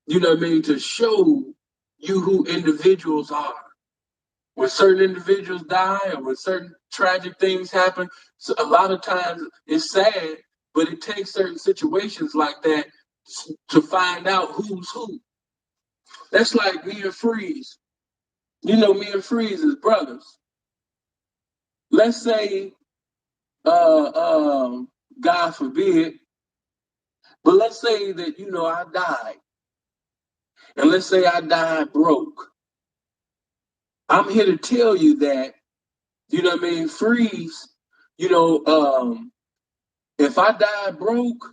you know what I mean, to show you who individuals are. When certain individuals die or when certain tragic things happen, so a lot of times it's sad, but it takes certain situations like that to find out who's who. That's like me and Freeze. You know, me and Freeze is brothers. Let's say, God forbid, but let's say that, you know, I died. And let's say I died broke. I'm here to tell you that, you know what I mean, Freeze, you know, if I die broke,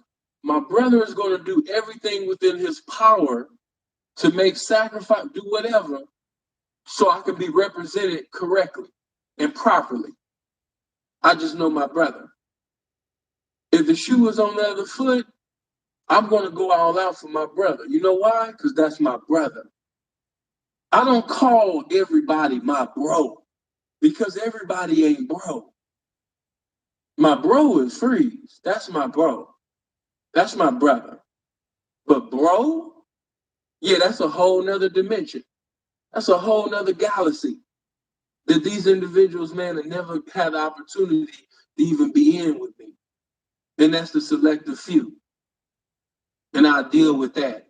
my brother is going to do everything within his power to make sacrifice, do whatever, so I can be represented correctly and properly. I just know my brother. If the shoe is on the other foot, I'm going to go all out for my brother. You know why? Because that's my brother. I don't call everybody my bro because everybody ain't bro. My bro is Freeze. That's my bro. That's my brother. But bro, yeah, that's a whole nother dimension. That's a whole nother galaxy that these individuals, man, have never had the opportunity to even be in with me. And that's the selective few. And I deal with that.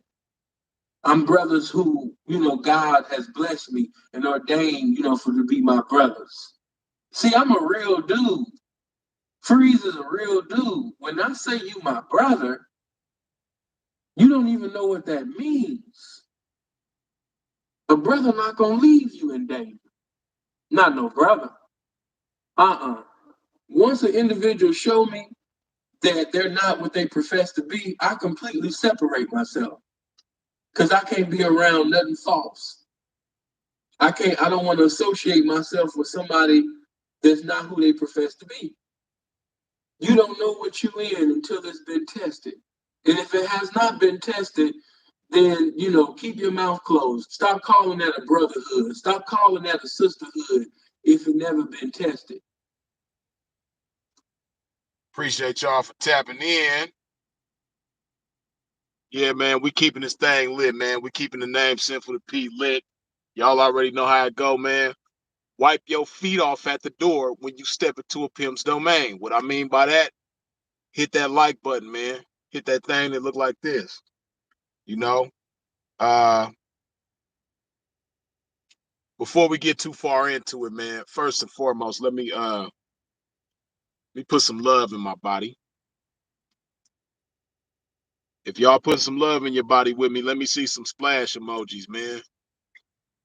I'm brothers who, you know, God has blessed me and ordained, you know, for to be my brothers. See, I'm a real dude. Freeze is a real dude. When I say you my brother, you don't even know what that means. A brother not gonna leave you in danger. Not no brother. Uh-uh. Once an individual show me that they're not what they profess to be, I completely separate myself. Because I can't be around nothing false. I don't want to associate myself with somebody that's not who they profess to be. You don't know what you in until it's been tested. And if it has not been tested, then you know, keep your mouth closed. Stop calling that a brotherhood. Stop calling that a sisterhood if it never been tested. Appreciate y'all for tapping in. Yeah, man, we keeping this thing lit, man. We keeping the name Sinful to P lit. Y'all already know how it go, man. Wipe your feet off at the door when you step into a pimp's domain. What I mean by that, hit that like button, man. Hit that thing that look like this. You know? Uh Before we get too far into it, man, first and foremost, let me put some love in my body. If y'all put some love in your body with me, let me see some splash emojis, man.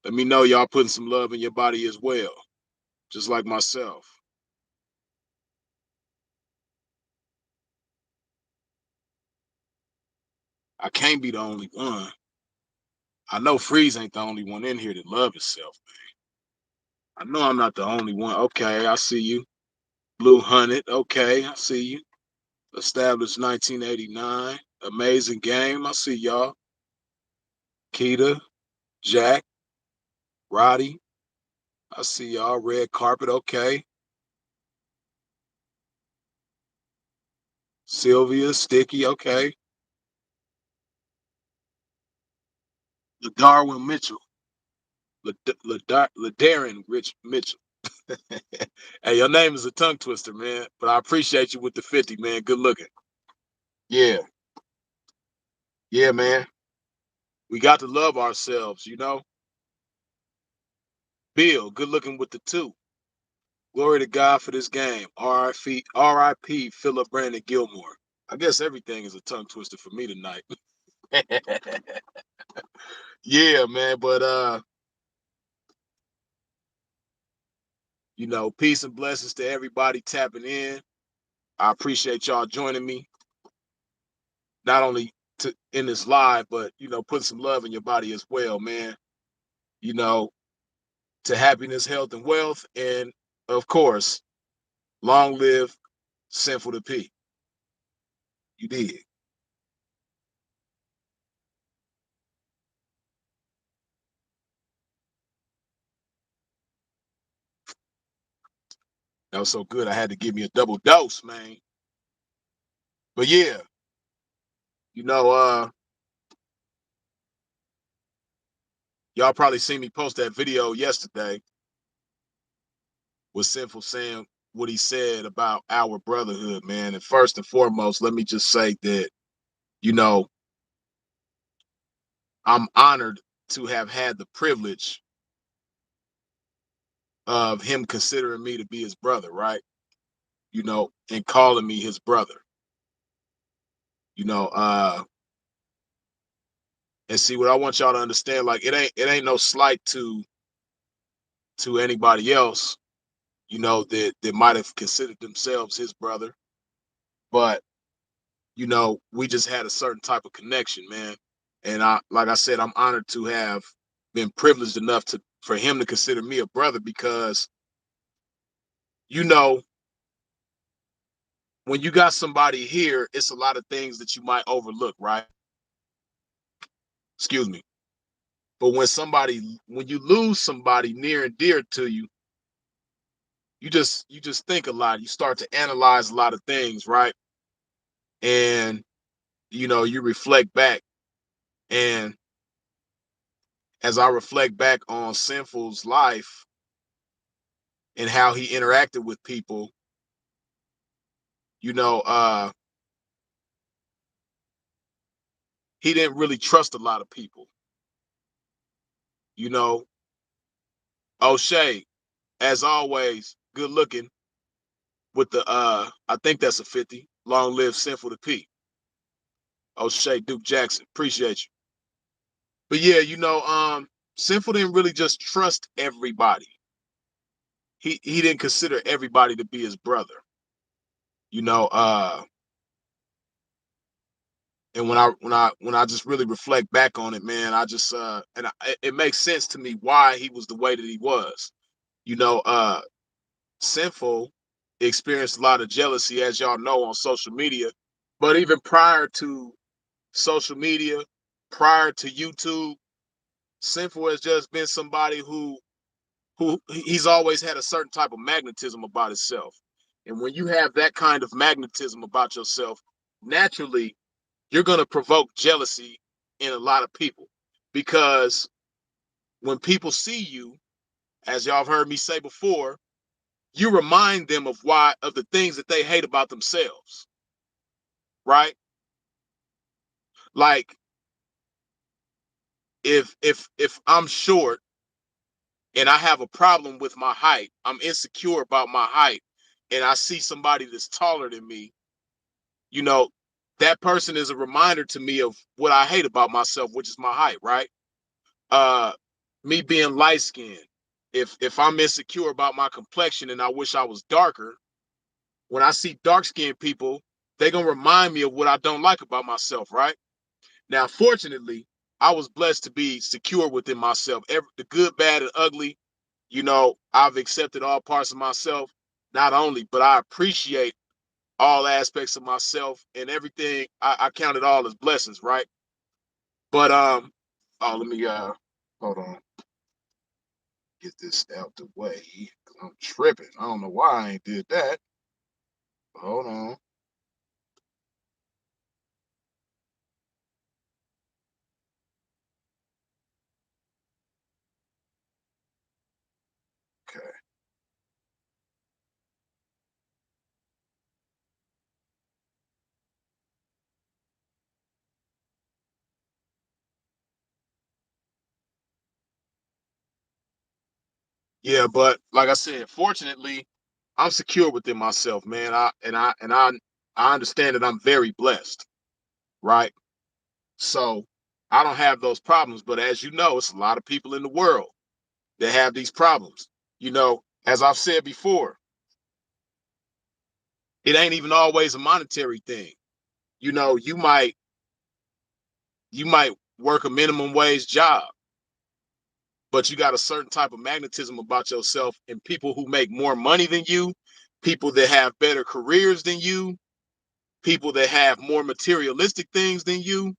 Let me know y'all putting some love in your body as well, just like myself. I can't be the only one. I know Freeze ain't the only one in here that love himself, man. I know I'm not the only one. Okay, I see you. Blue Hunted. Okay, I see you. Established 1989. Amazing game. I see y'all. Keita, Jack, Roddy. I see y'all. Red carpet. Okay. Sylvia, Sticky. Okay. LaDarwin Mitchell. LaDarren Rich Mitchell. Hey, your name is a tongue twister, man. But I appreciate you with the 50, man. Good looking. Yeah. Yeah, man. We got to love ourselves, you know. Bill, good looking with the two. Glory to God for this game. R.I.P. Philip Brandon Gilmore. I guess everything is a tongue twister for me tonight. Yeah, man. But you know, peace and blessings to everybody tapping in. I appreciate y'all joining me. Not only in this live, but you know, putting some love in your body as well, man. You know, to happiness, health, and wealth, and of course, long live Sinful to P. You did. That was so good. I had to give me a double dose, man. But yeah, you know, Y'all probably seen me post that video yesterday with Sinful saying what he said about our brotherhood, man. And first and foremost, let me just say that, you know, I'm honored to have had the privilege of him considering me to be his brother, right? You know, and calling me his brother. You know, and see what I want y'all to understand, like it ain't no slight to anybody else, you know, that might have considered themselves his brother. But, you know, we just had a certain type of connection, man. And like I said, I'm honored to have been privileged enough to for him to consider me a brother because, you know, when you got somebody here, it's a lot of things that you might overlook, right? Excuse me. But when you lose somebody near and dear to you, you just think a lot. You start to analyze a lot of things, right? And you know, you reflect back. And as I reflect back on Sinful's life and how he interacted with people, you know, he didn't really trust a lot of people. You know, O'Shea, as always, good looking with the I think that's a 50. Long live Sinful to P. O'Shea Duke Jackson. Appreciate you. But yeah, you know, Sinful didn't really just trust everybody. He didn't consider everybody to be his brother. You know, and when I just really reflect back on it, man, I just it makes sense to me why he was the way that he was. You know, Sinful experienced a lot of jealousy, as y'all know, on social media. But even prior to social media, prior to YouTube, Sinful has just been somebody who he's always had a certain type of magnetism about himself. And when you have that kind of magnetism about yourself, naturally you're going to provoke jealousy in a lot of people because when people see you, as y'all have heard me say before, you remind them of the things that they hate about themselves, right? Like if I'm short and I have a problem with my height, I'm insecure about my height, and I see somebody that's taller than me, you know, that person is a reminder to me of what I hate about myself, which is my height, right? Uh, Me being light skinned, if I'm insecure about my complexion and I wish I was darker, when I see dark skinned people, they're gonna remind me of what I don't like about myself, right? Now, fortunately, I was blessed to be secure within myself. The good, bad, and ugly, you know, I've accepted all parts of myself, not only, but I appreciate all aspects of myself and everything. I count it all as blessings, right? But oh, let me hold on, get this out the way. 'Cause I'm tripping. I don't know why I ain't did that. Hold on. Okay. Yeah, but like I said, fortunately, I'm secure within myself, man. I understand that I'm very blessed, right? So I don't have those problems. But as you know, it's a lot of people in the world that have these problems. You know, as I've said before, it ain't even always a monetary thing. You know, you might work a minimum wage job, but you got a certain type of magnetism about yourself, and people who make more money than you, people that have better careers than you, people that have more materialistic things than you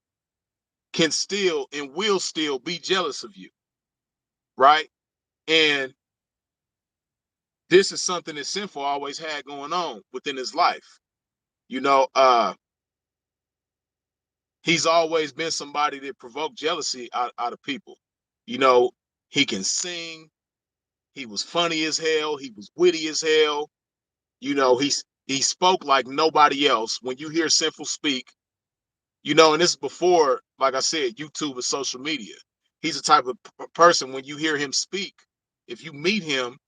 can still and will still be jealous of you, right? And this is something that Sinful always had going on within his life. You know, he's always been somebody that provoked jealousy out of people. You know, he can sing. He was funny as hell. He was witty as hell. You know, he spoke like nobody else. When you hear Sinful speak, you know, and this is before, like I said, YouTube and social media. He's the type of person, when you hear him speak, if you meet him,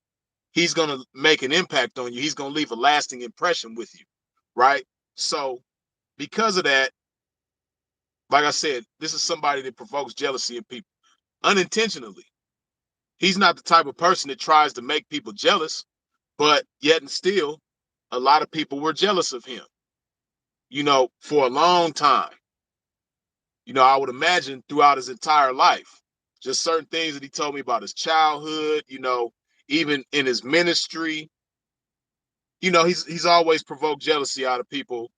he's going to make an impact on you. He's going to leave a lasting impression with you, right? So because of that, like I said, this is somebody that provokes jealousy in people unintentionally. He's not the type of person that tries to make people jealous, but yet and still, a lot of people were jealous of him, you know, for a long time. You know, I would imagine throughout his entire life, just certain things that he told me about his childhood, you know, even in his ministry, you know, he's always provoked jealousy out of people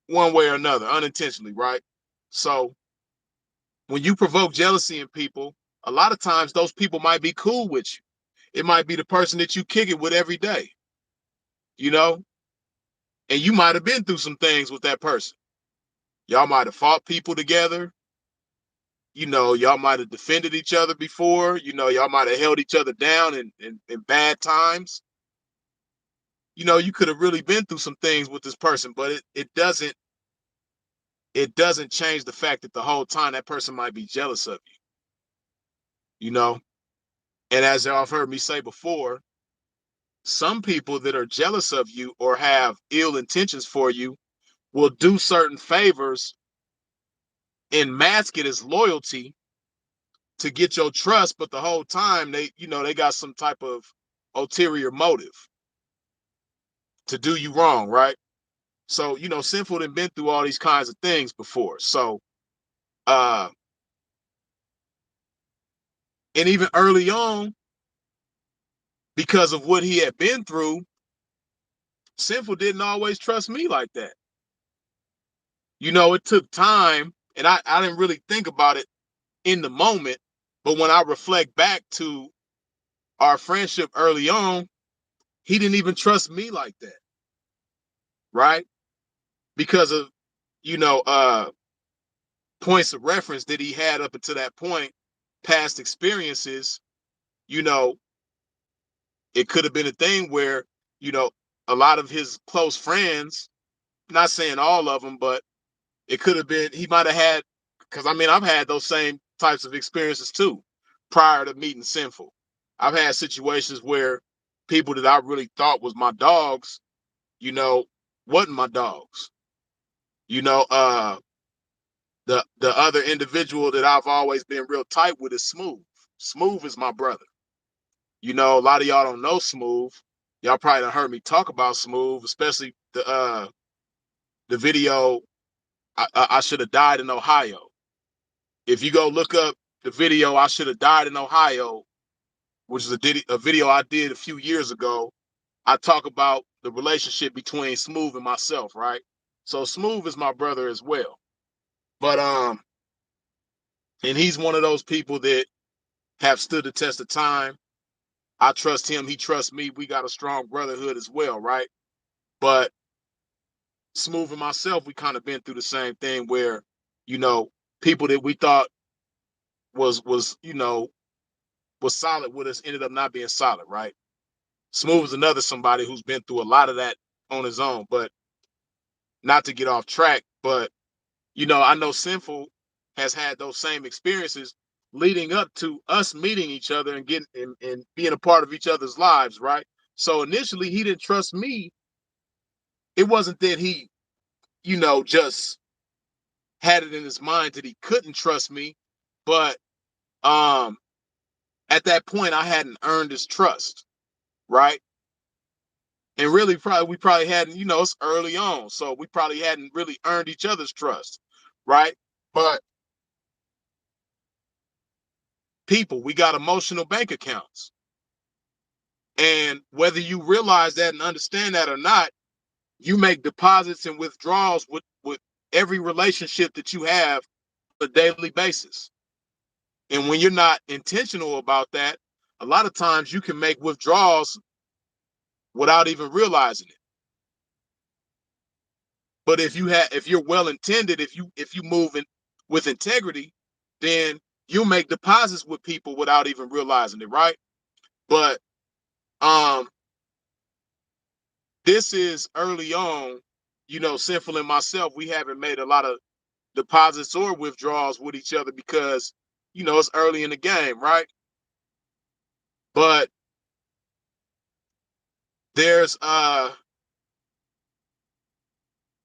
one way or another, unintentionally, right? So when you provoke jealousy in people, a lot of times those people might be cool with you. It might be the person that you kick it with every day, you know, and you might have been through some things with that person. Y'all might have fought people together. You know, y'all might have defended each other before. You know, y'all might have held each other down in bad times. You know, you could have really been through some things with this person, but it doesn't change the fact that the whole time that person might be jealous of you know. And as y'all have heard me say before, some people that are jealous of you or have ill intentions for you will do certain favors and mask it as loyalty to get your trust, but the whole time they got some type of ulterior motive to do you wrong, right? So, Sinful done been through all these kinds of things before. So, uh, and even early on, because of what he had been through, Sinful didn't always trust me like that. It took time, and I didn't really think about it in the moment. But when I reflect back to our friendship early on, he didn't even trust me like that, right? Because of, you know, uh, points of reference that he had up until that point, past experiences, you know, it could have been a thing where, you know, a lot of his close friends, not saying all of them, but it could have been, he might have had, because I mean, I've had those same types of experiences too prior to meeting Sinful. I've had situations where people that I really thought was my dogs, you know, wasn't my dogs. You know, the other individual that I've always been real tight with is Smooth. Smooth is my brother. A lot of y'all don't know Smooth. Y'all probably done heard me talk about Smooth, especially the video I should have died in Ohio. If you go look up the video I should have died in Ohio, which is a video I did a few years ago, I talk about the relationship between Smooth and myself, right? So Smooth is my brother as well. But and he's one of those people that have stood the test of time. I trust him, he trusts me. We got a strong brotherhood as well, right? But Smooth and myself, we kind of been through the same thing where, you know, people that we thought was solid with us ended up not being solid, right? Smooth is another somebody who's been through a lot of that on his own, but not to get off track, but I know Sinful has had those same experiences leading up to us meeting each other and getting and being a part of each other's lives, right? So initially he didn't trust me. It wasn't that he, just had it in his mind that he couldn't trust me, but um at that point I hadn't earned his trust, right? And really probably we probably hadn't, it's early on, so we probably hadn't really earned each other's trust, right? But people, we got emotional bank accounts. And whether you realize that and understand that or not, you make deposits and withdrawals with every relationship that you have on a daily basis. And when you're not intentional about that, a lot of times you can make withdrawals without even realizing it. But if you're well intended, if you move in with integrity, then you make deposits with people without even realizing it, right? But this is early on, Sinful and myself, we haven't made a lot of deposits or withdrawals with each other because, it's early in the game, right? But there's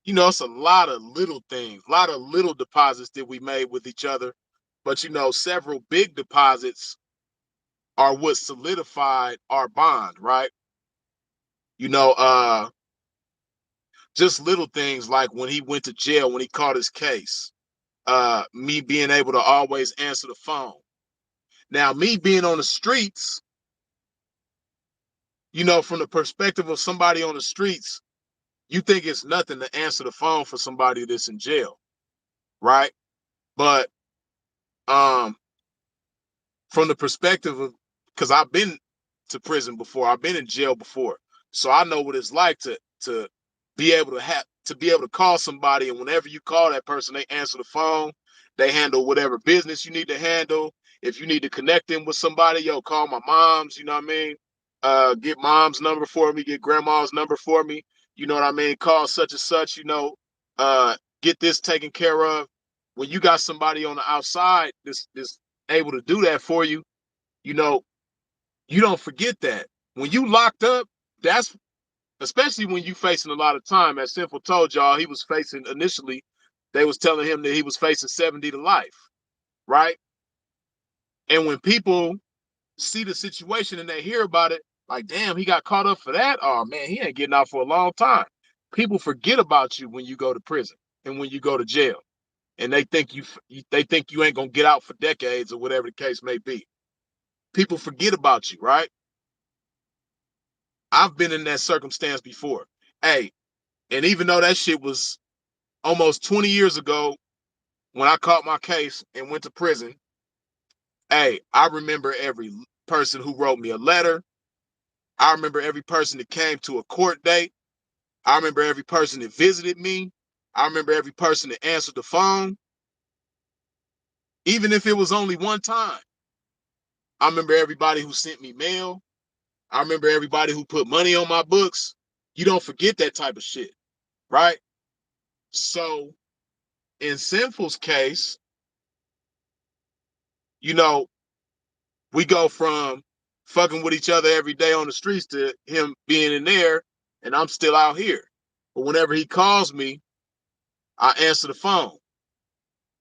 it's a lot of little things, a lot of little deposits that we made with each other. But several big deposits are what solidified our bond, right? You know, just little things like when he went to jail, when he caught his case, me being able to always answer the phone. Now, me being on the streets, from the perspective of somebody on the streets, you think it's nothing to answer the phone for somebody that's in jail, right? But from the perspective of, because I've been to prison before, I've been in jail before, so I know what it's like to be able to call somebody, and whenever you call that person, they answer the phone, they handle whatever business you need to handle. If you need to connect them with somebody, call my mom's, you know what I mean? Get mom's number for me, get grandma's number for me, you know what I mean? Call such and such, get this taken care of. When you got somebody on the outside this able to do that for you, you know, you don't forget that. When you locked up, that's especially when you facing a lot of time. As Sinful told y'all, he was facing initially, they was telling him that he was facing 70 to life, right? And when people see the situation and they hear about it, like, damn, he got caught up for that. Oh man, he ain't getting out for a long time. People forget about you when you go to prison and when you go to jail, and they think you ain't gonna get out for decades or whatever the case may be. People forget about you, right? I've been in that circumstance before. Hey, and even though that shit was almost 20 years ago when I caught my case and went to prison, hey, I remember every person who wrote me a letter. I remember every person that came to a court date. I remember every person that visited me. I remember every person that answered the phone, even if it was only one time. I remember everybody who sent me mail. I remember everybody who put money on my books. You don't forget that type of shit, right? So in Sinful's case, you know, we go from fucking with each other every day on the streets to him being in there and I'm still out here. But whenever he calls me, I answer the phone.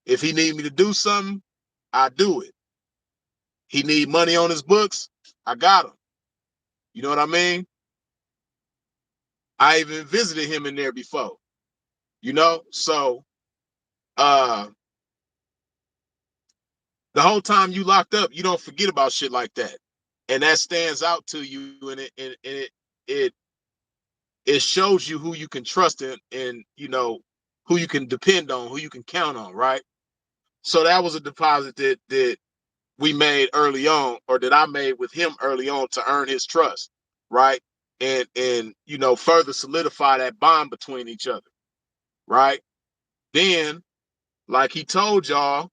If he need me to do something, I do it. He need money on his books, I got him. You know what I mean? I even visited him in there before. So uh the whole time you locked up, you don't forget about shit like that. And that stands out to you, and it it shows you who you can trust and who you can depend on, who you can count on, right? So that was a deposit that we made early on, or that I made with him early on to earn his trust, right? And further solidify that bond between each other, right? Then, like he told y'all,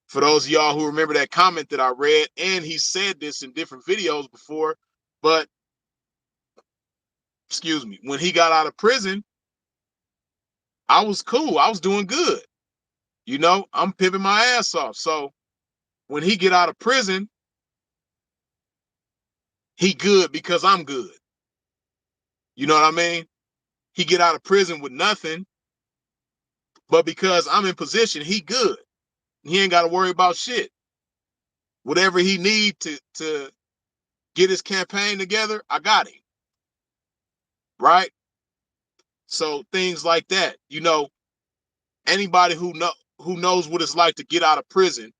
for those of y'all who remember that comment that I read, and he said this in different videos before, but excuse me, when he got out of prison, I was cool. I was doing good. I'm pimping my ass off. So when he get out of prison, he good because I'm good. You know what I mean? He get out of prison with nothing, but because I'm in position, he good. He ain't got to worry about shit. Whatever he need to get his campaign together, I got him. Right? So things like that. Anybody who knows what it's like to get out of prison,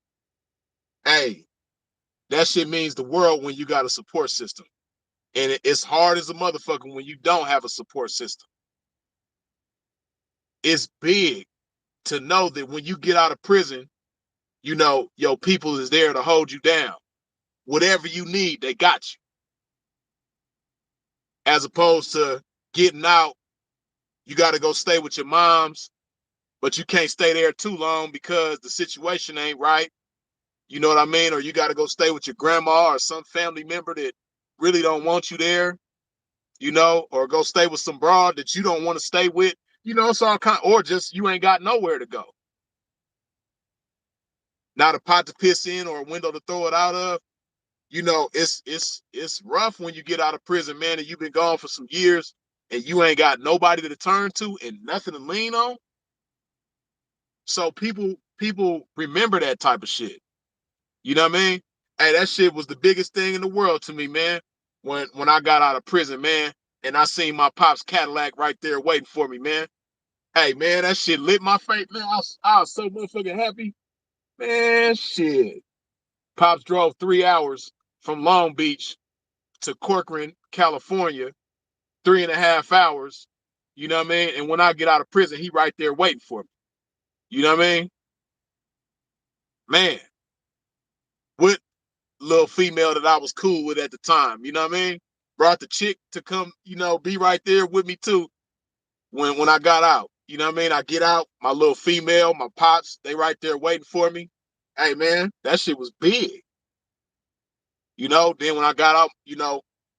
hey, that shit means the world when you got a support system. And it's hard as a motherfucker when you don't have a support system. It's big to know that when you get out of prison, your people is there to hold you down. Whatever you need, they got you. As opposed to getting out, you got to go stay with your moms, but you can't stay there too long because the situation ain't right. You know what I mean? Or you got to go stay with your grandma or some family member that really don't want you there, or go stay with some broad that you don't want to stay with. It's all kind, or just you ain't got nowhere to go. Not a pot to piss in or a window to throw it out of. It's rough when you get out of prison, man, and you've been gone for some years and you ain't got nobody to turn to and nothing to lean on. So people remember that type of shit. You know what I mean? Hey, that shit was the biggest thing in the world to me, man. When I got out of prison, man, and I seen my pop's Cadillac right there waiting for me, man. Hey, man, that shit lit my face, man. I was so motherfucking happy. Man, shit. Pops drove 3 hours from Long Beach to Corcoran, California, 3.5 hours. You know what I mean? And when I get out of prison, he right there waiting for me. You know what I mean? Man, what little female that I was cool with at the time, you know what I mean? Brought the chick to come, be right there with me too when I got out. You know what I mean? I get out, my little female, my pops, they right there waiting for me. Hey man, that shit was big. Then when I got out,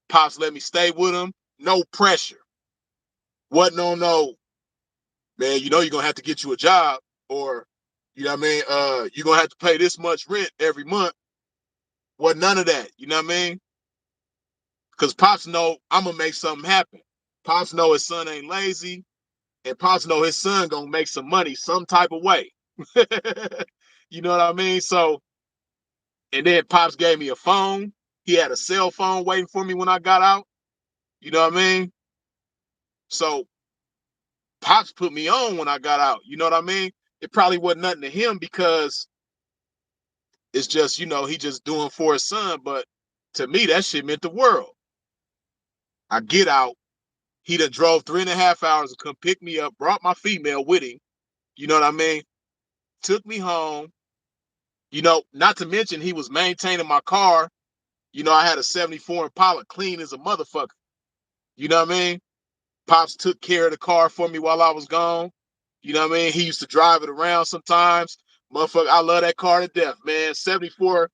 pops let me stay with him. No pressure. Wasn't on no, man, you're gonna have to get you a job, or you know what I mean, you're gonna have to pay this much rent every month. Wasn't none of that, you know what I mean? Because Pops know I'm gonna make something happen. Pops know his son ain't lazy, and Pops know his son gonna make some money some type of way. You know what I mean? So, and then Pops gave me a phone. He had a cell phone waiting for me when I got out. You know what I mean? So Pops put me on when I got out. You know what I mean? It probably wasn't nothing to him because it's just, he just doing for his son. But to me, that shit meant the world. I get out. He done drove 3.5 hours to come pick me up, brought my female with him. You know what I mean? Took me home. Not to mention he was maintaining my car. I had a 74 Impala, clean as a motherfucker. You know what I mean? Pops took care of the car for me while I was gone. You know what I mean? He used to drive it around sometimes. Motherfucker, I love that car to death, man. 74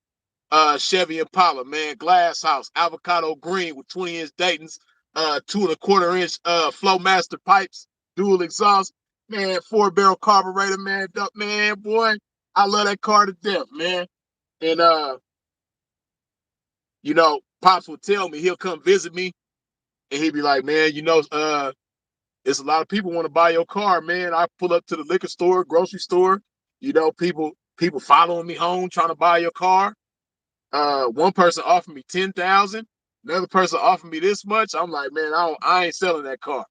Chevy Impala, man. Glass house, avocado green with 20-inch Dayton's, 2.25-inch Flowmaster pipes, dual exhaust. Man, 4-barrel carburetor, man. Man, boy, I love that car to death, man. And Pops would tell me he'll come visit me, and he'd be like, man, it's a lot of people want to buy your car, man. I pull up to the liquor store, grocery store, people following me home trying to buy your car. One person offered me 10,000. Another person offered me this much. I'm like, man, I ain't selling that car.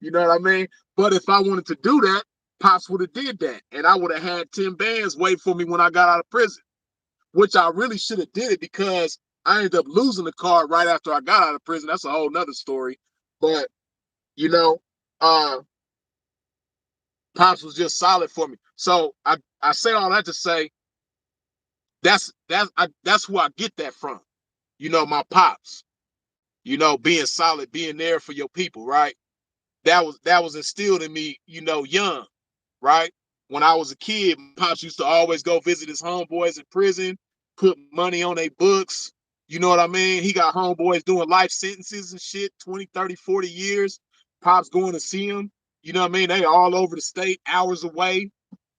You know what I mean? But if I wanted to do that, Pops would have did that, and I would have had 10 bands wait for me when I got out of prison, which I really should have did it because I ended up losing the car right after I got out of prison. That's a whole nother story. But you know, uh, Pops was just solid for me. So I say all that to say that's who I get that from. My pops. Being solid, being there for your people, right? That was instilled in me, young, right? When I was a kid, my pops used to always go visit his homeboys in prison, put money on their books. You know what I mean? He got homeboys doing life sentences and shit, 20, 30, 40 years. Pops going to see him. You know what I mean? They all over the state, hours away.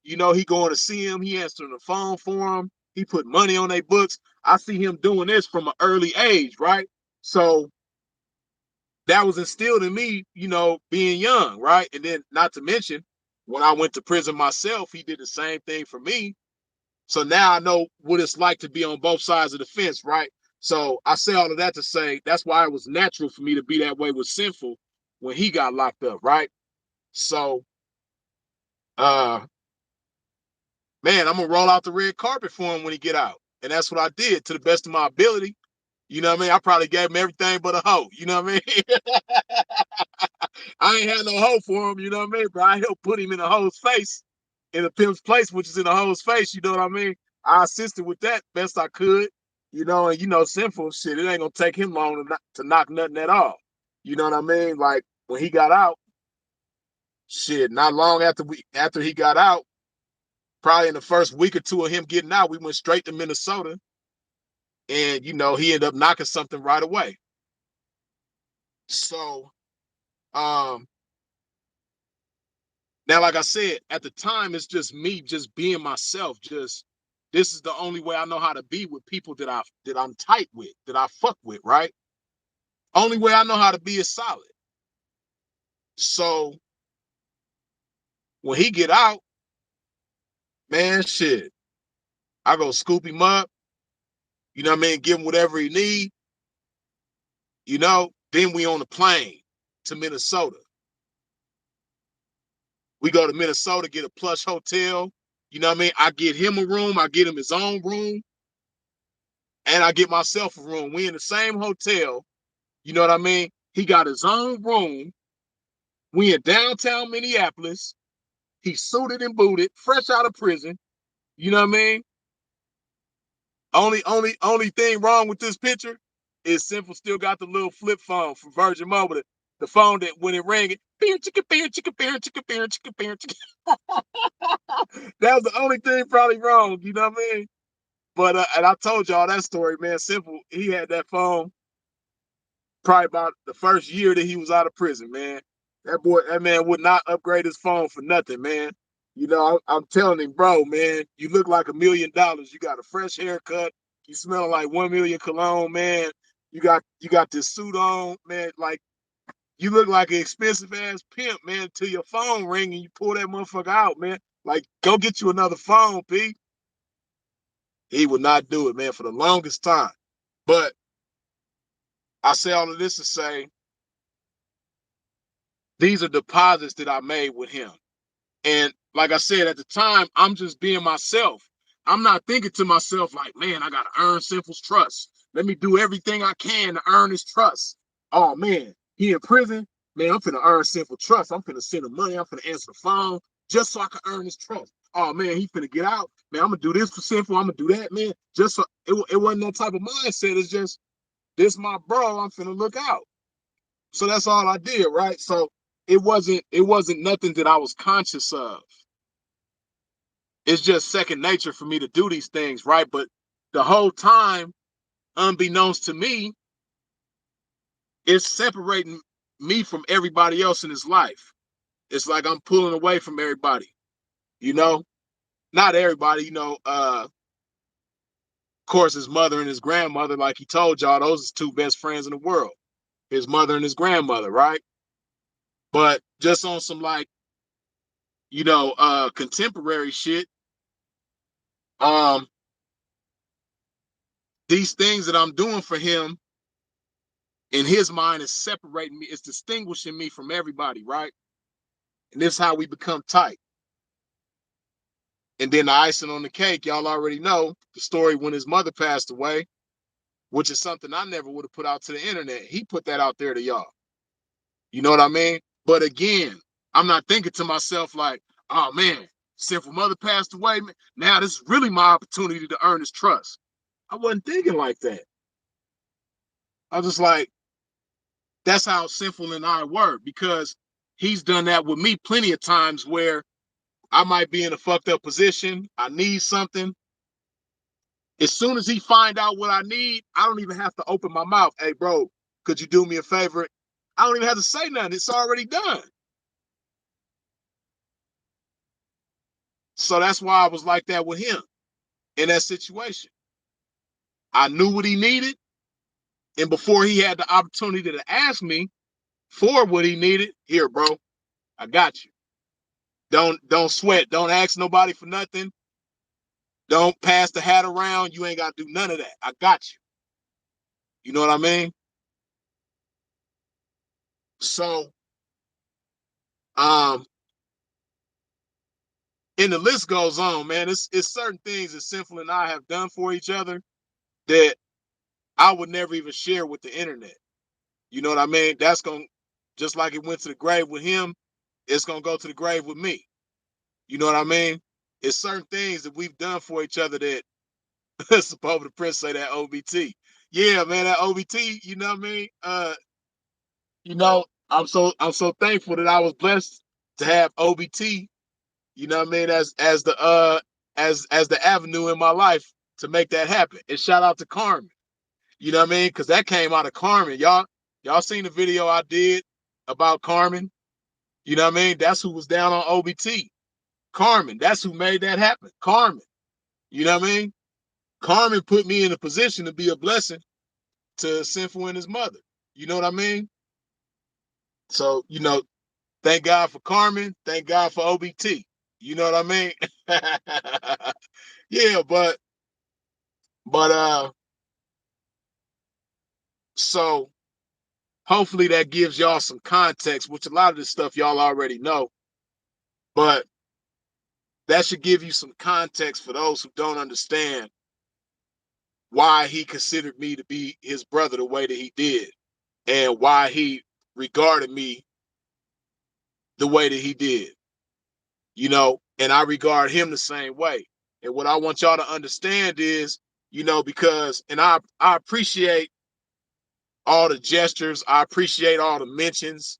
He going to see him. He answering the phone for him. He put money on their books. I see him doing this from an early age, right? So that was instilled in me, being young, right? And then not to mention, when I went to prison myself, he did the same thing for me. So now I know what it's like to be on both sides of the fence, right? So I say all of that to say that's why it was natural for me to be that way with Sinful when he got locked up, right? So uh man, I'm gonna roll out the red carpet for him when he get out. And that's what I did to the best of my ability. You know what I mean? I probably gave him everything but a hoe. You know what I mean? I ain't had no hoe for him, you know what I mean? But I helped put him in a hoe's face, in a pimp's place, which is in a hoe's face, you know what I mean? I assisted with that best I could, and Sinful shit, it ain't gonna take him long to knock nothing at all. You know what I mean? Like when he got out, shit, not long after he got out, probably in the first week or two of him getting out, we went straight to Minnesota. And, you know, he ended up knocking something right away. So, now, like I said, at the time, it's just me just being myself. Just, this is the only way I know how to be with people that I'm tight with, that I fuck with, right? Only way I know how to be is solid. So when he get out, man, shit, I go scoop him up, you know what I mean? Give him whatever he need, you know? Then we on the plane to Minnesota. We go to Minnesota, get a plush hotel. You know what I mean? I get him a room. I get him his own room. And I get myself a room. We in the same hotel. You know what I mean? He got his own room. We in downtown Minneapolis. He's suited and booted, fresh out of prison. You know what I mean? Only thing wrong with this picture is Sinful still got the little flip phone from Virgin Mobile. The phone that when it rang, that was the only thing probably wrong. You know what I mean? But and I told y'all that story, man. Sinful, he had that phone probably about the first year that he was out of prison, man. That man would not upgrade his phone for nothing, man. You know, I'm telling him, bro, man, you look like $1,000,000. You got a fresh haircut. You smell like 1 million cologne, man. You got this suit on, man. Like you look like an expensive ass pimp, man. Till your phone ring and you pull that motherfucker out, man. Like, go get you another phone, P. He would not do it, man, for the longest time. But I say all of this to say these are deposits that I made with him. And like I said, at the time, I'm just being myself. I'm not thinking to myself like, man, I got to earn Sinful's trust. Let me do everything I can to earn his trust. Oh, man, he in prison. Man, I'm finna earn Sinful trust. I'm finna send him money. I'm finna answer the phone just so I can earn his trust. Oh, man, he finna get out. Man, I'm going to do this for Sinful. I'm going to do that, man. Just so it wasn't that type of mindset. It's just, this my bro. I'm finna look out. So that's all I did, right? So it wasn't nothing that I was conscious of. It's just second nature for me to do these things, right? But the whole time, unbeknownst to me, it's separating me from everybody else in his life. It's like I'm pulling away from everybody, you know? Not everybody, you know, of course, his mother and his grandmother, like he told y'all, those are his two best friends in the world. His mother and his grandmother, right? But just on some like, you know, contemporary shit, um, these things that I'm doing for him in his mind is separating me, it's distinguishing me from everybody, right? And this is how we become tight. And then the icing on the cake, y'all already know the story when his mother passed away, which is something I never would have put out to the internet. He put that out there to y'all. You know what I mean? But again, I'm not thinking to myself like, oh man, Sinful mother passed away. Now this is really my opportunity to earn his trust. I wasn't thinking like that. I was just like, that's how Sinful and I were, because he's done that with me plenty of times where I might be in a fucked up position. I need something. As soon as he find out what I need, I don't even have to open my mouth. Hey, bro, could you do me a favor? I don't even have to say nothing. It's already done. So that's why I was like that with him in that situation. I knew what he needed. And before he had the opportunity to ask me for what he needed, here, bro, I got you. Don't sweat. Don't ask nobody for nothing. Don't pass the hat around. You ain't got to do none of that. I got you. You know what I mean? So, um, and the list goes on, man. It's certain things that Sinful and I have done for each other that I would never even share with the internet. You know what I mean? That's going, just like it went to the grave with him, it's gonna go to the grave with me. You know what I mean? It's certain things that we've done for each other that supposed to Prince say that OBT. Yeah, man, that OBT, you know what I mean? You know, I'm so thankful that I was blessed to have OBT, you know what I mean, as the avenue in my life to make that happen. And shout out to Carmen. You know what I mean? Because that came out of Carmen. Y'all seen the video I did about Carmen? You know what I mean? That's who was down on OBT. Carmen. That's who made that happen. Carmen. You know what I mean? Carmen put me in a position to be a blessing to Sinful and his mother. You know what I mean? So, thank God for Carmen. Thank God for OBT. You know what I mean? Yeah, but so hopefully that gives y'all some context, which a lot of this stuff y'all already know, but that should give you some context for those who don't understand why he considered me to be his brother the way that he did, and why he regarded me the way that he did, and I regard him the same way. And what I want y'all to understand is, because, and I appreciate all the gestures, I appreciate all the mentions,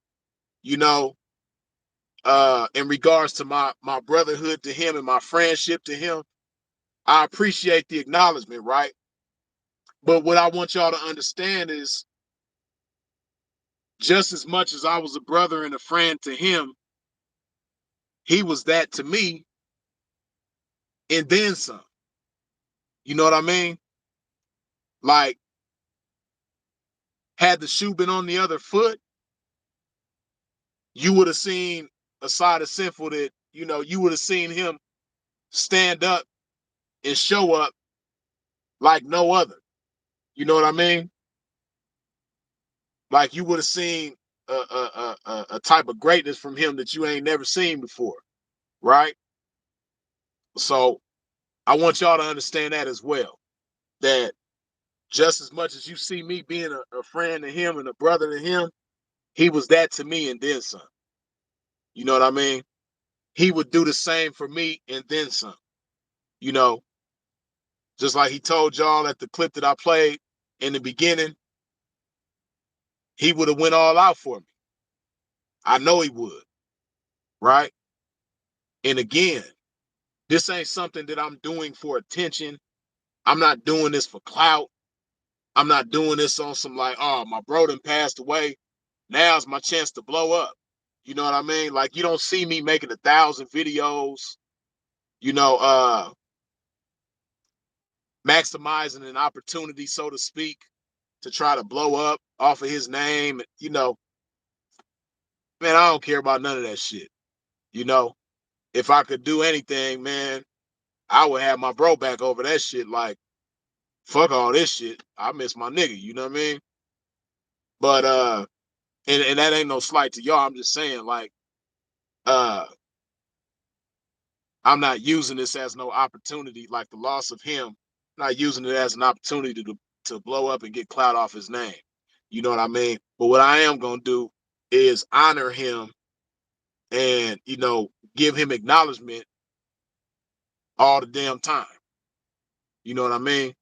you know, in regards to my brotherhood to him and my friendship to him. I appreciate the acknowledgement, right? But what I want y'all to understand is, just as much as I was a brother and a friend to him, he was that to me, and then some. You know what I mean? Like, had the shoe been on the other foot, you would have seen a side of Sinful that, you would have seen him stand up and show up like no other. You know what I mean? Like, you would have seen a type of greatness from him that you ain't never seen before, right? So I want y'all to understand that as well. That just as much as you see me being a friend to him and a brother to him, he was that to me and then some. You know what I mean? He would do the same for me and then some. You know, just like he told y'all at the clip that I played in the beginning, he would have went all out for me. I know he would, right? And again, this ain't something that I'm doing for attention. I'm not doing this for clout. I'm not doing this on some like, oh, my bro done passed away. Now's my chance to blow up. You know what I mean? Like, you don't see me making 1,000 videos, you know, maximizing an opportunity, so to speak, to try to blow up off of his name. Man, I don't care about none of that shit. You know, if I could do anything, man, I would have my bro back over that shit. Like, fuck all this shit. I miss my nigga. You know what I mean? But and that ain't no slight to y'all. I'm just saying, like, uh, I'm not using this as no opportunity, like the loss of him. I'm not using it as an opportunity to blow up and get clout off his name. You know what I mean? But what I am gonna do is honor him and, give him acknowledgement all the damn time. You know what I mean?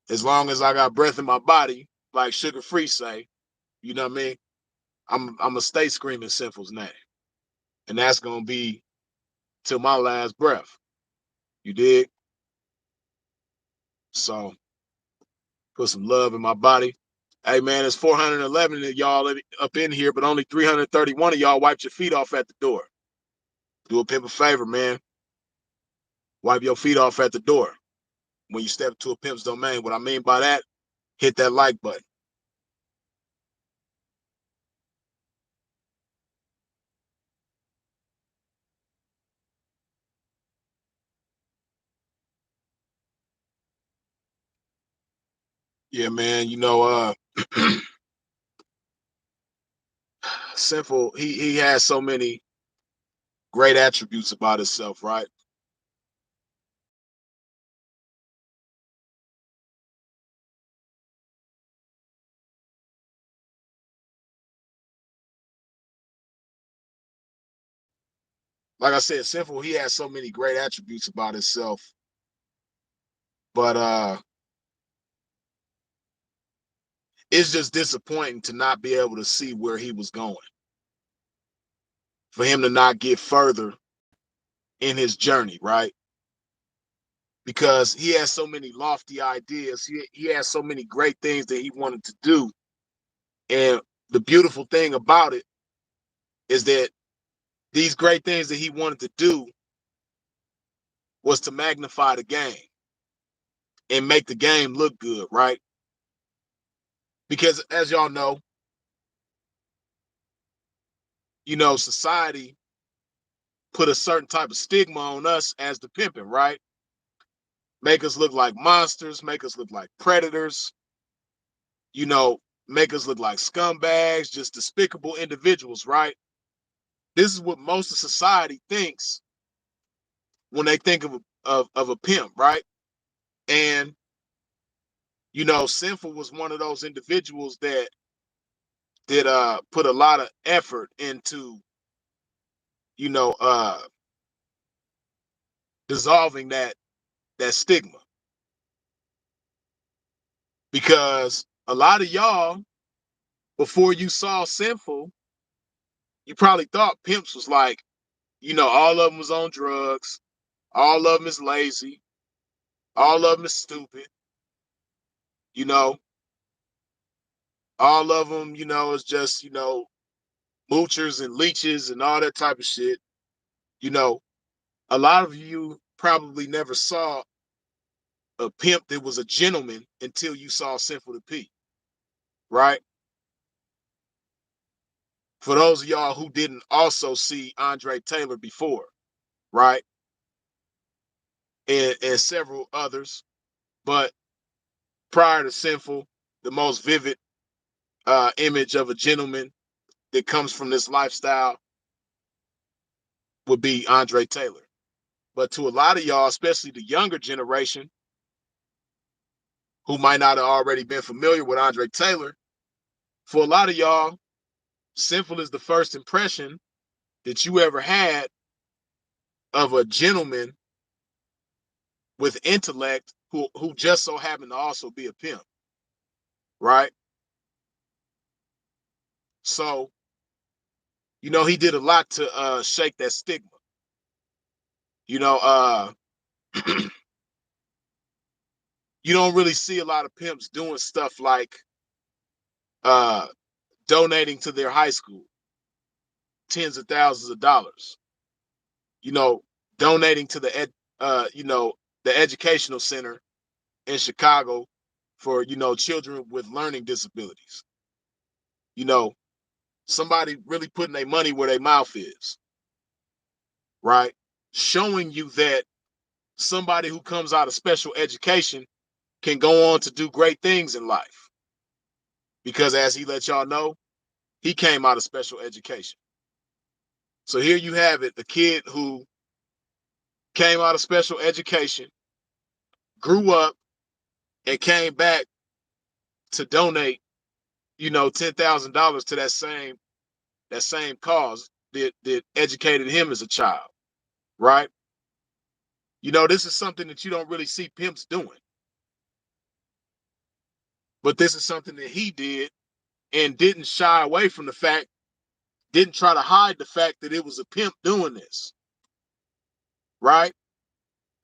As long as I got breath in my body, like Sugar Free say, you know what I mean? I'm gonna stay screaming Sinful's name. And that's gonna be till my last breath. You dig? So put some love in my body. Hey man, it's 411 of y'all up in here, but only 331 of y'all wiped your feet off at the door. Do a pimp a favor, man. Wipe your feet off at the door when you step to a pimp's domain. What I mean by that, hit that like button. Yeah, man, Sinful, he has so many great attributes about himself, right? Like I said, Sinful, he has so many great attributes about himself. But it's just disappointing to not be able to see where he was going. for him to not get further in his journey, right? Because he has so many lofty ideas. He has so many great things that he wanted to do. And the beautiful thing about it is that these great things that he wanted to do was to magnify the game and make the game look good, right? Because as y'all know, society put a certain type of stigma on us as the pimping, right? Make us look like monsters, make us look like predators, make us look like scumbags, just despicable individuals, right? This is what most of society thinks when they think of a pimp, right? And Sinful was one of those individuals that did put a lot of effort into you know dissolving that stigma, because a lot of y'all, before you saw Sinful, you probably thought pimps was like, all of them was on drugs, all of them is lazy, all of them is stupid, you know all of them, is just, moochers and leeches and all that type of shit. you know a lot of you probably never saw a pimp that was a gentleman until you saw Sinful the P, right? For those of y'all who didn't also see Andre Taylor before, right? And several others. But prior to Sinful, the most vivid image of a gentleman that comes from this lifestyle would be Andre Taylor. But to a lot of y'all, especially the younger generation, who might not have already been familiar with Andre Taylor, for a lot of y'all, Sinful is the first impression that you ever had of a gentleman with intellect who just so happened to also be a pimp, right? So, he did a lot to shake that stigma. You know, you don't really see a lot of pimps doing stuff like uh donating to their high school tens of thousands of dollars, donating to the educational center in Chicago for, children with learning disabilities. You know, somebody really putting their money where their mouth is, right? Showing you that somebody who comes out of special education can go on to do great things in life. Because as he let y'all know, he came out of special education. So here you have it, the kid who came out of special education, grew up, and came back to donate, $10,000 to that same cause that educated him as a child, right? This is something that you don't really see pimps doing. But this is something that he did and didn't shy away from the fact, didn't try to hide the fact that it was a pimp doing this, right?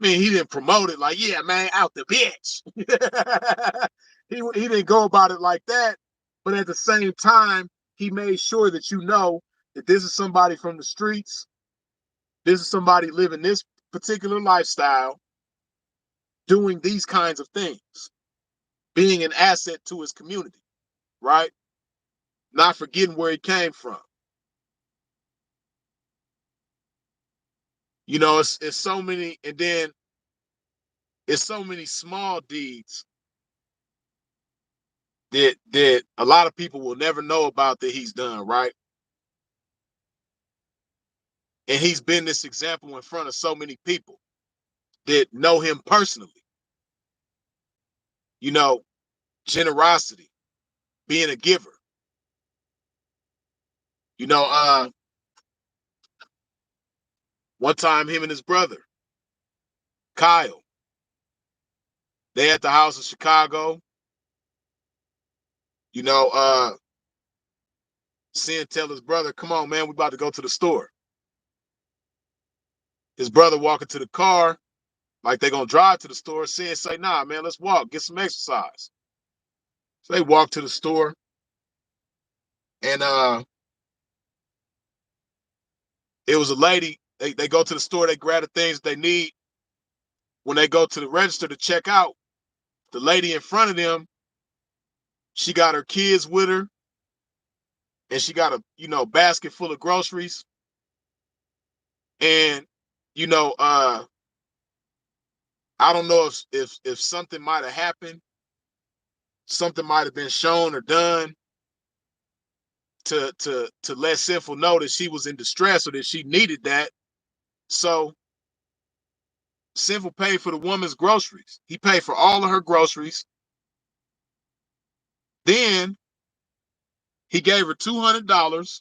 I mean, he didn't promote it like, yeah, man, out the bitch. he didn't go about it like that. But at the same time, he made sure that that this is somebody from the streets. This is somebody living this particular lifestyle, doing these kinds of things, being an asset to his community, right? Not forgetting where he came from. It's so many, and then it's so many small deeds that a lot of people will never know about that he's done, right? And he's been this example in front of so many people that know him personally. Generosity, being a giver. One time him and his brother, Kyle, they at the house in Chicago, Sin tell his brother, come on, man, we about to go to the store. His brother walking to the car, like they gonna drive to the store. Sin say, nah, man, let's walk, get some exercise. So they walk to the store, and it was a lady. They go to the store, they grab the things they need. When they go to the register to check out, the lady in front of them, she got her kids with her, and she got a basket full of groceries. And you know, I don't know if something might have happened, something might have been shown or done to let Sinful know that she was in distress or that she needed that. So Sinful paid for the woman's groceries. He paid for all of her groceries. Then he gave her $200.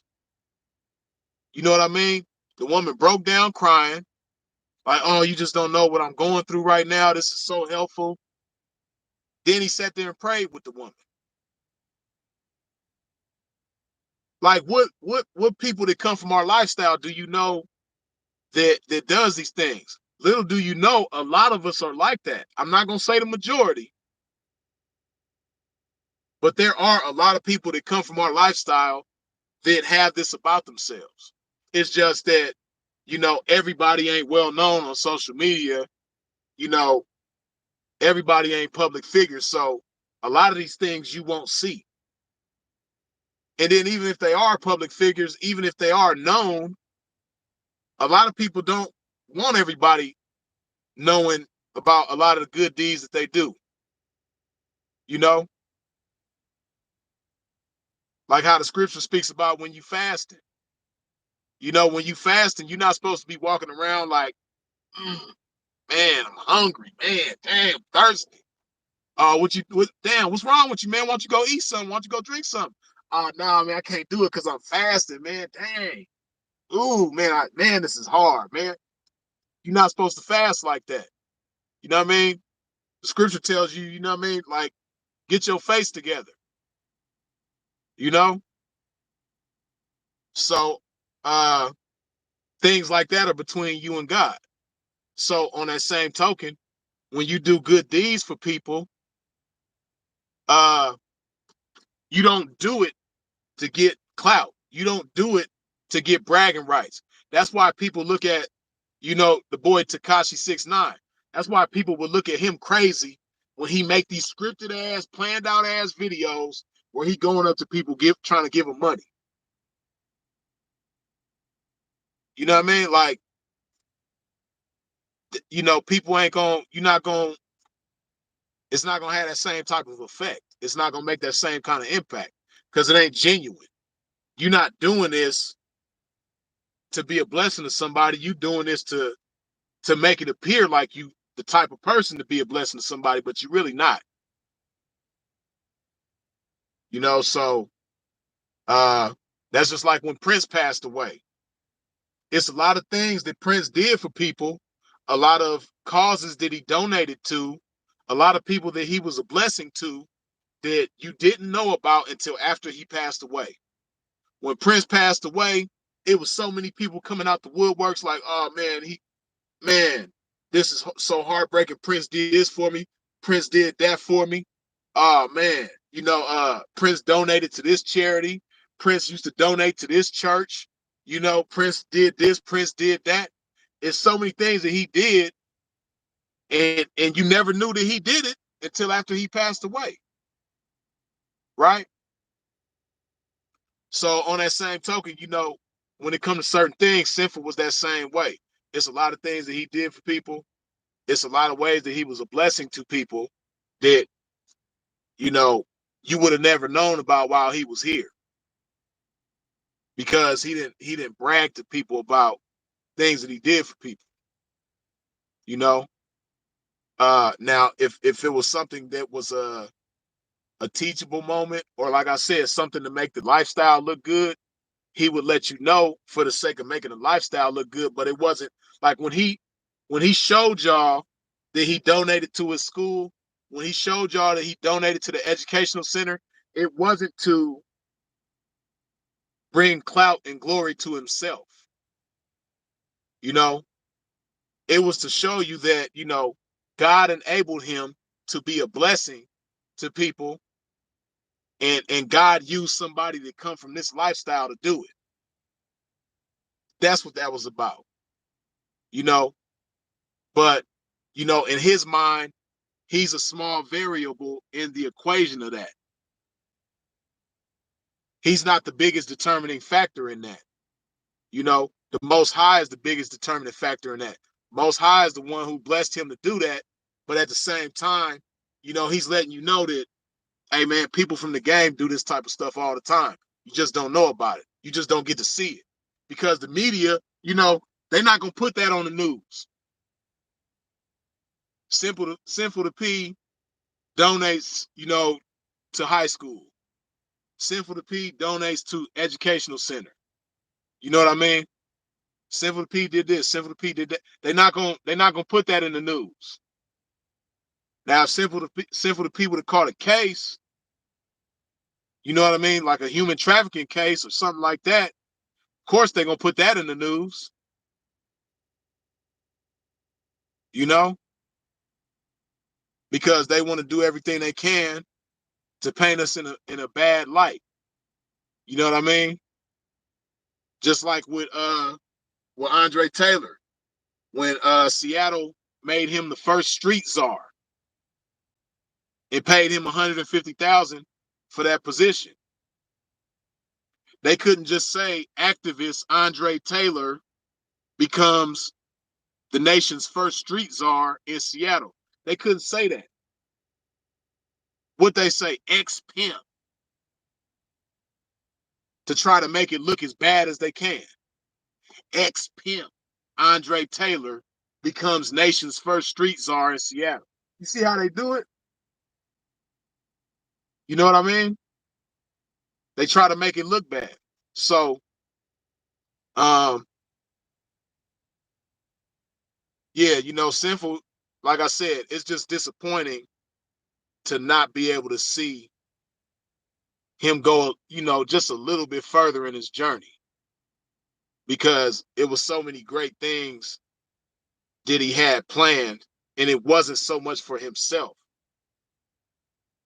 You know what I mean? The woman broke down crying, like, oh, you just don't know what I'm going through right now. This is so helpful. Then he sat there and prayed with the woman. Like, what people that come from our lifestyle do you know that does these things? Little do you know, a lot of us are like that. I'm not gonna say the majority, but there are a lot of people that come from our lifestyle that have this about themselves. It's just that, everybody ain't well known on social media. You know, everybody ain't public figures. So a lot of these things you won't see. And then even if they are public figures, even if they are known, a lot of people don't want everybody knowing about a lot of the good deeds that they do. You know, like how the scripture speaks about when you fasting. When you fasting, you're not supposed to be walking around like, mm, man, I'm hungry, man, damn, thirsty. Damn, what's wrong with you, man? Why don't you go eat something? Why don't you go drink something? Nah, man, I can't do it because I'm fasting, man. Dang. Ooh, man, this is hard, man. You're not supposed to fast like that. You know what I mean? The scripture tells you, you know what I mean? Like, get your face together. You know? So things like that are between you and God. So on that same token, when you do good deeds for people, uh, you don't do it to get clout. You don't do it to get bragging rights. That's why people look at, the boy Tekashi 6ix9ine. That's why people would look at him crazy when he make these scripted ass, planned out ass videos where he going up to people trying to give them money. You know what I mean? Like, people ain't going, you're not going, it's not going to have that same type of effect. It's not going to make that same kind of impact because it ain't genuine. You're not doing this to be a blessing to somebody. You doing this to make it appear like you the type of person to be a blessing to somebody, but you're really not. So that's just like when Prince passed away. It's a lot of things that Prince did for people, a lot of causes that he donated to, a lot of people that he was a blessing to that you didn't know about until after he passed away. When Prince passed away, it was so many people coming out the woodworks like, oh man, this is so heartbreaking. Prince did this for me. Prince did that for me. Oh man, Prince donated to this charity. Prince used to donate to this church. Prince did this. Prince did that. It's so many things that he did, and you never knew that he did it until after he passed away, right? So on that same token, when it comes to certain things, Sinful was that same way. It's a lot of things that he did for people. It's a lot of ways that he was a blessing to people that, you would have never known about while he was here. Because he didn't brag to people about things that he did for people. Now if it was something that was a teachable moment, or like I said, something to make the lifestyle look good, he would let you know for the sake of making the lifestyle look good. But it wasn't like when he showed y'all that he donated to his school, when he showed y'all that he donated to the educational center, it wasn't to bring clout and glory to himself. You know, It was to show you that, God enabled him to be a blessing to people, and God used somebody to come from this lifestyle to do it. That's what that was about, you know. But, in his mind, he's a small variable in the equation of that. He's not the biggest determining factor in that. The Most High is the biggest determining factor in that. Most High is the one who blessed him to do that. But at the same time, he's letting you know that, hey, man, people from the game do this type of stuff all the time. You just don't know about it. You just don't get to see it. Because the media, they're not going to put that on the news. Sinful to P donates, to high school. Sinful to P donates to educational center. You know what I mean? Sinful to P did this. Sinful to P did that. They're not gonna put that in the news. Now, if Sinful to P would have caught a case, you know what I mean, like a human trafficking case or something like that. Of course, they're gonna put that in the news. Because they want to do everything they can to paint us in a bad light. You know what I mean? Just like with Andre Taylor, when Seattle made him the first street czar and paid him $150,000 for that position. They couldn't just say activist Andre Taylor becomes the nation's first street czar in Seattle. They couldn't say that. What they say, ex-pimp, to try to make it look as bad as they can. Ex-pimp Andre Taylor becomes nation's first street czar in Seattle. You see how they do it? You know what I mean? They try to make it look bad. So, yeah, Sinful, like I said, it's just disappointing to not be able to see him go, just a little bit further in his journey, because it was so many great things that he had planned, and it wasn't so much for himself.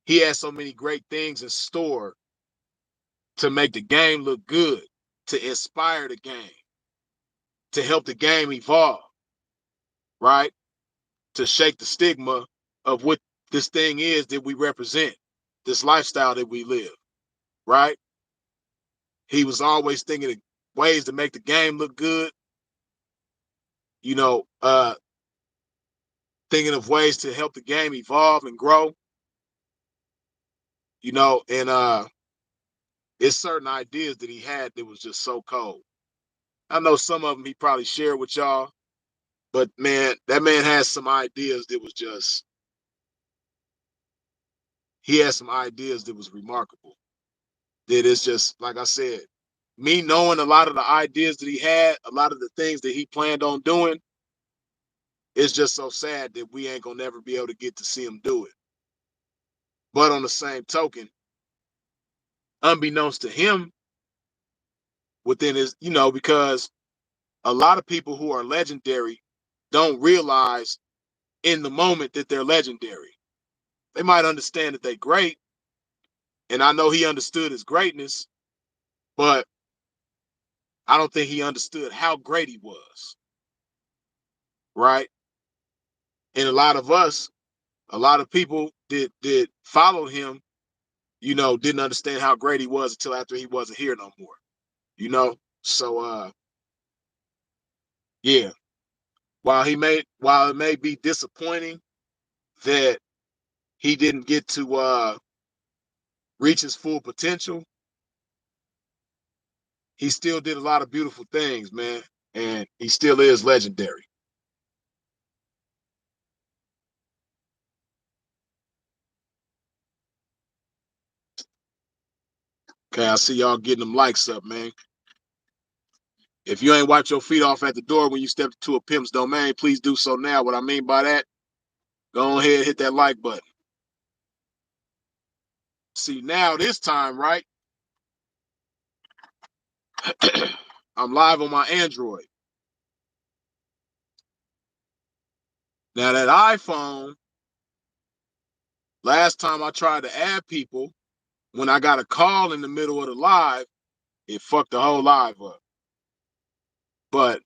He had so many great things in store to make the game look good, to inspire the game, to help the game evolve, right? To shake the stigma of what this thing is that we represent, this lifestyle that we live, right? He was always thinking of ways to make the game look good, thinking of ways to help the game evolve and grow, and it's certain ideas that he had that was just so cold. I know some of them he probably shared with y'all, but man, that man has some ideas that was just, he had some ideas that was remarkable. That is just, like I said, me knowing a lot of the ideas that he had, a lot of the things that he planned on doing, it's just so sad that we ain't gonna never be able to get to see him do it. But on the same token, unbeknownst to him, within his, because a lot of people who are legendary don't realize in the moment that they're legendary. They might understand that they're great, and I know he understood his greatness, but I don't think he understood how great he was, right? And a lot of people that followed him, didn't understand how great he was until after he wasn't here no more. So yeah, while it may be disappointing that he didn't get to reach his full potential, he still did a lot of beautiful things, man, and he still is legendary. Okay, I see y'all getting them likes up, man. If you ain't wipe your feet off at the door when you step into a pimp's domain, please do so now. What I mean by that, go ahead and hit that like button. See, now this time, right? I'm live on my Android. Now that iPhone, last time I tried to add people, when I got a call in the middle of the live, it fucked the whole live up. But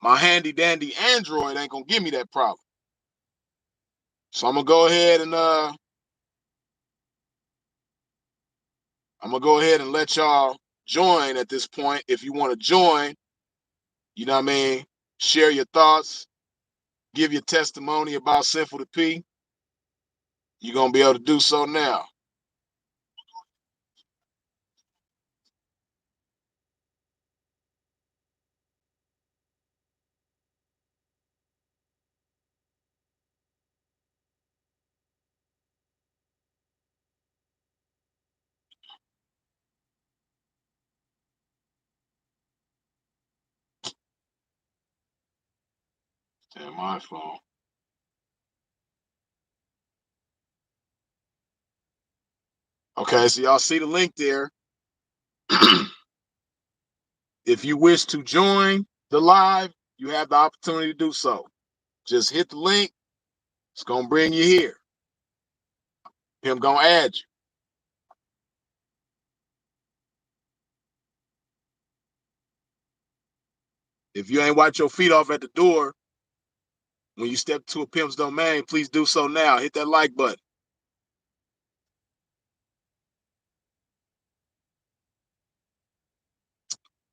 my handy dandy Android ain't gonna give me that problem. So I'm gonna go ahead and let y'all join at this point. If you want to join, you know what I mean, share your thoughts, give your testimony about Sinful to P, you're gonna be able to do so now. Damn, my phone. Okay, so y'all see the link there. If you wish to join the live, you have the opportunity to do so. Just hit the link. It's gonna bring you here. Him gonna add you. If you ain't wipe your feet off at the door when you step to a pimp's domain, please do so now. Hit that like button.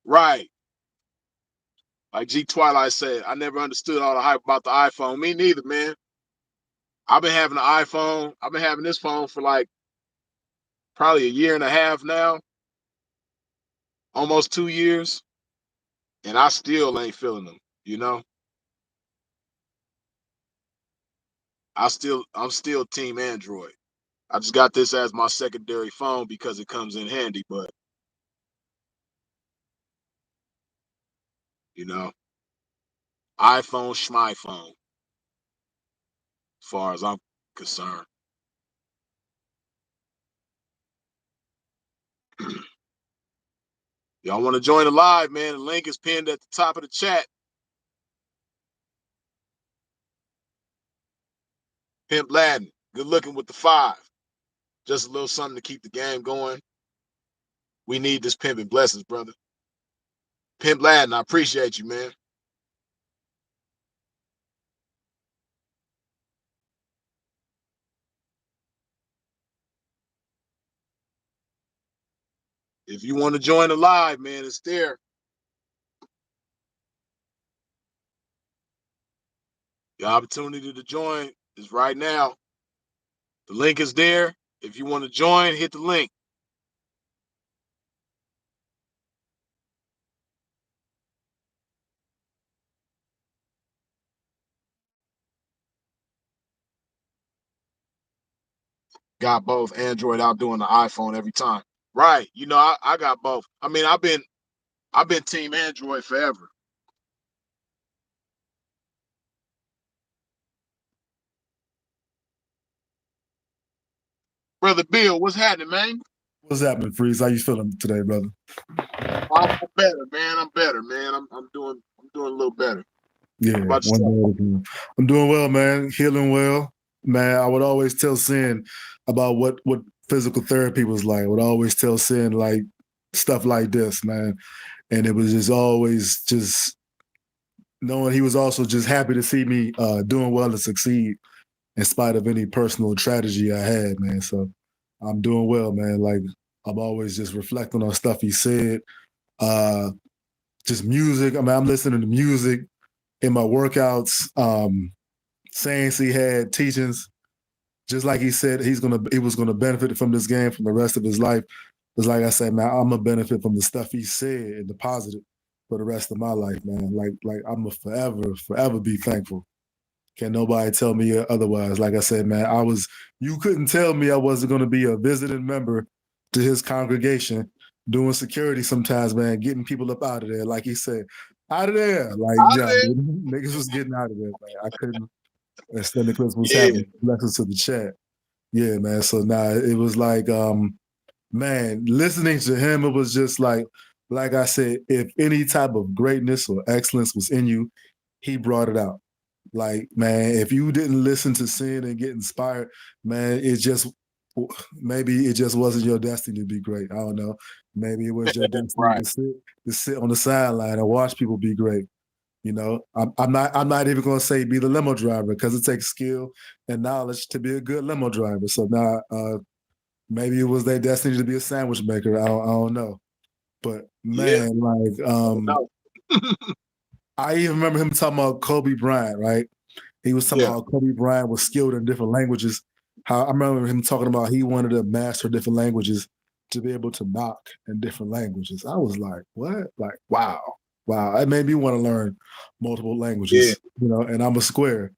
Right. Like G Twilight said, I never understood all the hype about the iPhone. Me neither, man. I've been having an iPhone. I've been having this phone for like probably a year and a half now, almost 2 years, and I still ain't feeling them. You know, I'm still Team Android. I just got this as my secondary phone because it comes in handy, but you know, iPhone, schmyphone, as far as I'm concerned. Y'all want to join the live, man? The link is pinned at the top of the chat. Pimp Laden, good looking with the 5. Just a little something to keep the game going. We need this pimping blessings, brother. Pimp Laden, I appreciate you, man. If you want to join the live, man, it's there. The opportunity to join is right now. The link is there. If you want to join, hit the link. Got both Android outdoing the iPhone every time. Right. You know, I got both. I mean, I've been team Android forever. Brother Bill, what's happening, man? What's happening, Freeze? How you feeling today, brother? I'm better, man. I'm better, man. I'm doing a little better. Yeah, How about yourself? I'm doing well, man. Healing well, man. I would always tell Sin about what physical therapy was like. I would always tell Sin like stuff like this, man. And it was just always just knowing he was also just happy to see me doing well and succeed in spite of any personal tragedy I had, man. So I'm doing well, man. Like I'm always just reflecting on stuff he said. Uh, just music. I mean, I'm listening to music in my workouts. Sayings he had, teachings, just like he said, he was gonna benefit from this game for the rest of his life. It's like I said, man, I'm gonna benefit from the stuff he said and the positive for the rest of my life, man. Like I'm gonna forever be thankful. Can nobody tell me otherwise? Like I said, man, you couldn't tell me I wasn't gonna be a visiting member to his congregation doing security sometimes, man, getting people up out of there. Like he said, out of there. Like, Out yeah, there? niggas was getting out of there, man. I couldn't stand the clips was Yeah. happening. Lessons to the chat. Yeah, man. So now it was like, man, listening to him, it was just like I said, if any type of greatness or excellence was in you, he brought it out. Like, man, if you didn't listen to Sin and get inspired, man, maybe it just wasn't your destiny to be great. I don't know. Maybe it was your destiny Right. to sit on the sideline and watch people be great. You know, I'm not even gonna say be the limo driver because it takes skill and knowledge to be a good limo driver. So now maybe it was their destiny to be a sandwich maker. I don't know. But Yeah. man, like No. I even remember him talking about Kobe Bryant, right? He was talking Yeah. about how Kobe Bryant was skilled in different languages. How I remember him talking about he wanted to master different languages to be able to knock in different languages. I was like, what? Like, wow. Wow. It made me want to learn multiple Yeah. languages, you know, and I'm a square.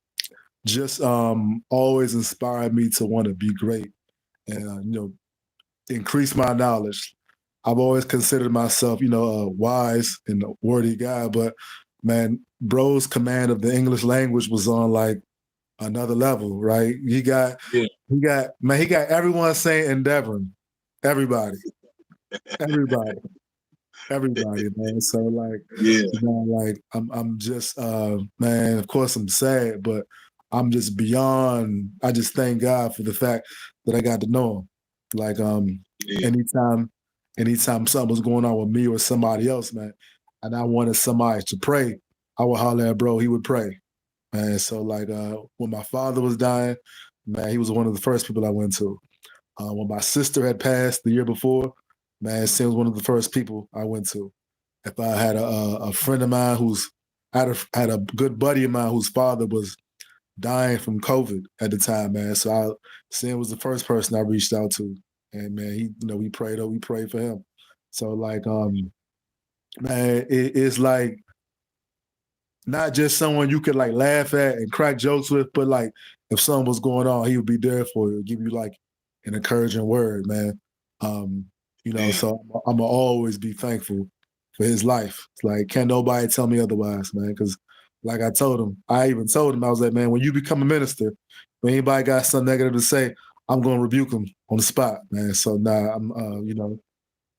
Just always inspired me to want to be great and you know, increase my knowledge. I've always considered myself, you know, a wise and a worthy guy, but man, bro's command of the English language was on like another level, right? Yeah. He got everyone saying endeavoring. Everybody, everybody, everybody, man. So like, Yeah. you know, like I'm just man, of course I'm sad, but I'm just beyond I just thank God for the fact that I got to know him. Like Yeah. anytime something was going on with me or somebody else, man, and I wanted somebody to pray, I would holler at bro, he would pray. Man, so like when my father was dying, man, he was one of the first people I went to. When my sister had passed the year before, man, Sam was one of the first people I went to. If I had a friend of mine had a good buddy of mine whose father was dying from COVID at the time, man. So Sam was the first person I reached out to, and man, he you know we prayed for him. So like man, it's like not just someone you could like laugh at and crack jokes with, but like if something was going on, he would be there for you, give you like an encouraging word, man. Um, you know, Man. so I'm gonna always be thankful for his life. It's like can't nobody tell me otherwise, man. Because like I even told him, I was like, man, when you become a minister, when anybody got something negative to say, I'm gonna rebuke him on the spot, man. So nah, I'm you know,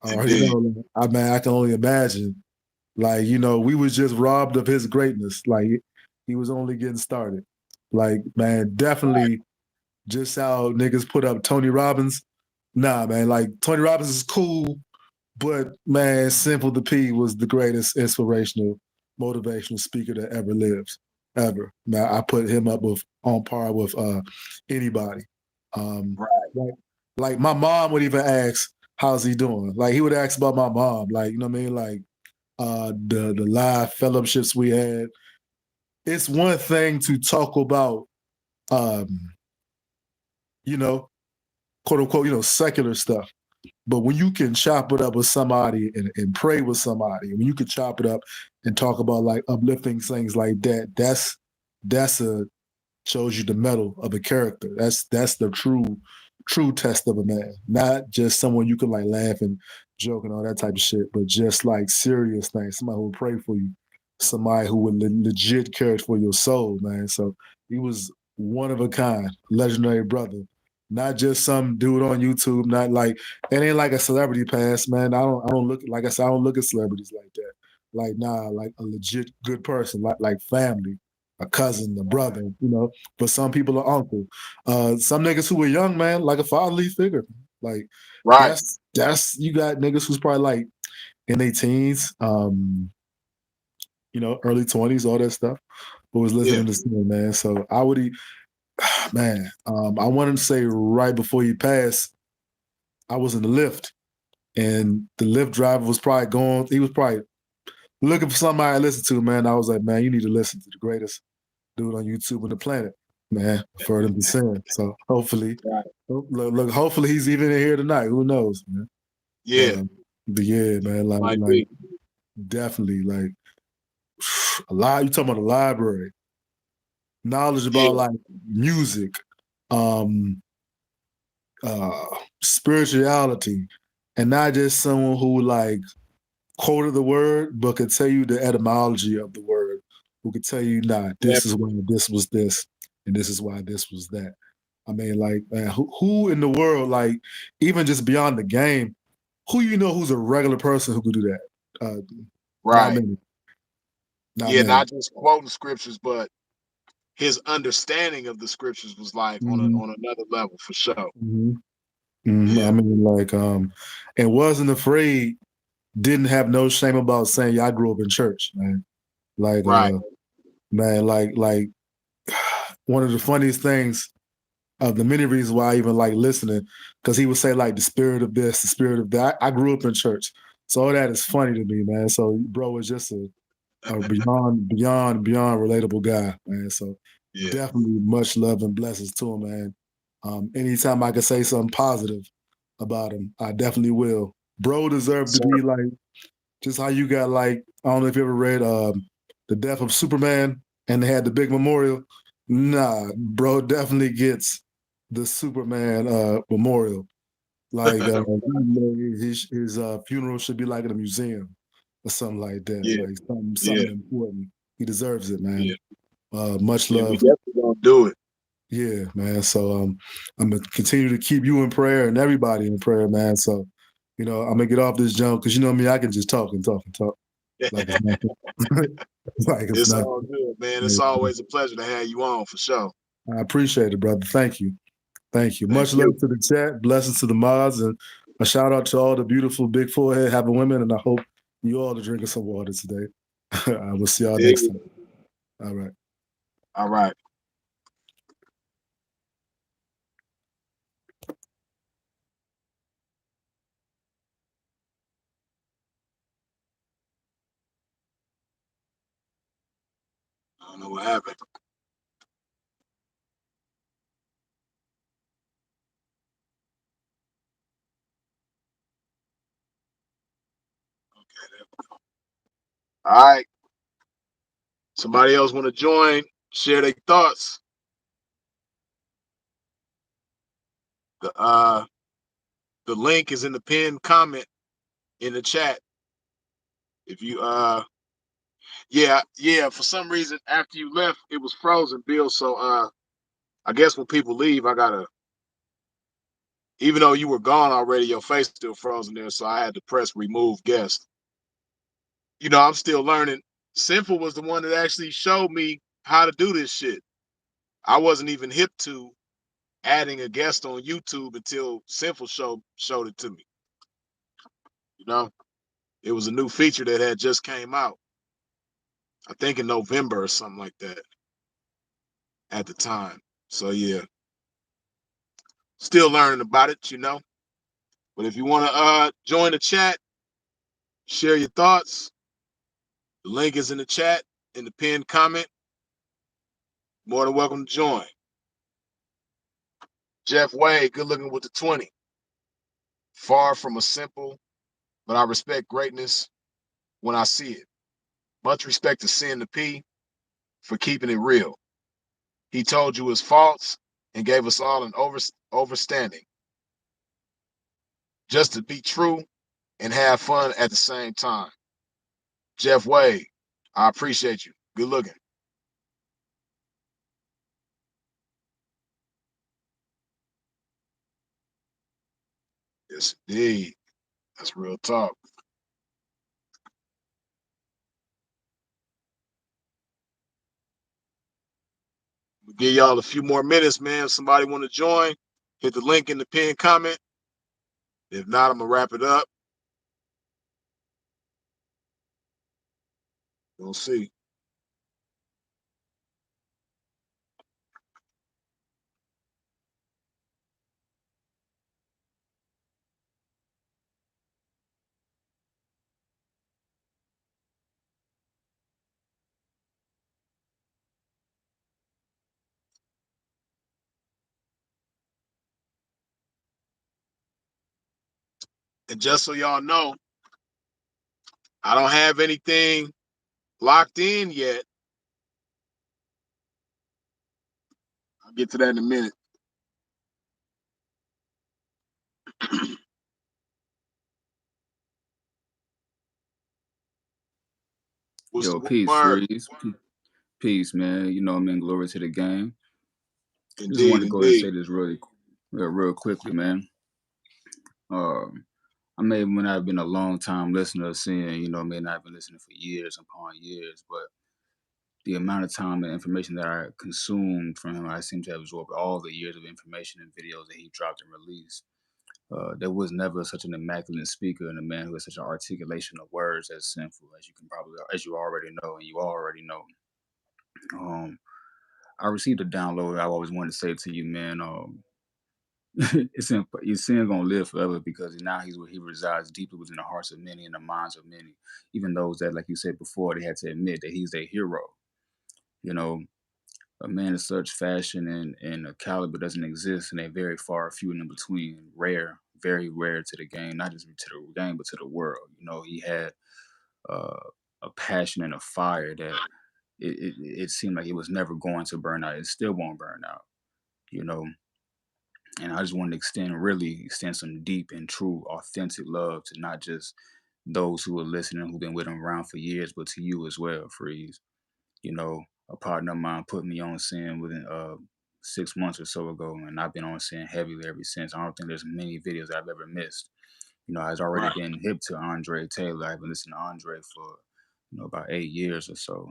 I already Indeed. know. I mean, I can only imagine like, you know, we was just robbed of his greatness. Like he was only getting started. Like, man, definitely just how niggas put up Tony Robbins. Nah, man, like Tony Robbins is cool, but man, Simple the P was the greatest inspirational, motivational speaker that ever lives. Ever. Man, I put him up with on par with anybody. Um Right. like, like my mom would even ask, how's he doing? Like he would ask about my mom. Like, you know what I mean? Like the live fellowships we had. It's one thing to talk about, um, you know, quote unquote, you know, secular stuff. But when you can chop it up with somebody and pray with somebody, when you can chop it up and talk about like uplifting things like that, that's a shows you the metal of a character. That's the true test of a man. Not just someone you can like laugh and joke and all that type of shit, but just like serious things. Somebody who will pray for you. Somebody who would legit care for your soul, man. So he was one of a kind, legendary brother. Not just some dude on YouTube. Not like it ain't like a celebrity pass, man. I don't look like I said. I don't look at celebrities like that. Like nah, like a legit good person, like family, a cousin, a brother, you know. But some people are uncle. Some niggas who were young, man, like a fatherly figure. Like Right. that's you got niggas who's probably like in their teens, you know, early 20s, all that stuff. Who was Yeah. listening to Sin, man. So I would man, I wanted to say right before he passed, I was in the lift and the lift driver was probably going, he was probably looking for somebody to listen to, man. I was like, man, you need to listen to the greatest dude on YouTube on the planet, man, for them to sing. So hopefully, Right. look, hopefully he's even here tonight. Who knows, man? Yeah. But yeah, man, Might like be. definitely, like a lot. You talking about the library, knowledge Yeah. about like music, um, uh, spirituality, and not just someone who like quoted the word, but could tell you the etymology of the word, who could tell you, nah, this is why this was this, and this is why this was that. I mean, like, man, who in the world, like, even just beyond the game, who you know who's a regular person who could do that? Not Right. many. Not Yeah. many. Not just quoting scriptures, but his understanding of the scriptures was like Mm-hmm. on another level for sure. Mm-hmm. Mm-hmm. Yeah. I mean, like, and wasn't afraid, didn't have no shame about saying, "Yeah, I grew up in church, man." Like, Right. man, like one of the funniest things of the many reasons why I even like listening, because he would say like the spirit of this, the spirit of that. I grew up in church, so all that is funny to me, man. So, bro is just a beyond relatable guy, man. So, Yeah. definitely much love and blessings to him, man. Anytime I can say something positive about him, I definitely will. Bro deserved to be like just how you got like, I don't know if you ever read The Death of Superman and they had the big memorial. Nah, bro definitely gets the Superman memorial. Like his funeral should be like at a museum or something like that. Yeah. Like something Yeah. important. He deserves it, man. Yeah. Much Yeah. We love. definitely gonna do it. Yeah, man. So I'm gonna continue to keep you in prayer and everybody in prayer, man. So, I'm gonna get off this jump because you know me, I can just talk and talk and talk like it's nothing. Like it's It's nothing. all good, man. It's Yeah. always a pleasure to have you on for sure. I appreciate it, brother. Thank you. Thank you. Thank Much you. love to the chat. Blessings to the mods, and a shout out to all the beautiful big forehead having women. And I hope you all are drinking some water today. I will see y'all next time. All right. All right. I don't know what happened. Okay, there we go. All right. Somebody else want to join? Share their thoughts. The link is in the pinned comment in the chat. If you yeah, for some reason after you left, it was frozen, Bill. So I guess when people leave, I gotta, even though you were gone already, your face still frozen there, so I had to press remove guest. I'm still learning. Sinful was the one that actually showed me how to do this shit. I wasn't even hip to adding a guest on YouTube until Sinful showed it to me. It was a new feature that had just came out, I think in November or something like that at the time. So yeah, still learning about it. But if you want to join the chat, share your thoughts. The link is in the chat in the pinned comment. More than welcome to join. Jeff Wade, good looking with the 20. Far from a simple, but I respect greatness when I see it. Much respect to Sin the P for keeping it real. He told you his faults and gave us all an overstanding. Just to be true and have fun at the same time. Jeff Wade, I appreciate you. Good looking. Yes, indeed. That's real talk. We'll give y'all a few more minutes, man. If somebody want to join, hit the link in the pinned comment. If not, I'm going to wrap it up. We'll see. And just so y'all know, I don't have anything locked in yet. I'll get to that in a minute. What's Yo, the peace, word? Freeze. Peace, man. Glory to the game. Just Indeed, wanted to go ahead and indeed. say this real quickly, man. I may when I've been a long time listener of Sin, I've been listening for years upon years, but the amount of time and information that I consumed from him, I seem to have absorbed all the years of information and videos that he dropped and released. There was never such an immaculate speaker and a man who has such an articulation of words as Sinful, as you already know, and you already know. Um, I received a download. I always wanted to say to you, man. His sin gonna live forever because now he's where he resides deeply within the hearts of many and the minds of many, even those that, like you said before, they had to admit that he's their hero. You know, a man of such fashion and a caliber doesn't exist, and they're very far few and in between, rare, very rare to the game, not just to the game but to the world. You know, he had uh, a passion and a fire that it seemed like it was never going to burn out. It still won't burn out. You know, and I just wanted to extend some deep and true, authentic love to not just those who are listening, who've been with him around for years, but to you as well, Freeze. You know, a partner of mine put me on Sin within 6 months or so ago, and I've been on Sin heavily ever since. I don't think there's many videos that I've ever missed. You know, I've already Right. been hip to Andre Taylor. I've been listening to Andre for, about 8 years or so.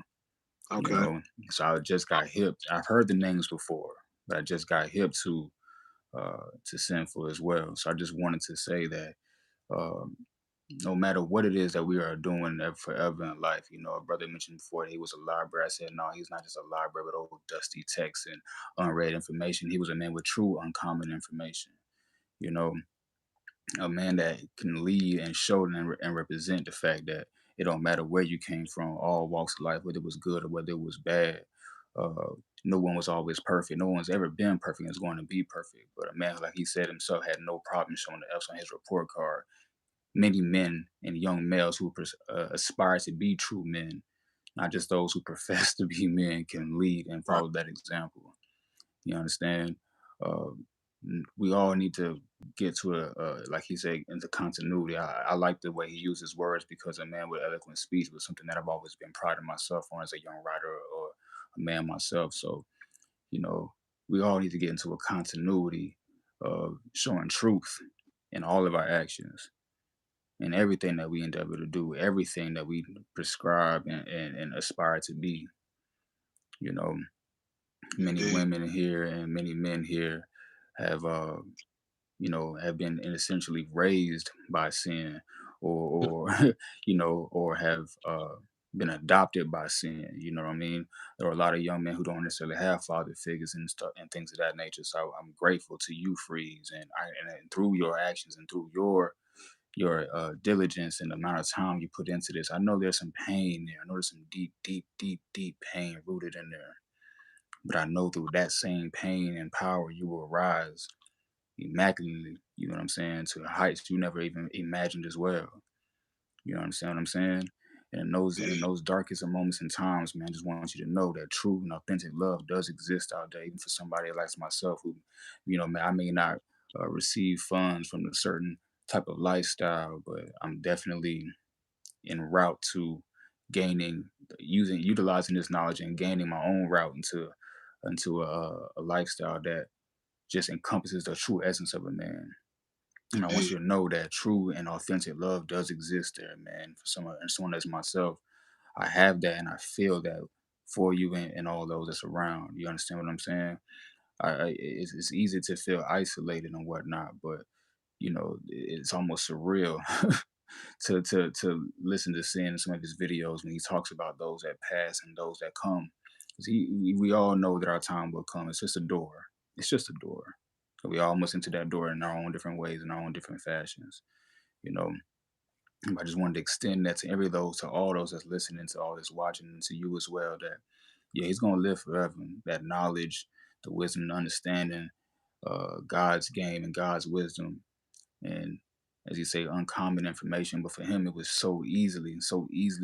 You Okay. know, so I just got hip. I've heard the names before, but I just got hip to Sinful as well. So I just wanted to say that um, no matter what it is that we are doing forever in life, a brother mentioned before that he was a library. I said, no, he's not just a library with old dusty texts and unread information. He was a man with true uncommon information. You know, a man that can lead and show and represent the fact that it don't matter where you came from, all walks of life, whether it was good or whether it was bad. Uh, no one was always perfect. No one's ever been perfect and is going to be perfect. But a man, like he said himself, had no problem showing the F's on his report card. Many men and young males who aspire to be true men, not just those who profess to be men, can lead and Right. follow that example. You understand? Uh, we all need to get to like he said, into continuity. I like the way he uses words because a man with eloquent speech was something that I've always been priding myself on as a young writer or a man myself. So, you know, we all need to get into a continuity of showing truth in all of our actions and everything that we endeavor to do, everything that we prescribe and aspire to be. You know, many Indeed. women here and many men here have have been essentially raised by sin or or have been adopted by sin. You know what I mean? There are a lot of young men who don't necessarily have father figures and stuff and things of that nature. So I'm grateful to you, Freeze, and through your actions and through your diligence and the amount of time you put into this. I know there's some pain there. I know there's some deep, deep, deep, deep pain rooted in there. But I know through that same pain and power, you will rise immaculately, you know what I'm saying, to heights you never even imagined as well. You understand what I'm saying? And in those darkest of moments and times, man, I just want you to know that true and authentic love does exist out there, even for somebody like myself who, I may not receive funds from a certain type of lifestyle, but I'm definitely en route to gaining, utilizing this knowledge and gaining my own route into a lifestyle that just encompasses the true essence of a man. And I want Indeed. you to know that true and authentic love does exist there, man. For someone as myself, I have that and I feel that for you and all those that's around. You understand what I'm saying? It's easy to feel isolated and whatnot, but it's almost surreal to listen to Sin in some of his videos when he talks about those that pass and those that come. 'Cause we all know that our time will come. It's just a door. It's just a door. So we all must enter that door in our own different ways, in our own different fashions. You know, I just wanted to extend that to to all those that's listening, to all that's watching, and to you as well. That yeah, he's gonna live forever. That knowledge, the wisdom, the understanding, God's game and God's wisdom, and as you say, uncommon information. But for him, it was so easily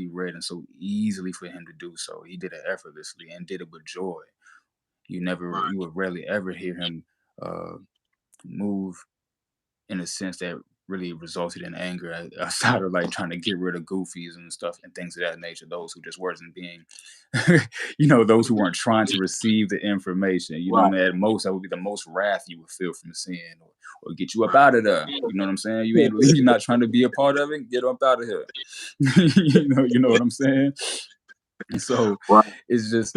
read, and so easily for him to do so. He did it effortlessly and did it with joy. Right. You would rarely ever hear him uh, move in a sense that really resulted in anger outside of like trying to get rid of goofies and stuff and things of that nature. Those who just wasn't being, those who weren't trying to receive the information. You know what Right. I mean? At most, that would be the most wrath you would feel from sin, or get you up Right. out of there. You know what I'm saying? You're not trying to be a part of it. Get up out of here. You know what I'm saying? And so Right. it's just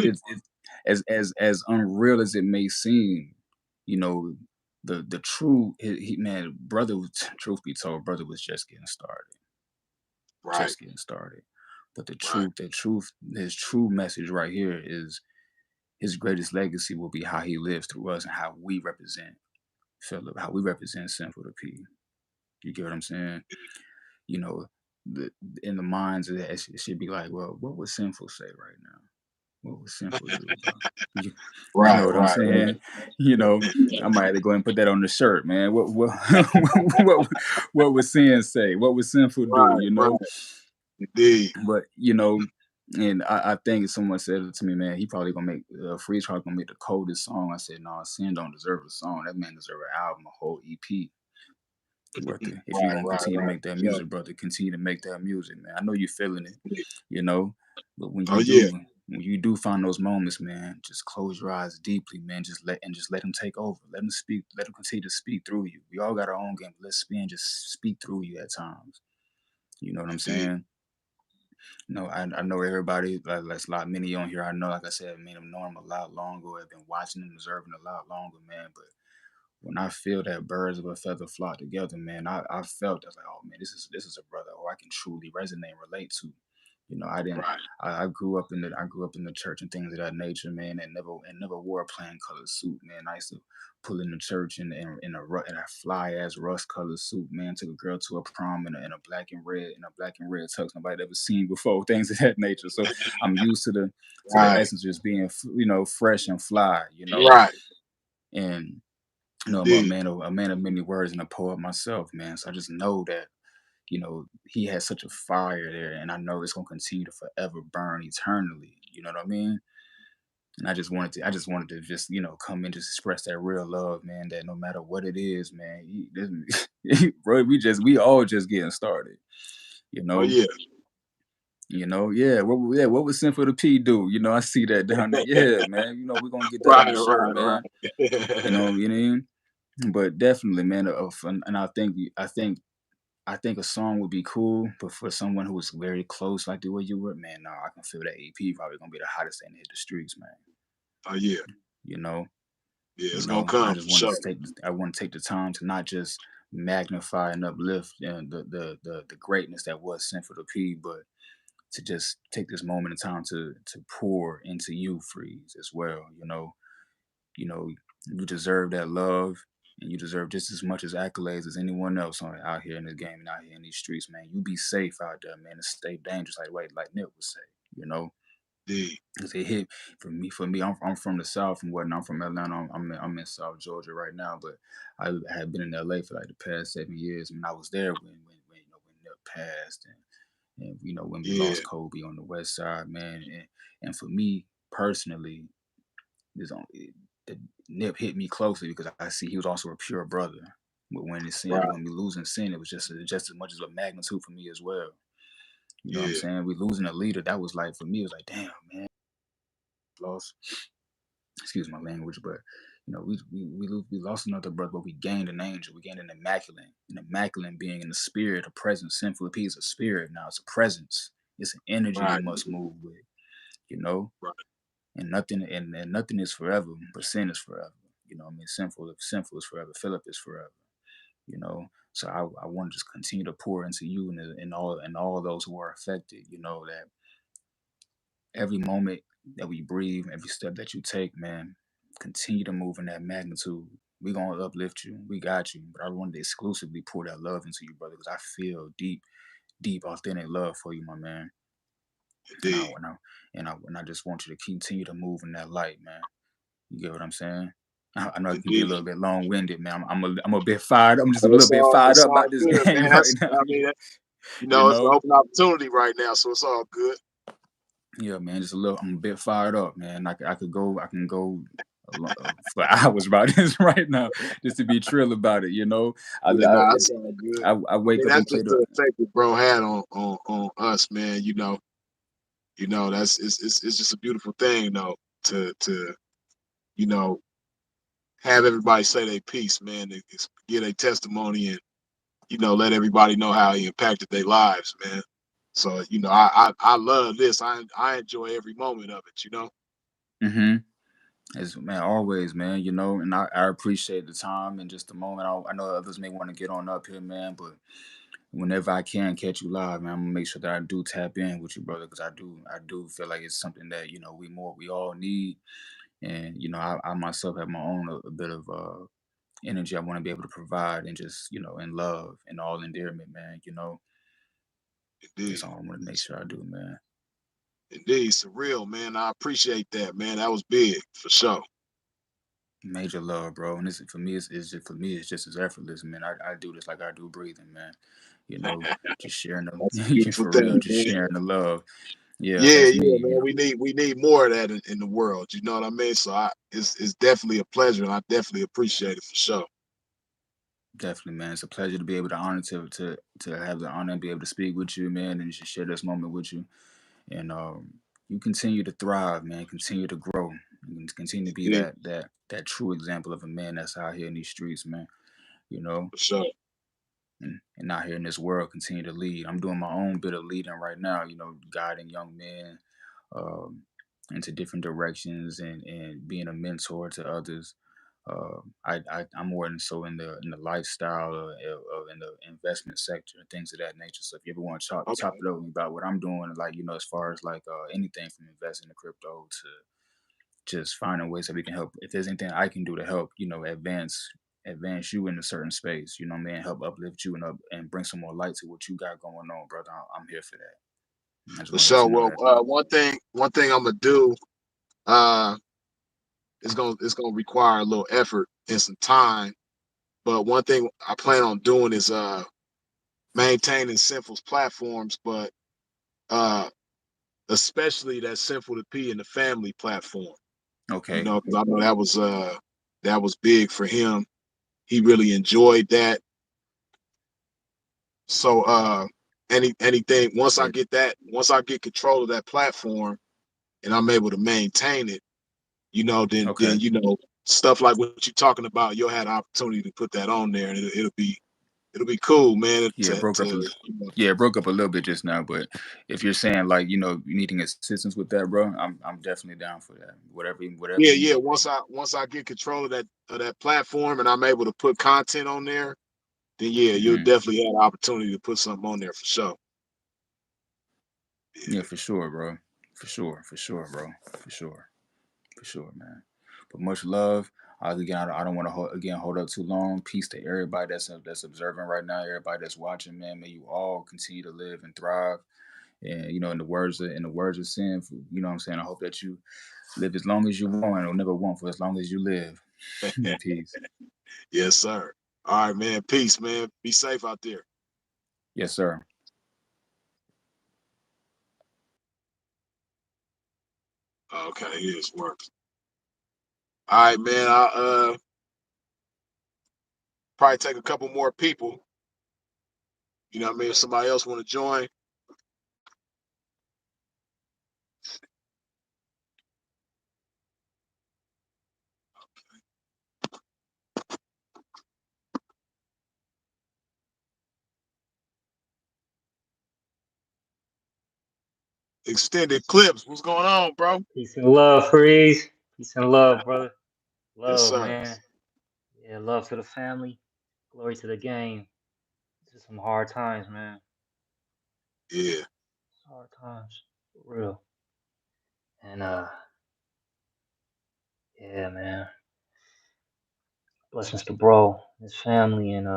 it's as unreal as it may seem, you know, the true man, brother was truth be told, brother was just getting started. Right. Just getting started. But Right. his true message right here is his greatest legacy will be how he lives through us and how we represent Philip, how we represent Sinful to P. You get what I'm saying? You know, the, in the minds of that, it should be like, well, what would Sinful say right now? What would Sinful do, bro? You know Right. what I'm Right. saying? You know, I might have to go and put that on the shirt, man. What would Sin say? What would Sinful do? Right. You know, Right. Indeed. but you know, and I think someone said it to me, man. He probably gonna make Freeze probably gonna make the coldest song. I said, no, Sin don't deserve a song. That man deserve an album, a whole EP. Brother, if you're Right. gonna Right. continue to Right. make that Sure. music, brother, continue to make that music, man. I know you're feeling it, you know, but Oh yeah. when you do find those moments, man, just close your eyes deeply, man. Just let him take over. Let him speak. Let him continue to speak through you. We all got our own game. Let's spin, just speak through you at times. You know what I'm Indeed. saying? No, I know everybody. Like there's a lot many on here. I know, like I said, I mean, I've known him a lot longer. I've been watching and observing a lot longer, man. But when I feel that birds of a feather flock together, man, I felt that's like, oh man, this is a brother who I can truly resonate and relate to. You know, I didn't. Right. I grew up in the church and things of that nature, man, and never wore a plain colored suit, man. I used to pull in the church in a fly ass rust colored suit, man. Took a girl to a prom in a black and red tux nobody ever seen before, things of that nature. So I'm used to the Right. essence of just being fresh and fly, Right. and I'm Indeed. a man of many words and a poet myself, man. So I just know that, he has such a fire there, and I know it's gonna continue to forever burn eternally. You know what I mean? And I just wanted to just, come and just express that real love, man. That no matter what it is, man, bro, we all just getting started. You Oh know, yeah. yeah. What would Sinful the P do? I see that down there. Yeah, man. We're gonna get that on Right. the shirt, Right. man. Right. You know what I mean? But definitely, man. And I think a song would be cool, but for someone who was very close, like the way you were, man, no, I can feel that EP probably gonna be the hottest thing to hit the streets, man. Oh yeah. You know, Yeah. It's gonna I come just for want sure. to I want to take the time to not just magnify and uplift the greatness that was sent for the P, but to just take this moment in time to pour into you, Freeze, as well. You know, you deserve that love, and you deserve just as much as accolades as anyone else out here in this game and out here in these streets, man. You be safe out there, man, and stay dangerous, like Nip would say, you know. Indeed. Cause it hit for me. I'm from the South and whatnot. I'm from Atlanta. I'm in South Georgia right now, but I had been in LA for like the past 7 years. I mean, I was there when Nip passed, and when we Yeah. lost Kobe on the West Side, man. And for me personally, this on the Nip hit me closely because I see he was also a pure brother. But Right. when we losing Sin, it was just as much as a magnitude for me as well. You know what I'm Yeah. saying? We losing a leader. That was like, for me, it was like, damn, man, lost. Excuse my language, but we lost another brother, but we gained an angel. We gained an immaculate being in the spirit, a presence. Sinful is a spirit now. It's a presence. It's an energy Right. you must move with. You know, Right. and nothing is forever, but sin is forever. I mean, sinful is forever. Philip is forever. So I want to just continue to pour into you and all those who are affected. That every moment that we breathe, every step that you take, man, continue to move in that magnitude. We gonna uplift you. We got you. But I wanted to exclusively pour that love into you, brother, because I feel deep, deep, authentic love for you, my man. And I Indeed. and I and I just want you to continue to move in that light, man. You get what I'm saying? I know it can be a Indeed. little bit long winded, man. I'm a bit fired. I'm just a little It's bit all fired it's up all about this good, game man. right That's now. I mean, You it's an know? open opportunity right now, so it's all good. Yeah, man. Just a little. I'm a bit fired up, man. I can go for hours about this right now, just to be trill about it. I Yeah, I, nah, that's all good. I I wake mean, up that's and play just the. the effect that bro had on us, man. That's it's just a beautiful thing, though, to you know have everybody say their piece, man, to get a testimony and let everybody know how he impacted their lives, man. So, you know, I love this. I enjoy every moment of it, you know. Mm-hmm. As man, always, man, you know, and I appreciate the time and just the moment. I know others may want to get on up here, man, but whenever I can catch you live, man, I'm gonna make sure that I do tap in with you, brother, because I do feel like it's something that you know we all need, and you know, I myself have my own a bit of energy I want to be able to provide, and just you know, in love and all endearment, man. You know, that's Indeed. all I want to make sure I do, man. Indeed, surreal, man. I appreciate that, man. That was big for sure. Major love, bro. And this for me, it's just for me, it's just as effortless, man. I do this like I do breathing, man. You know, just sharing That's a the beautiful for real, thing, just man. sharing the love. Yeah, Yeah, that's yeah, me. You man. know, We need more of that in the world. You know what I mean? So it's definitely a pleasure, and I definitely appreciate it for sure. definitely, man. It's a pleasure to be able to honor to have the honor and be able to speak with you, man, and just share this moment with you. And you continue to thrive, man. Continue to grow. And continue to be Yeah, that true example of a man that's out here in these streets, man. You know, for sure. and out here in this world, continue to lead. I'm doing my own bit of leading right now. You know, guiding young men um, into different directions and being a mentor to others. I'm more than so in the lifestyle of in the investment sector and things of that nature. So if you ever want to chop Okay. it up with me about what I'm doing, like you know, as far as like anything from investing in crypto to just finding ways that we can help. If there's anything I can do to help, you know, advance you in a certain space, you know, what I mean, help uplift you and up and bring some more light to what you got going on, brother. I'm here for that. I just For want to let sure. you know Well, that. one thing I'm gonna do uh it's gonna require a little effort and some time. But one thing I plan on doing is maintaining Sinful's platforms, but uh especially that Sinful to P and the family platform. You Okay. know, because I know that was big for him. He really enjoyed that. So anything Yeah. once I get control of that platform and I'm able to maintain it, you know, then Okay. you know stuff like what you're talking about, you'll have the opportunity to put that on there, and it'll be cool, man. Yeah, it broke up. You know, Yeah, it broke up a little bit just now. But if you're saying like you know needing assistance with that, bro, I'm definitely down for that. Whatever yeah, you yeah. need, bro. Once I get control of that platform and I'm able to put content on there, then yeah, you'll Hmm. definitely have the opportunity to put something on there for sure. Yeah, for sure, bro. For sure, bro. For sure. For sure, man. But much love. Again, I don't want to hold up too long. Peace to everybody that's observing right now. Everybody that's watching, man. May you all continue to live and thrive. And you know, in the words of sin, you know what I'm saying. I hope that you live as long as you want, or never want for as long as you live. Peace. Yes, sir. All right, man. Peace, man. Be safe out there. Yes, sir. Okay, it works. All right, man. I'll probably take a couple more people. You know what I mean? If somebody else want to join. Extended clips. What's going on, bro? Peace and love, Freeze. Peace and love, brother. Yes, Love, sir. man. Yeah, love to the family. Glory to the game. This is some hard times, man. Yeah. Hard times. For real. And yeah, man. Blessings to bro, his family, and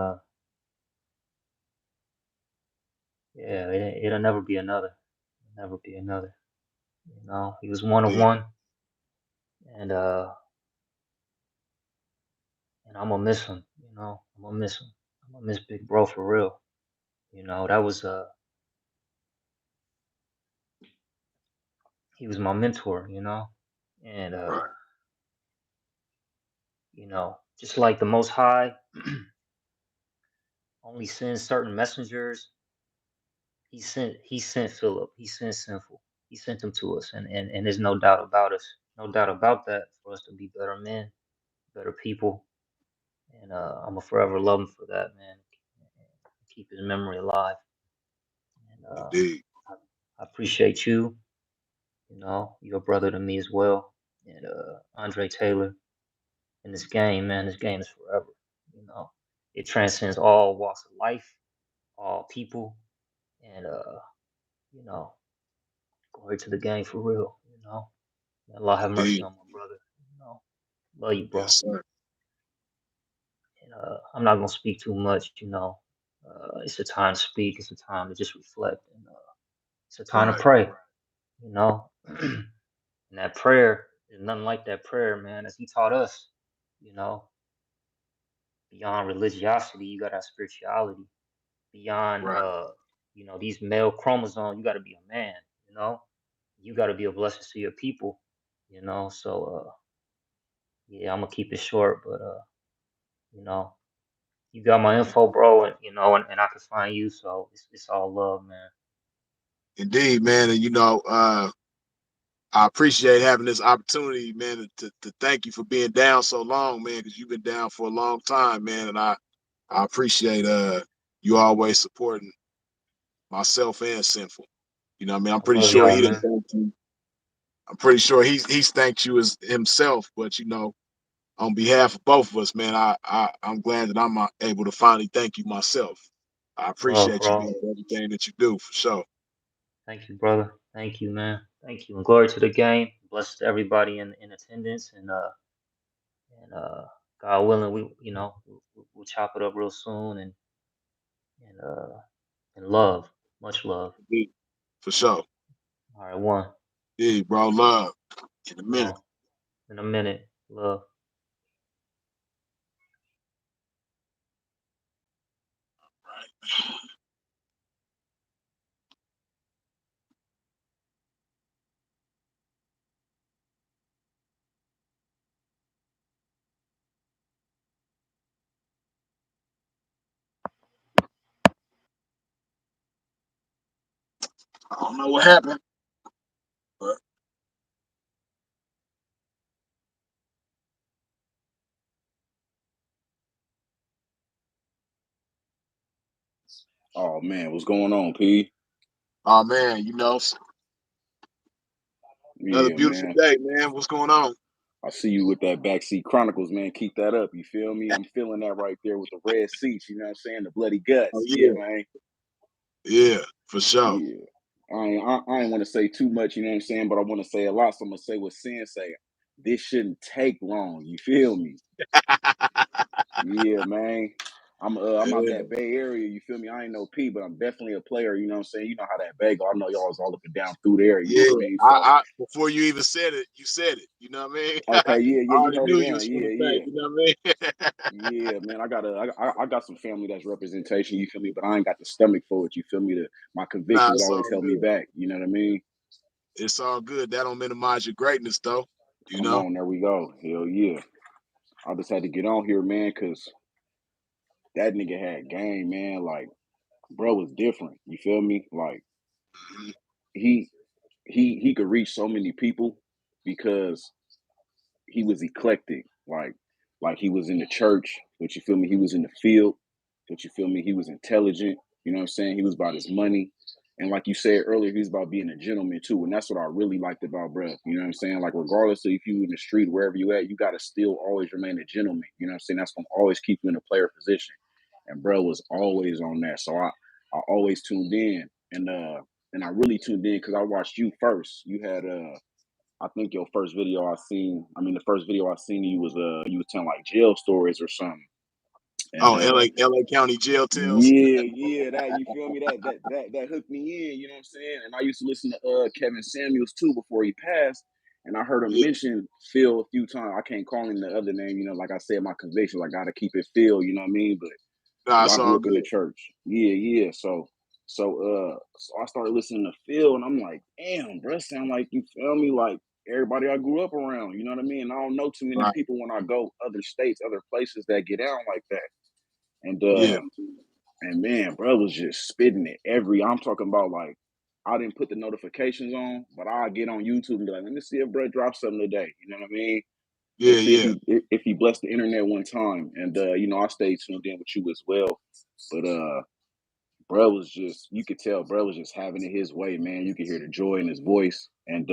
yeah, it'll never be another. It'll never be another. You know, he was one of Yeah. one, and and I'm gonna miss him. You know, I'm gonna miss him. I'm gonna miss Big Bro for real. You know, that was he was my mentor. You know, and Right. you know, just like the Most High only sends certain messengers, he sent Philip, he sent Sinful, he sent them to us, and there's no doubt about us, no doubt about that, for us to be better men, better people, and I'm gonna forever love him for that, man. And keep his memory alive, and Indeed. I appreciate you. You know, you're a brother to me as well. And Andre Taylor. In this game, man, this game is forever. You know, it transcends all walks of life, all people, and you know, glory to the game for real. You know, may Allah have mercy Indeed. on my brother. You know, love you, bro. Yes, sir. And I'm not gonna speak too much. You know, it's a time to speak. It's a time to just reflect, and it's a time to Right. pray. You know, and that prayer is nothing like that prayer, man. As he taught us, you know, beyond religiosity, you got that spirituality. Beyond Right. you know, these male chromosomes, you got to be a man. You know, you got to be a blessing to your people. You know, so yeah, I'm gonna keep it short, but you know, you got my info, bro, and you know, and I can find you, so it's all love, man. Indeed, man. And you know, I appreciate having this opportunity, man, to thank you for being down so long, man, because you've been down for a long time, man. And I appreciate you always supporting myself and Sinful. You know what I mean? I'm I pretty love sure y'all, he didn't man. thank you. I'm pretty sure he's thanked you as himself, but you know, on behalf of both of us, man, I'm glad that I'm able to finally thank you myself. I Love, appreciate you bro. doing everything that you do for sure. Thank you, brother. Thank you, man. Thank you, and glory to the game. Bless to everybody in attendance, and God willing, we you know we'll chop it up real soon, and and love, much love. Indeed. For sure. All right, one. Yeah, bro. Love in a minute. One. In a minute. Love. Right. I don't know what happened, but Oh man, what's going on, P? oh man, you know, another Yeah, beautiful man. day, man. What's going on? I see you with that backseat chronicles, man. Keep that up. You feel me? I'm feeling that right there with the red seats. You know what I'm saying? The bloody Oh guts. Yeah, yeah, man. yeah, for sure. Yeah. I ain't want to say too much. You know what I'm saying? But I want to say a lot. So I'm gonna say what Sin say. This shouldn't take long. You feel me? Yeah, man. I'm out Yeah, that Bay Area. You feel me? I ain't no P, but I'm definitely a player. You know what I'm saying? You know how that Bay go. I know y'all was all up and down through there. You know yeah. what I mean? So. Before you even said it, you said it. You know what I mean? Okay, yeah, I yeah, you already heard knew it you now. was gonna Yeah, say. yeah. You know what I mean? Yeah, man, I got some family that's representation, you feel me? But I ain't got the stomach for it, you feel me? My Nah, convictions it's always all held me good. back, you know what I mean? It's all good. That don't minimize your greatness, though. You Come know? on, there we go. Hell yeah. I just had to get on here, man, because that nigga had game, man. Like, bro was different, you feel me? Like, Mhm. he he could reach so many people because he was eclectic. Like he was in the church, but you feel me, he was in the field, but you feel me, he was intelligent, you know what I'm saying? He was about his money. And like you said earlier, he was about being a gentleman too. And that's what I really liked about bruh. You know what I'm saying? Like regardless of if you in the street, wherever you at, you gotta still always remain a gentleman. You know what I'm saying? That's gonna always keep you in a player position. And bruh was always on that. So I always tuned in. And I really tuned in because I watched you first. You had I think your first video I seen, I mean the first video I seen you was telling like jail stories or something. And Oh, LA County Jail Tales. yeah, that you feel me? That hooked me in, you know what I'm saying? And I used to listen to Kevin Samuels too before he passed. And I heard him Yeah, mention Phil a few times. I can't call him the other name, you know, like I said, my convictions, I gotta keep it Phil, you know what I mean? But nah, yeah, it's I grew all up in the good. church. Yeah. So I started listening to Phil, and I'm like, damn, bro, sound like you feel me, like everybody I grew up around. You know what I mean? I don't know too many Right. people when I go other states, other places that get down like that. And Yeah, and man, bro was just spitting it every. I'm talking about like I didn't put the notifications on, but I get on YouTube and be like, let me see if bro drops something today. You know what I mean? yeah, Let's see yeah. if he blessed the internet one time. And you know, I stayed tuned in with you as well. But bro was just, you could tell bro was just having it his way, man. You could hear the joy in his voice. And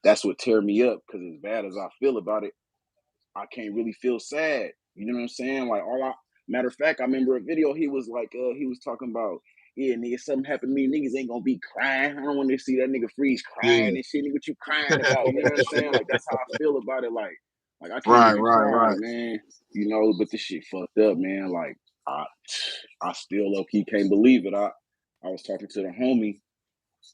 that's what tear me up, because as bad as I feel about it, I can't really feel sad. You know what I'm saying? Like, matter of fact, I remember a video he was like, he was talking about, yeah, nigga, something happened to me, niggas ain't gonna be crying. I don't want to see that nigga Freeze Yeah. crying and shit. Nigga, what you crying about? You know what I'm saying? Like, that's how I feel about it. Like I can't Right, even right, cry, right. man. You know, but this shit fucked up, man. Like, I still low key can't believe it. I was talking to the homie,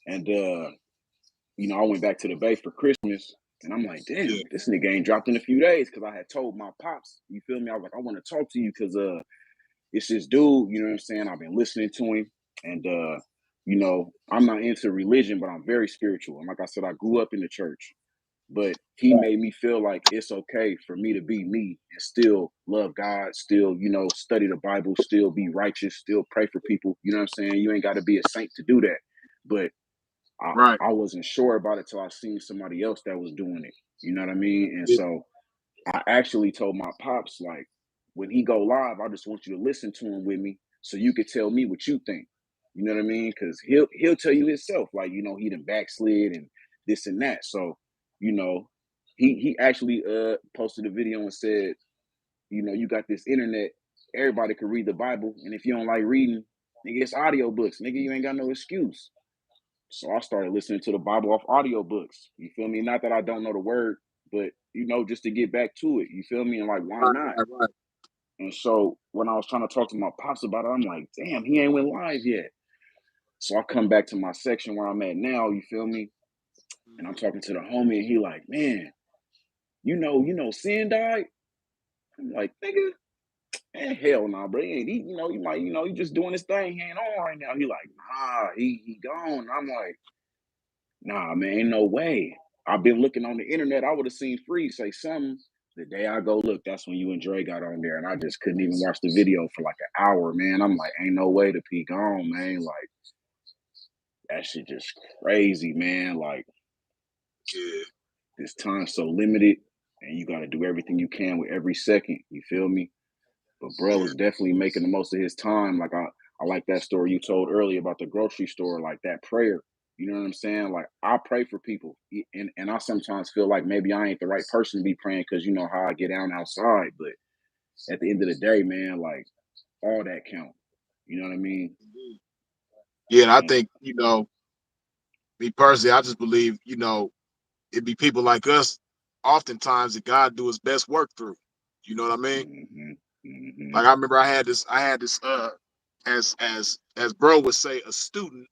and you know, I went back to the Bay for Christmas, and I'm like, damn, Yeah, this nigga ain't dropped in a few days, because I had told my pops, you feel me? I was like, I want to talk to you because it's this dude, you know what I'm saying? I've been listening to him, and you know, I'm not into religion, but I'm very spiritual. And like I said, I grew up in the church, but he made me feel like it's okay for me to be me and still love God, still, you know, study the Bible, still be righteous, still pray for people. You know what I'm saying? You ain't got to be a saint to do that. But right. I wasn't sure about it till I seen somebody else that was doing it. You know what I mean? And Yeah, so I actually told my pops, like, when he go live, I just want you to listen to him with me so you could tell me what you think. You know what I mean? Because he'll tell you himself, like, you know, he done backslid and this and that. So, you know, he actually posted a video and said, you know, you got this internet, everybody can read the Bible, and if you don't like reading, nigga, it's audiobooks. Nigga, you ain't got no excuse. So I started listening to the Bible off audiobooks. You feel me? Not that I don't know the word, but you know, just to get back to it. You feel me? And like, why right, not? right, right. And so when I was trying to talk to my pops about it, I'm like, damn, he ain't went live yet. So I come back to my section where I'm at now, you feel me? And I'm talking to the homie, and he like, man, you know, Sin died. I'm like, nigga, man, hell nah, bro. You know, he just doing his thing. He ain't on right now. He like, nah, he gone. I'm like, nah, man, ain't no way. I've been looking on the internet. I would have seen Free say something. The day I go look, that's when you and Dre got on there, and I just couldn't even watch the video for like an hour, man. I'm like, ain't no way to peek on, man. Like, that shit just crazy, man. Like, Yeah, this time's so limited, and you got to do everything you can with every second. You feel me? But bro yeah, was definitely making the most of his time. Like, I like that story you told earlier about the grocery store, like that prayer. You know what I'm saying? Like, I pray for people. And I sometimes feel like maybe I ain't the right person to be praying, because you know how I get down outside. But at the end of the day, man, like, all that count. You know what I mean? yeah. And I And think, you know, me personally, I just believe, you know, it'd be people like us oftentimes that God do his best work through. You know what I mean? mm-hmm, mm-hmm, Like I remember I had this as bro would say, a student,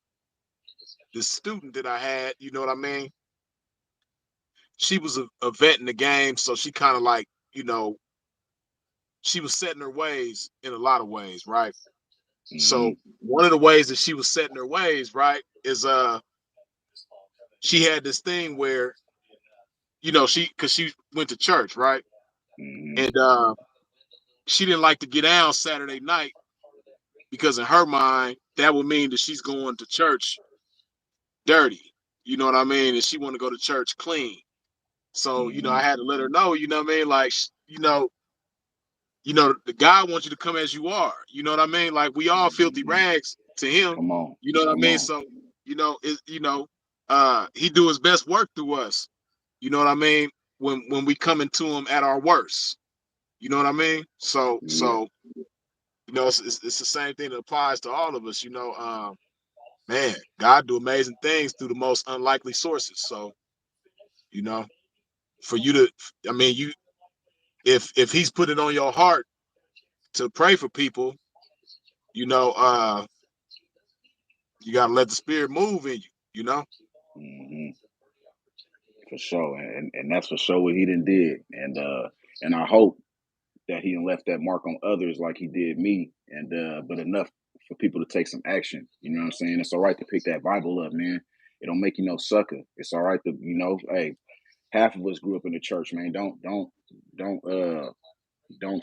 this student that I had, you know what I mean? She was a vet in the game, so she kind of like, you know, she was setting her ways in a lot of ways, right? mm-hmm, So one of the ways that she was setting her ways, right, is she had this thing where, you know, cause she went to church, right? mm-hmm, And she didn't like to get down Saturday night because in her mind, that would mean that she's going to church dirty. You know what I mean? And she want to go to church clean. So, you know, mm-hmm. I had to let her know, you know what I mean? Like, the guy wants you to come as you are. You know what I mean? Like we all filthy Mm-hmm. rags to him. Come on, You know what I come mean? on. So, he do his best work through us. You know what I mean? When we come into him at our worst. You know what I mean? So Yeah. so it's the same thing that applies to all of us. You know, man, God do amazing things through the most unlikely sources. So, you know, for you to, I mean, if he's put it on your heart to pray for people, you know, you gotta let the spirit move in you, you know? Mm-hmm. For sure. And that's for sure what he done did. And I hope that he done left that mark on others like he did me. And but enough for people to take some action. You know what I'm saying? It's all right to pick that Bible up, man. It don't make you no sucker. It's all right to, you know, hey, half of us grew up in the church, man. Don't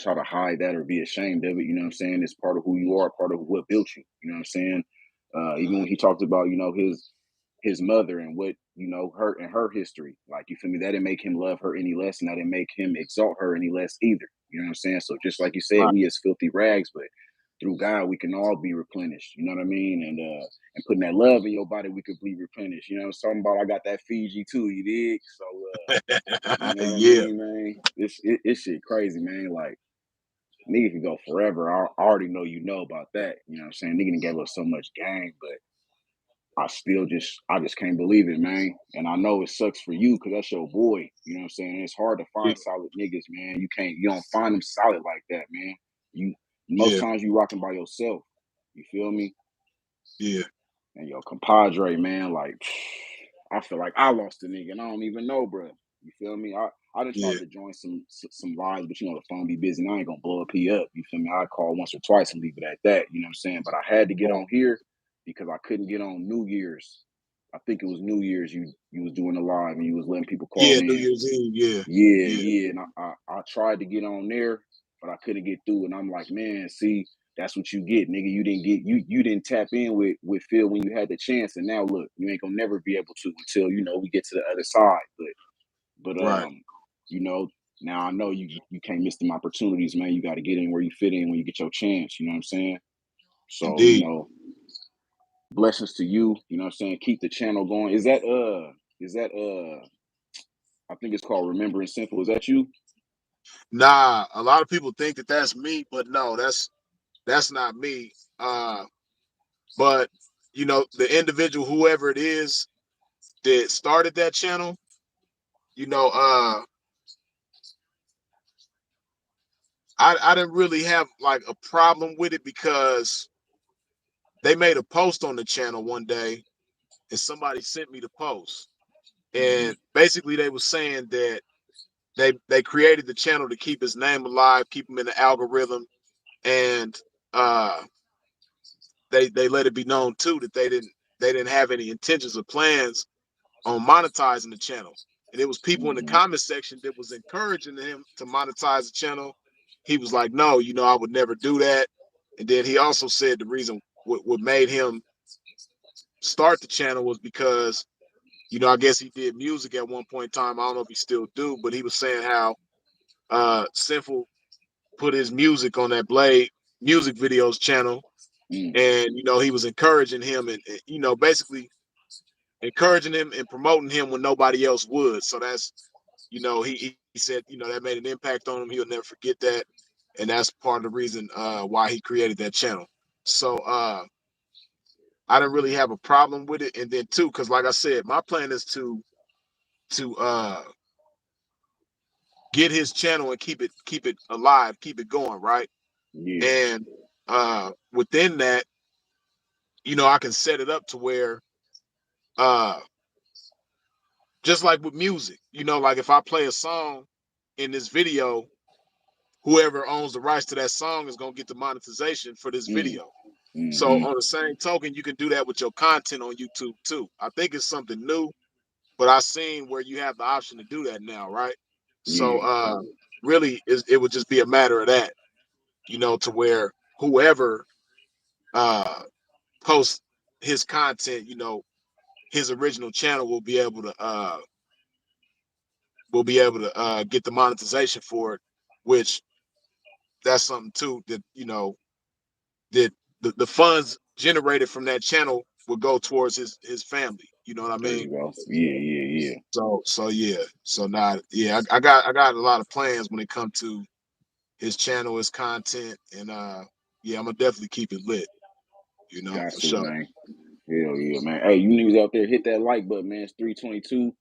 try to hide that or be ashamed of it. You know what I'm saying? It's part of who you are, part of what built you. You know what I'm saying? Even when he talked about, you know, his mother and what, you know, her and her history. Like, you feel me? That didn't make him love her any less, and that didn't make him exalt her any less either. You know what I'm saying? So just like you said, Right. we as filthy rags, but through God, we can all be replenished. You know what I mean? And putting that love in your body, we could be replenished. You know what I'm talking about? I got that Fiji too, you dig? So, you know what I Yeah, mean, man? It's shit crazy, man. Like, nigga can go forever. I already know you know about that. You know what I'm saying? Nigga done gave us so much game, but I just can't believe it, man. And I know it sucks for you because that's your boy. You know what I'm saying? It's hard to yeah, find solid niggas, man. You don't find them solid like that, man. You most yeah, times you rocking by yourself. You feel me? yeah, And your compadre, man, like I feel like I lost a nigga and I don't even know, bro. You feel me? I done tried yeah, to join some lives, but you know the phone be busy and I ain't gonna blow up P up. You feel me? I call once or twice and leave it at that. You know what I'm saying? But I had to get on here because I couldn't get on New Year's. I think it was New Year's you was doing the live and you was letting people call yeah. New in. Year's Eve, yeah, Yeah, yeah, yeah. And I tried to get on there, but I couldn't get through. And I'm like, man, see, that's what you get, nigga. You didn't tap in with Phil when you had the chance. And now look, you ain't gonna never be able to until, we get to the other side. But right, you know, now I know you can't miss them opportunities, man. You gotta get in where you fit in when you get your chance, you know what I'm saying? So, indeed. blessings to you, you know what I'm saying? Keep the channel going. Is that I think it's called Remembering Sinful. Is that you? Nah, a lot of people think that that's me, but no, that's not me. But the individual, whoever it is that started that channel, you know, uh, I didn't really have like a problem with it because they made a post on the channel one day, and somebody sent me the post, Mm-hmm. and basically they were saying that they created the channel to keep his name alive, keep him in the algorithm, and uh, they let it be known too that they didn't have any intentions or plans on monetizing the channel. And it was people in the Mm-hmm. comment section that was encouraging him to monetize the channel. He was like, no, I would never do that. And then he also said the reason what made him start the channel was because, I guess he did music at one point in time. I don't know if he still do, but he was saying how Sinful put his music on that Blade music videos channel. Mm. And, he was encouraging him and basically encouraging him and promoting him when nobody else would. So that's, he said, that made an impact on him. He'll never forget that. And that's part of the reason why he created that channel. So I didn't really have a problem with it. And then too, because like I said, my plan is to get his channel and keep it alive, keep it going, right? Yeah. And within that, I can set it up to where uh just like with music, like if I play a song in this video, whoever owns the rights to that song is going to get the monetization for this Mm. video. So Mm-hmm. on the same token, you can do that with your content on YouTube too. I think it's something new, but I've seen where you have the option to do that now, right? So Yeah. really it would just be a matter of that, to where whoever uh posts his content, his original channel will be able to get the monetization for it, which that's something too that that the funds generated from that channel would go towards his family. You know what I There mean? you go. Yeah, yeah, yeah. So yeah. So now yeah, I got a lot of plans when it comes to his channel, his content, and yeah, I'm gonna definitely keep it lit, Got for to, sure. man. Hell yeah, man. Hey, you niggas out there, hit that like button, man. It's 322.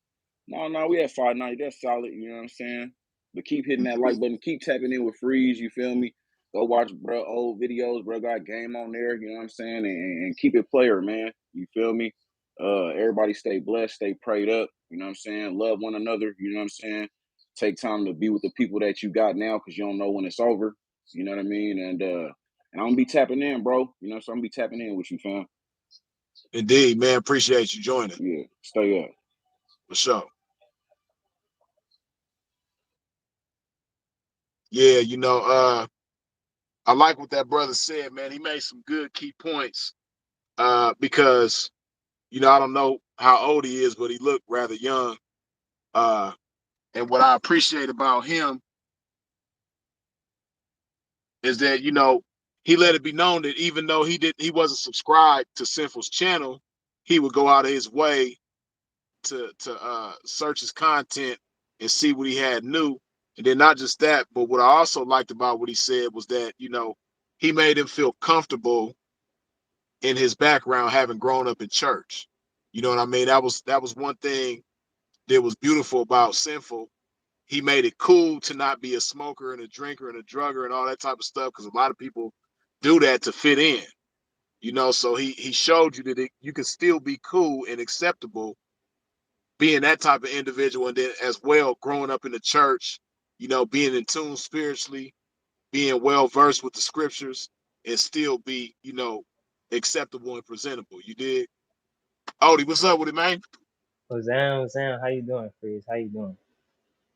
No, we at 590. That's solid. You know what I'm saying? But keep hitting that like button. Keep tapping in with Freeze. You feel me? Go watch bro old videos. Bro got game on there. You know what I'm saying? And keep it player, man. You feel me? Everybody stay blessed. Stay prayed up. You know what I'm saying? Love one another. You know what I'm saying? Take time to be with the people that you got now because you don't know when it's over. You know what I mean? And I'm gonna be tapping in, bro. You know, so I'm gonna be tapping in with you, fam. Indeed, man. Appreciate you joining, Yeah, stay up. for sure. Yeah, I like what that brother said, man. He made some good key points. Because I don't know how old he is, but he looked rather young. Uh, and what I appreciate about him is that he let it be known that even though he wasn't subscribed to Sinful's channel, he would go out of his way to search his content and see what he had new. And then not just that, but what I also liked about what he said was that, you know, he made him feel comfortable in his background, having grown up in church. You know what I mean? That was one thing that was beautiful about Sinful. He made it cool to not be a smoker and a drinker and a drugger and all that type of stuff, because a lot of people do that to fit in. You know, so he showed you that you can still be cool and acceptable being that type of individual, and then as well growing up in the church, you know, being in tune spiritually, being well versed with the scriptures, and still be, you know, acceptable and presentable. You did. Odie, what's up with it, man? What's down? How you doing, Freeze? How you doing?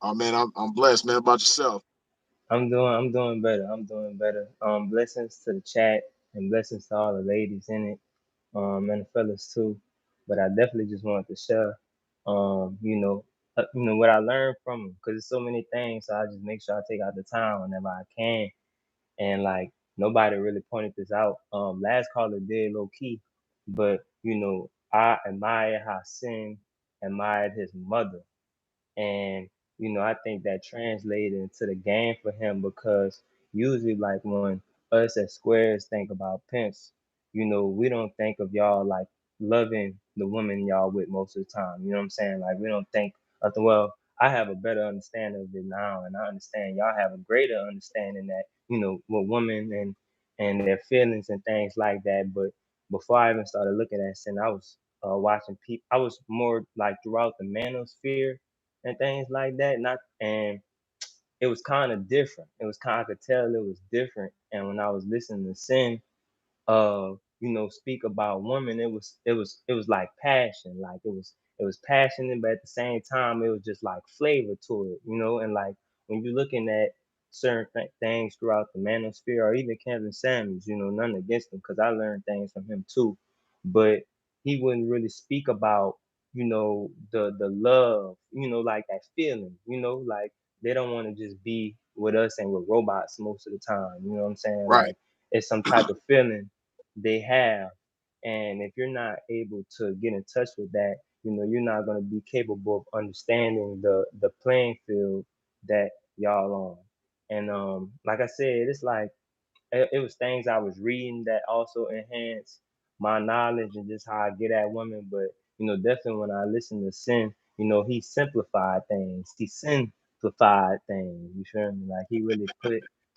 Oh man, I'm blessed, man. How about yourself? I'm doing better. I'm doing better. Blessings to the chat and blessings to all the ladies in it, and the fellas too. But I definitely just wanted to share, what I learned from them, because there's so many things. So I just make sure I take out the time whenever I can. And like nobody really pointed this out. Last caller did low key, but I admire how Sin admired his mother. And I think that translated into the game for him, because usually, like, when us as squares think about pimps, we don't think of y'all like loving the woman y'all with most of the time. You know what I'm saying? Like, we don't think of the, well, I have a better understanding of it now, and I understand y'all have a greater understanding that, with women and their feelings and things like that. But before I even started looking at Sin, I was watching people. I was more like throughout the manosphere and things like that. Not and it was kind of different. It was kind, I could tell it was different. And when I was listening to Sin, speak about women, it was like passion. Like it was passionate, but at the same time, it was just like flavor to it, and like when you're looking at certain things throughout the manosphere, or even Kevin Samuels, none against him, because I learned things from him too. But he wouldn't really speak about, the love, like that feeling, like they don't want to just be with us and with robots most of the time. You know what I'm saying? Right. Like it's some type of feeling they have. And if you're not able to get in touch with that, you're not going to be capable of understanding the playing field that y'all on. And like I said, it's like it was things I was reading that also enhanced my knowledge and just how I get at women. But definitely when I listen to Sin, he simplified things. He simplified things. You feel me? Like he really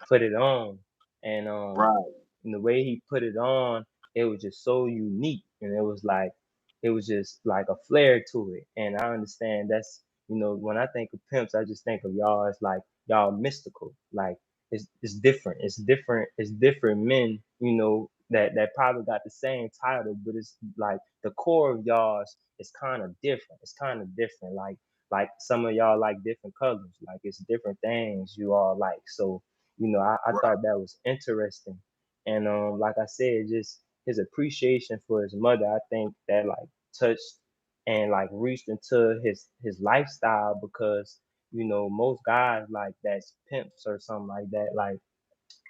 put it on. And Right. and the way he put it on, it was just so unique, and it was just like a flair to it. And I understand that's, when I think of pimps, I just think of y'all as like y'all mystical. Like it's different. It's different. It's different men, that probably got the same title, but it's like the core of y'all's is kind of different. It's kind of different. Like some of y'all like different colors. Like it's different things you all like. So I Right. thought that was interesting. And like I said, just his appreciation for his mother, I think that like touched and like reached into his lifestyle, because most guys like that's pimps or something like that, like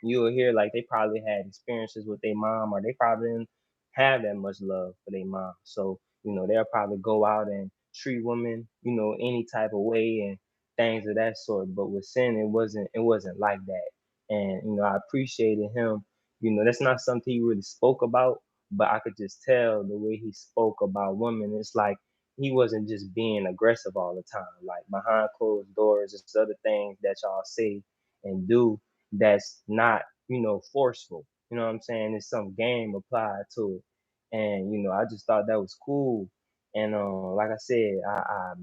you'll hear like they probably had experiences with their mom, or they probably didn't have that much love for their mom. So, they'll probably go out and treat women, any type of way and things of that sort. But with Sin, it wasn't like that. And, I appreciated him. That's not something he really spoke about, but I could just tell the way he spoke about women. It's like he wasn't just being aggressive all the time. Like behind closed doors, there's other things that y'all say and do that's not, forceful. You know what I'm saying? There's some game applied to it. And, I just thought that was cool. And like I said, I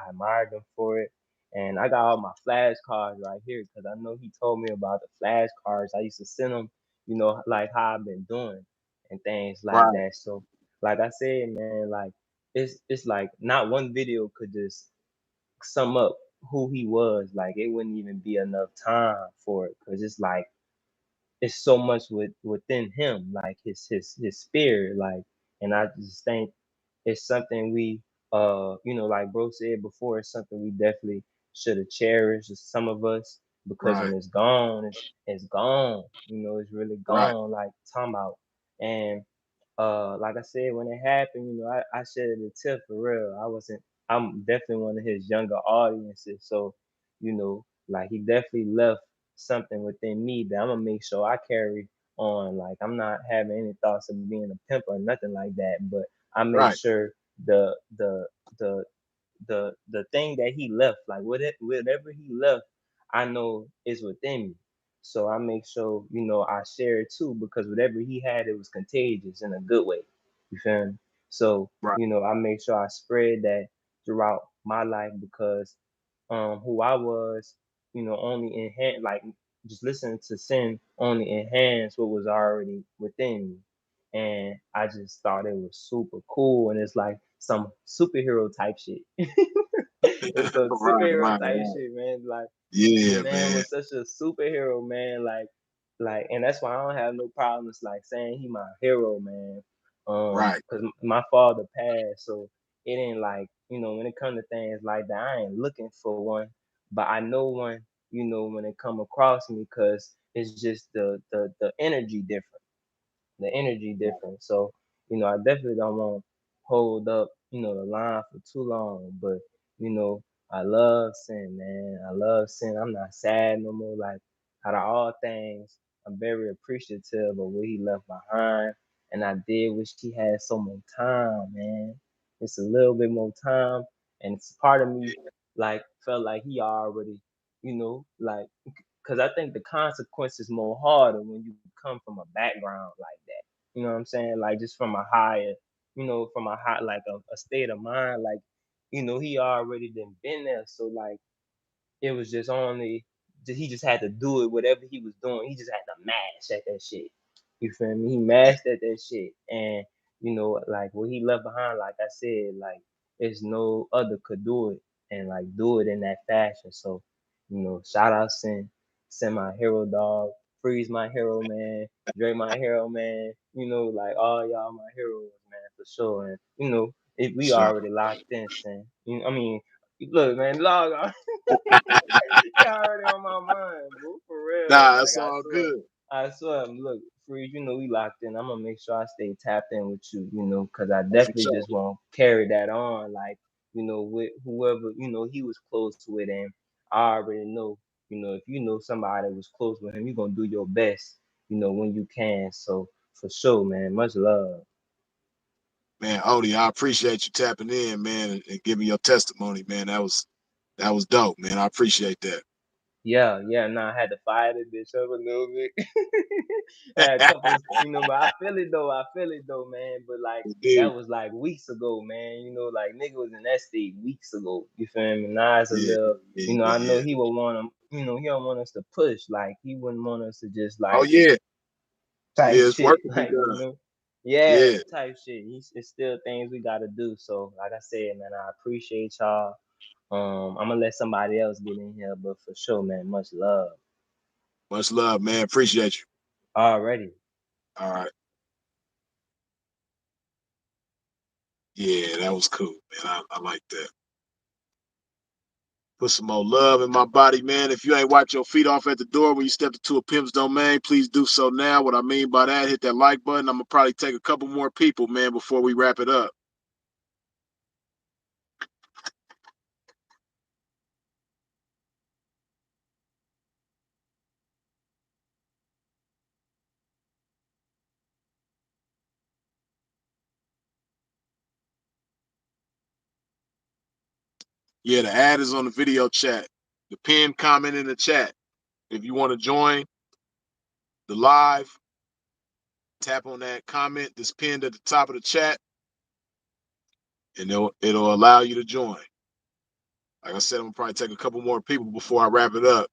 admired him for it. And I got all my flashcards right here, because I know he told me about the flashcards. I used to send him, like how I've been doing and things like Right. that. So, like I said, man, like it's like not one video could just sum up who he was. Like it wouldn't even be enough time for it, because it's like it's so much within him, like his spirit, like. And I just think it's something we, like bro said before, it's something we definitely should have cherished, some of us, because Right. when it's gone, it's gone. You know, it's really Right. gone. Like talking about. And like I said, when it happened, you know, I shared the tip for real. I'm definitely one of his younger audiences. So, you know, like he definitely left something within me that I'm gonna make sure I carry on. Like I'm not having any thoughts of being a pimp or nothing like that, but I make Right. sure the the the the thing that he left, like whatever he left, I know is within me. So I make sure, you know, I share it too, because whatever he had, it was contagious in a good way. You feel me? So, Right. you know, I make sure I spread that throughout my life, because who I was, you know, only enhance, like just listening to sin only enhanced what was already within me. And I just thought it was super cool, and it's like some superhero type shit. It's some Right. superhero Right. type Right. shit, man. Like the Yeah, man man. was such a superhero, man. And that's why I don't have no problems like saying he my hero, man. Right. Cause my father passed, so it ain't like, you know, when it come to things like that, I ain't looking for one, but I know one, you know, when it come across me, cause it's just the energy different, the energy different. So, you know, I definitely don't want to hold up, you know, the line for too long. But, you know, I love sin, man. I love sin. I'm not sad no more. Like, out of all things, I'm very appreciative of what he left behind. And I did wish he had some more time, man. It's a little bit more time. And it's part of me, like, felt like he already, you know, like, because I think the consequences more harder when you come from a background like that. You know what I'm saying? Like just from a higher, you know, from a high, like a state of mind. Like, you know, he already been there. So like it was just only he just had to do it. Whatever he was doing, he just had to mash at that shit. You feel me? He mashed at that shit, and you know, like what he left behind. Like I said, like there's no other could do it and like do it in that fashion. So, you know, shout out Sin my hero dog, Freeze my hero man, Dre my hero man. You know, like all y'all my heroes, man, for sure. And you know, we Sure. already locked in, Sin. You know, I mean, look, man, log on. You already on my mind, bro. For real. Nah, Like it's all good. I swear. Look, Freeze, you know we locked in. I'm gonna make sure I stay tapped in with you, you know, because I For definitely sure. just want to carry that on, like, you know, with whoever, you know, he was close to it, and I already know, you know, if you know somebody that was close with him, you're gonna do your best, you know, when you can. So for sure, man. Much love. Man, Odie, I appreciate you tapping in, man, and giving your testimony, man. That was dope, man. I appreciate that. Yeah, yeah, nah, I had to fire this bitch up a little bit. I had a couple, you know, but I feel it though, man. But like that Indeed. was like weeks ago, man. You know, like nigga was in that state weeks ago. You feel me? Now it's a Yeah, little, yeah, you know, I know yeah. he would want him, you know, he don't want us to push. Like he wouldn't want us to just Oh like yeah. type Yeah, it's work shit, to be like you done. know, yeah, Yeah. type shit. It's still things we gotta do. So like I said, man, I appreciate y'all. I'm gonna let somebody else get in here, but for sure, man, much love. Much love, man. Appreciate you. Already. All right. Yeah, that was cool, man. I like that. Put some more love in my body, man. If you ain't wipe your feet off at the door when you stepped into a pimp's domain, please do so now. What I mean by that, hit that like button. I'm gonna probably take a couple more people, man, before we wrap it up. Yeah, the ad is on the video chat. The pinned comment in the chat. If you want to join the live, tap on that comment that's pinned at the top of the chat, and it'll allow you to join. Like I said, I'm gonna probably take a couple more people before I wrap it up.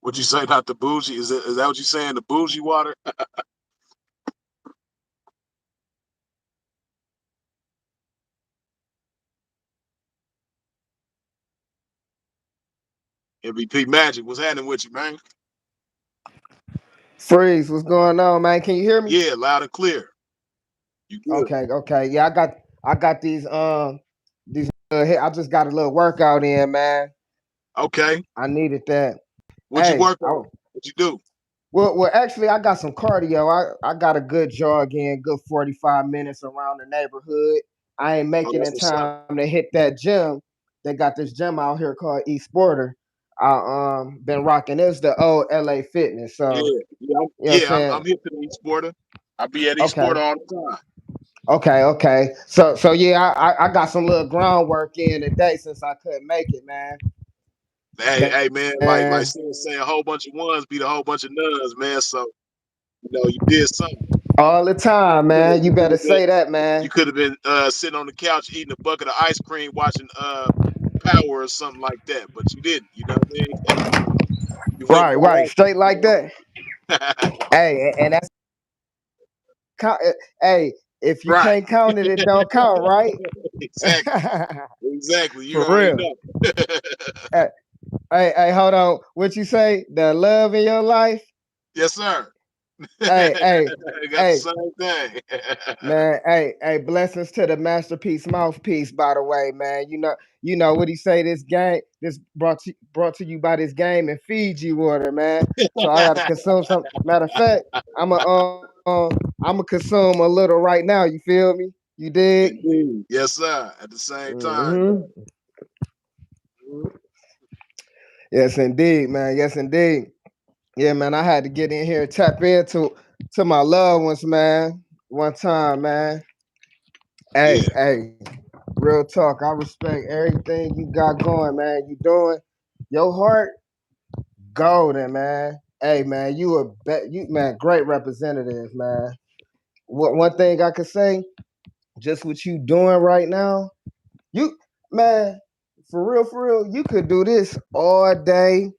What you say about the bougie? Is that what you saying? The bougie water? MVP Magic, what's happening with you, man? Freeze, what's going on, man? Can you hear me? Yeah, loud and clear. You good? Okay. Yeah, I got these. I just got a little workout in, man. Okay. I needed that. What you Hey, work on? What you do? well, actually, I got some cardio. I got a good jog in, good 45 minutes around the neighborhood. I ain't Oh, making that's in what's up. time to hit that gym. They got this gym out here called East Porter. I been rocking. It's the old LA Fitness. Yeah, So yeah, you know what I'm I'm saying? hip to the e-sporter. I be at Okay. e-sporter all the time. Okay. So yeah, I got some little groundwork in today since I couldn't make it, man. Hey, man, like Man, saying a whole bunch of ones beat a whole bunch of nuns, man. So you did something. all the time, man. You You could better have been say that, man. you could have been sitting on the couch eating a bucket of ice cream, watching Power or something like that, but you didn't. You know what I mean? You went Right. proactive. Straight like that. Hey, and that's count. Hey, if you Right. can't count it, it don't count, right? Exactly. Exactly. You For already real. know. Hey, hey, hold on. What you say? The love in your life? Yes, sir. Hey, hey, Got the hey, same thing. man. Hey. Blessings to the masterpiece mouthpiece. By the way, man. You know what he say. This game, this brought to you by this game and Fiji water, man. So I gotta consume some. Matter of fact, I'm a I'm a consume a little right now. You feel me? You dig? Indeed. Yes, sir. At the same time. Hmm. Yes, indeed, man. Yes, indeed. Yeah, man. I had to get in here and tap into my loved ones, man. One time, man. Yeah. Hey. Real talk. I respect everything you got going, man. You doing your heart golden, man. Hey, man. You man. Great representative, man. One thing I could say, just what you doing right now, you man. For real, you could do this all day,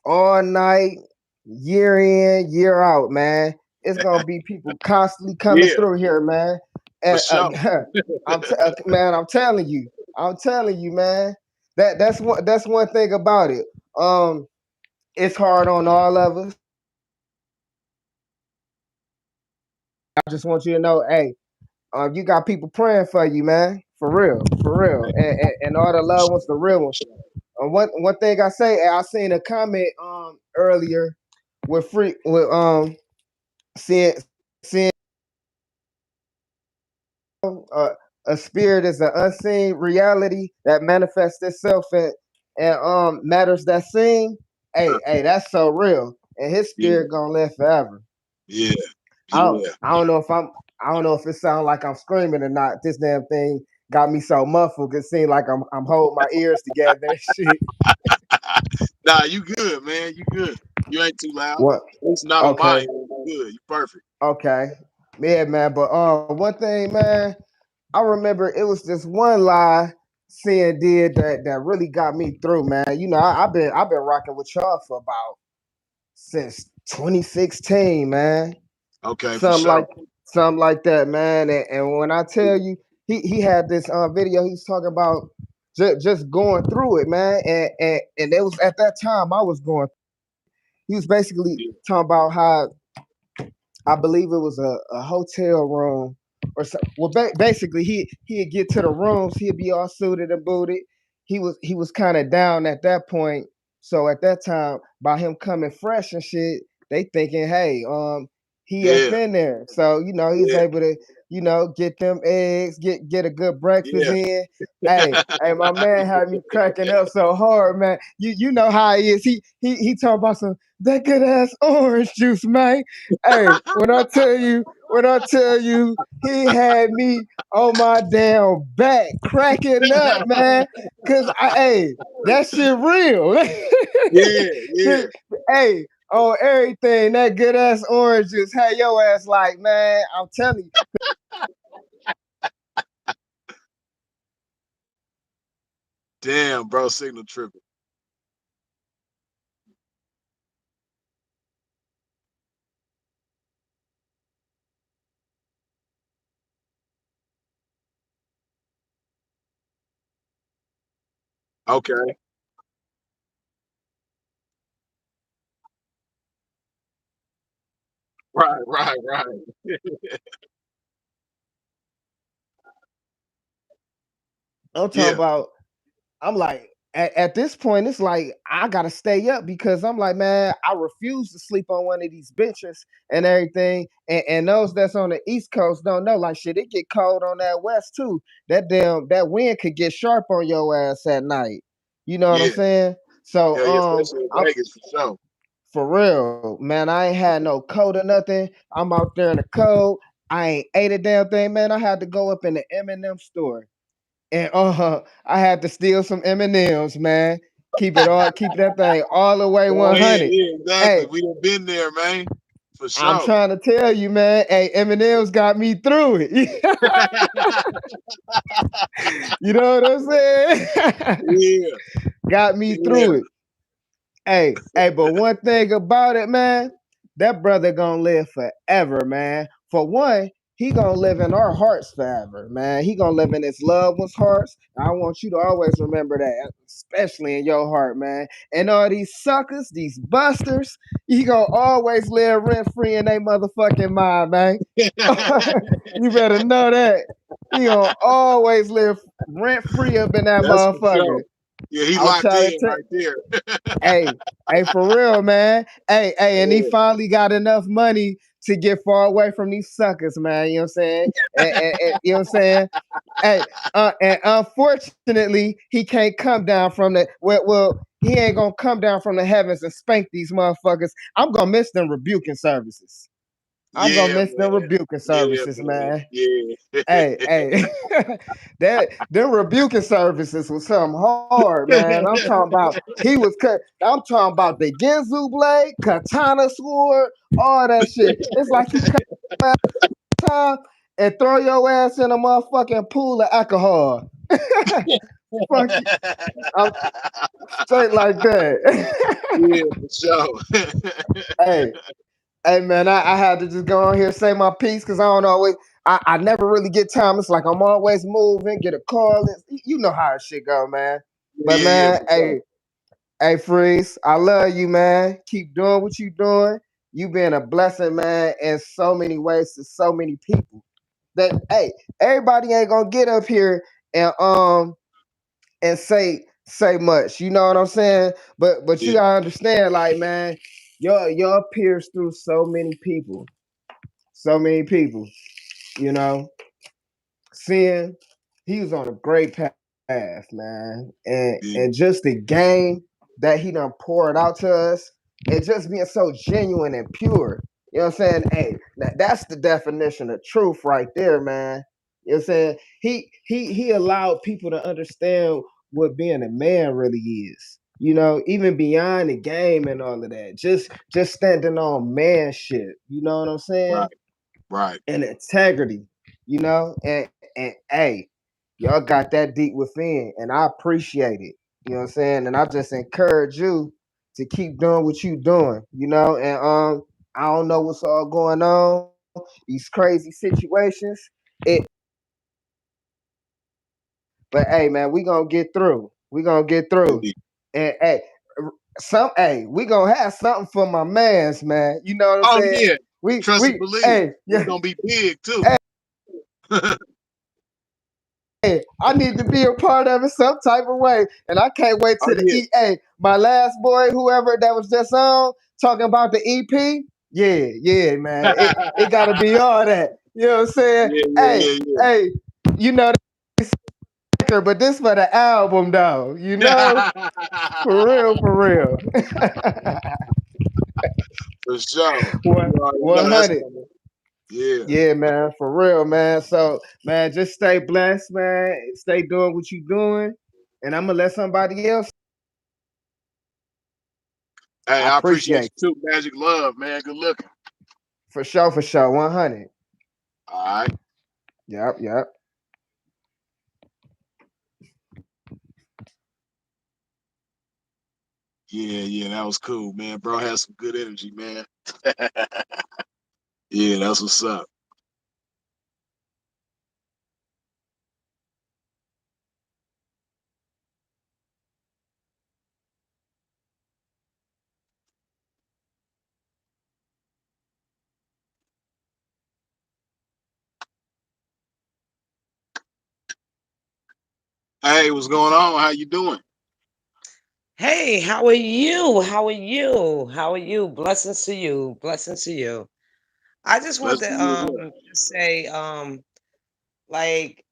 all night, year in, year out, man. It's gonna be people constantly coming Yeah, through here, man. for And sure. man, I'm telling you, man. That's one thing about it. It's hard on all of us. I just want you to know, hey, you got people praying for you, man. For real, and all the loved ones, the real ones. One thing I say, I seen a comment earlier with seeing uh, a spirit is an unseen reality that manifests itself in matters that seem. Hey, that's so real, and his Yeah, spirit gonna live forever. yeah, I don't, yeah. I don't know if I'm, I don't know if it sounds like I'm screaming or not. This damn thing got me so muffled. It seems like I'm holding my ears together and shit. Nah, you good, man. You good. You ain't too loud. What? It's not on my Okay, end. You good. You perfect. okay, yeah, man. But one thing, man. I remember it was this one lie Sin did that really got me through, man. I've been rocking with y'all for about since 2016, man. Okay, for Something sure. like something like that, man. And when I tell you, he had this video. He's talking about just going through it, man. And it was at that time I was going. He was basically Yeah, talking about how I believe it was a hotel room or so. Well, basically, he'd get to the rooms. He'd be all suited and booted. He was kind of down at that point. So at that time, by him coming fresh and shit, they thinking, hey, he up yeah, in there. So he's yeah, able to get them eggs, get a good breakfast yeah. in. Hey, my man had me cracking up so hard, man. You know how he is. He talking about some that good ass orange juice, man. Hey, when I tell you, he had me on my damn back cracking up, man. Hey, that shit real. Yeah, yeah. Hey, on everything, that good ass orange juice had your ass like, man. I'm telling you. Damn, bro, signal tripping. Okay. Right, right, right. I'm talking Yeah, about. I'm like, at this point, it's like I gotta stay up because I'm like, man, I refuse to sleep on one of these benches and everything. And those that's on the East Coast don't know, like shit, it get cold on that West too. That wind could get sharp on your ass at night. You know what I'm yeah, saying? So yeah, yeah. Especially in I'm Vegas for sure. for real, man. I ain't had no coat or nothing. I'm out there in the cold. I ain't ate a damn thing, man. I had to go up in the M&M store and I had to steal some M&Ms, man. Keep that thing all the way Oh yeah, 100. yeah, exactly. Hey, We done been there, man, for I'm sure. trying to tell you, man. Hey, M&Ms got me through it. You know what I'm saying? Yeah, Got me yeah, through it. Hey, but one thing about it, man, that brother gonna live forever, man. For one, he gonna live in our hearts forever, man. He gonna live in his loved ones' hearts. I want you to always remember that, especially in your heart, man. And all these suckers, these busters, he gonna always live rent free in their motherfucking mind, man. You better know that. He gonna always live rent free up in that that's for motherfucker. sure. Yeah, he I'm locked trying to in tell. right there. Hey, hey, for real, man. And he Yeah, finally got enough money to get far away from these suckers, man. You know what I'm saying? You know what I'm saying? Hey, and unfortunately, he can't come down from the he ain't gonna come down from the heavens and spank these motherfuckers. I'm gonna miss them rebuking services. I'm gonna yeah, miss them man. rebuking Yeah, services, man. man. Yeah. Hey, that them rebuking services was something hard, man. I'm talking about he was cut. I'm talking about the Genzu blade, katana sword, all that shit. It's like he come out time and throw your ass in a motherfucking pool of alcohol. Fuck you. I'm straight like that. Yeah, for sure. Hey, hey man, I had to just go on here and say my piece because I don't always I never really get time. It's like I'm always moving, get a call. You know how shit go, man. But Yeah, yeah, man, for sure. hey Freeze, I love you, man. Keep doing what you doing. You been a blessing, man, in so many ways to so many people. That hey, everybody ain't gonna get up here and say much. You know what I'm saying? But you Yeah, gotta understand, like, man, your peers through so many people. So many people, you know, seeing he was on a great path, man. yeah, And just the game that he done poured out to us, and just being so genuine and pure. You know what I'm saying? Hey, that's the definition of truth right there, man. You know what I'm saying? He allowed people to understand what being a man really is. You know, even beyond the game and all of that. Just standing on man shit. You know what I'm saying? right, right. And integrity, you know, and hey, y'all got that deep within, and I appreciate it. You know what I'm saying? And I just encourage you to keep doing what you doing, you know, and I don't know what's all going on, these crazy situations. It but hey man, we gonna get through. We gonna get through. Indeed. And we gonna have something for my mans, man. You know what I'm Oh saying? yeah, trust and We believe. hey, It's yeah, gonna be big too. hey, I need to be a part of it some type of way. And I can't wait Oh to the yeah, EA. My last boy, whoever that was just on, talking about the EP. Yeah, man. It gotta be all that. You know what I'm saying? yeah, Hey, yeah, hey, you know that, but this for the album though, you know? For yeah. real, for real. For sure. One You already know that's 100. coming. Yeah. Yeah, man, for real, man. So, man, just stay blessed, man. Stay doing what you doing. And I'm gonna let somebody else. Hey, I I appreciate appreciate you too. Magic love, man. Good looking. For sure, for sure. 100. All right. Yep. Yeah, yeah, that was cool, man. Bro has some good energy, man. Yeah, that's what's up. Hey, what's going on? How you doing? Hey, how are you? How are you? How are you? Blessings to you. Blessings to you. I just want Blessed to to you as well. say like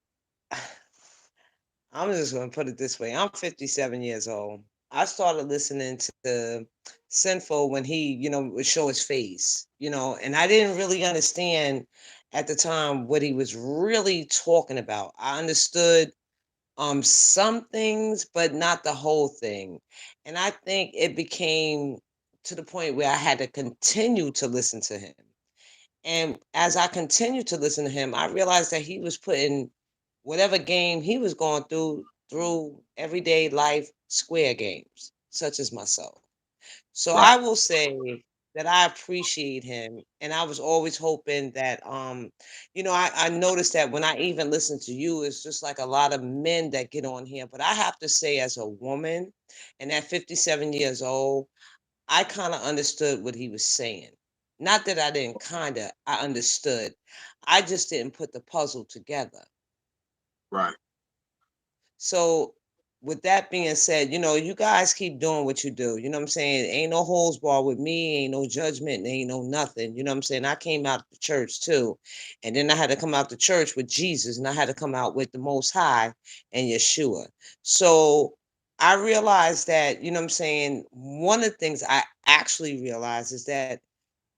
I'm just gonna put it this way. I'm 57 years old. I started listening to Sinful when he, would show his face, and I didn't really understand at the time what he was really talking about. I understood some things, but not the whole thing. And I think it became to the point where I had to continue to listen to him. And as I continued to listen to him, I realized that he was putting whatever game he was going through everyday life square games, such as myself. So Right, I will say that I appreciate him, and I was always hoping that, I noticed that when I even listen to you, it's just like a lot of men that get on here. But I have to say, as a woman, and at 57 years old, I kind of understood what he was saying. Not that I didn't I understood. I just didn't put the puzzle together. right, So with that being said, you guys keep doing what you do. You know what I'm saying? Ain't no holds bar with me, ain't no judgment, ain't no nothing. You know what I'm saying? I came out the church too. And then I had to come out the church with Jesus, and I had to come out with the Most High and Yeshua. So I realized that, you know what I'm saying, one of the things I actually realized is that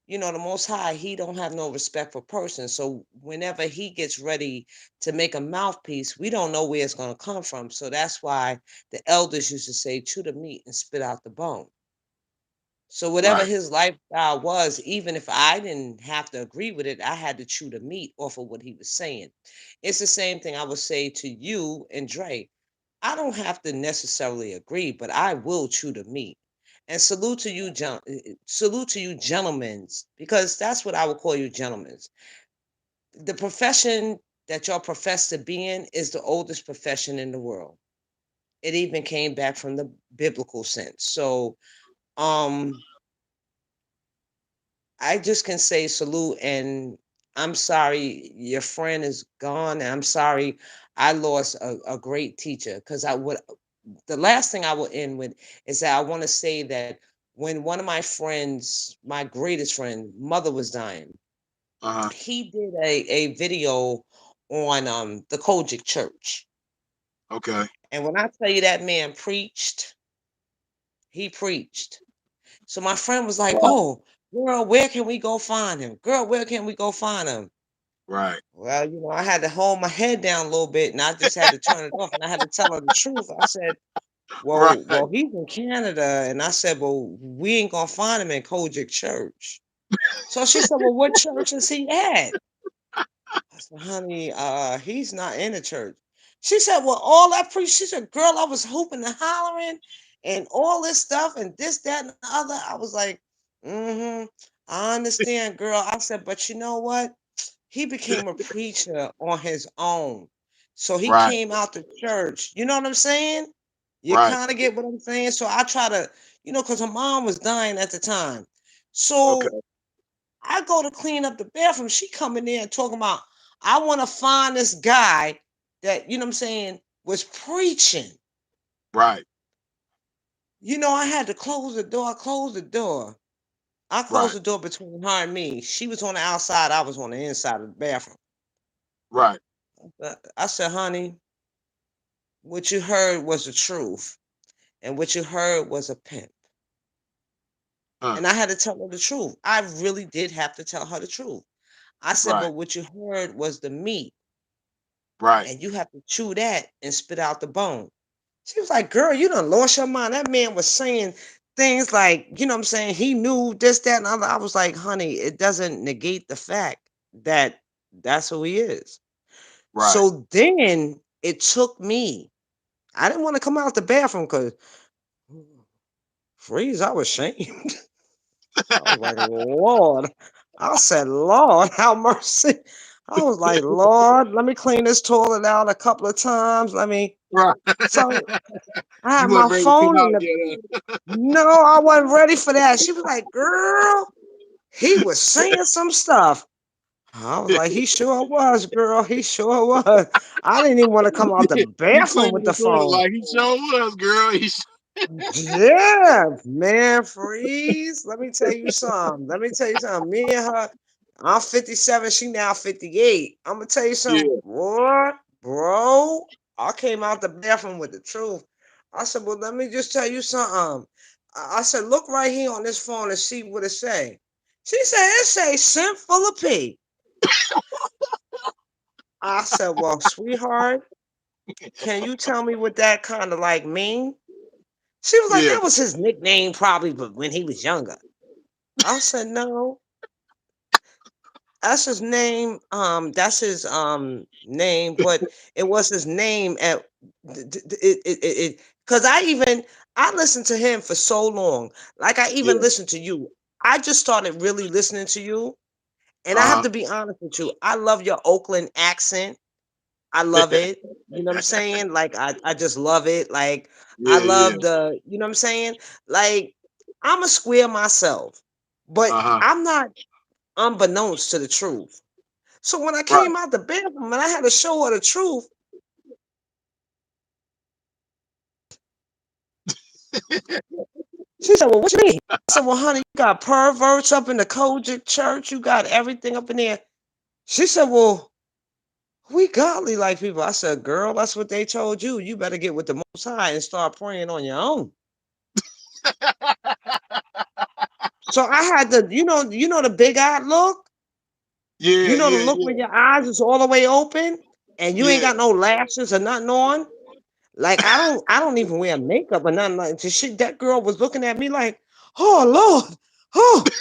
the most high, he don't have no respect for persons. So whenever he gets ready to make a mouthpiece, we don't know where it's going to come from. So that's why the elders used to say, chew the meat and spit out the bone. So whatever right, his lifestyle was, even if I didn't have to agree with it, I had to chew the meat off of what he was saying. It's the same thing I would say to you and Dre. I don't have to necessarily agree, but I will chew the meat. And salute to you, gentlemen, because that's what I would call you, gentlemen. The profession that y'all profess to be in is the oldest profession in the world. It even came back from the biblical sense. So, um, I just can say salute, and I'm sorry your friend is gone, and I'm sorry I lost a great teacher, because I would the last thing I will end with is that I want to say that when one of my friends, my greatest friend, mother was dying, uh-huh, he did a video on the Kojic church. okay, And when I tell you that man preached, he preached. So my friend was like, right, "Oh, girl, where can we go find him? Girl, where can we go find him?" right, Well, I had to hold my head down a little bit, and I just had to turn it off, and I had to tell her the truth. I said, right, Well, he's in Canada." And I said, "Well, we ain't gonna find him in Kojic Church." So she said, "Well, what church is he at?" I said, "Honey, he's not in the church." She said, "Well, all that she said, "Girl, I was hooping and hollering and all this stuff and this, that, and the other." I was like, "Mm-hmm. I understand, girl." I said, "But you know what? He became a preacher on his own. So he right, came out the church. You know what I'm saying? You right, kind of get what I'm saying? So I try to, because her mom was dying at the time. okay, So I go to clean up the bathroom. She coming in and talking about, I want to find this guy that, you know what I'm saying, was preaching. right, I had to close the door. I closed the door. I closed right, the door between her and me. She was on the outside. I was on the inside of the bathroom. right, I said, "Honey, what you heard was the truth, and what you heard was a pimp." uh, And I had to tell her the truth. I really did have to tell her the truth. I said, right, "But what you heard was the meat, right, and you have to chew that and spit out the bone." She was like, "Girl, you done lost your mind. That man was saying things like, you know what I'm saying? He knew this, that, and other." I was like, "Honey, it doesn't negate the fact that that's who he is." right, So then it took me. I didn't want to come out the bathroom because freeze, I was shamed. I was like, "Lord." I said, "Lord, have mercy." I was like, "Lord, let me clean this toilet out a couple of times. Let me." right. So I You had my wasn't ready to come phone in out the. yet. No, I wasn't ready for that. She was like, "Girl, he was saying some stuff." I was like, he sure was, girl. He sure was. I didn't even want to come out the You bathroom cleaning with the the toilet phone. like he sure was, girl. Yeah, man, freeze. Let me tell you something. Let me tell you something. Me and her, I'm 57, she now 58. I'm gonna tell you something, Yeah, what, bro? I came out the bathroom with the truth. I said, well, let me just tell you something. I said, look right here on this phone and see what it say. She said, it say Sinful of P. I said, well, sweetheart, can you tell me what that kind of like mean? She was like, yeah. that was his nickname probably, but when he was younger. I said, no, that's his name. That's his name, but it was his name at because I listened to him for so long. Like I even Yeah. listened to you. I just started really listening to you. And I have Uh to be honest with you. I love your Oakland accent. I huh. love it. You know what I'm saying? Like I just love it. Like I Yeah, yeah. love the, you know what I'm saying? Like I'm a square myself, but Uh huh. I'm not unbeknownst to the truth. So when I Right. came out the bathroom and I had to show her the truth, she said, well, what you mean? I said, well, honey, you got perverts up in the Kojic church. You got everything up in there. She said, well, we godly like people. I said, girl, that's what they told you. You better get with the Most High and start praying on your own. So I had the, the big eye look. Yeah, You know the yeah, look yeah, when your eyes is all the way open and you ain't yeah. got no lashes or nothing on. Like I don't even wear makeup or nothing like just shit. That girl was looking at me like, oh Lord, oh,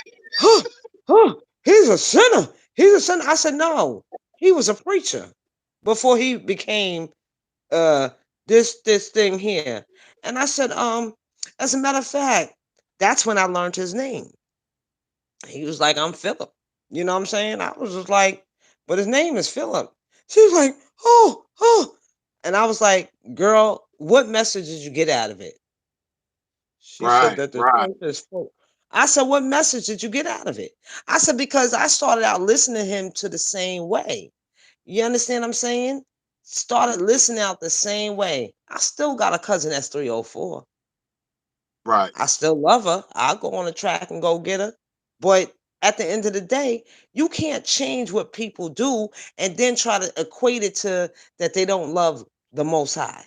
oh, oh, he's a sinner. He's a sinner. I said, no, he was a preacher before he became uh this thing here. And I said, as a matter of fact, that's when I learned his name. He was like, I'm Philip. You know what I'm saying? I was just like, but his name is Philip. She was like, oh, oh. And I was like, girl, what message did you get out of it? She said Right, that the right. church is full. I said, what message did you get out of it? I said, because I started out listening to him to the same way. You understand what I'm saying? Started listening out the same way. I still got a cousin that's 304. Right. I still love her. I'll go on the track and go get her. But at the end of the day, you can't change what people do and then try to equate it to that they don't love the Most High,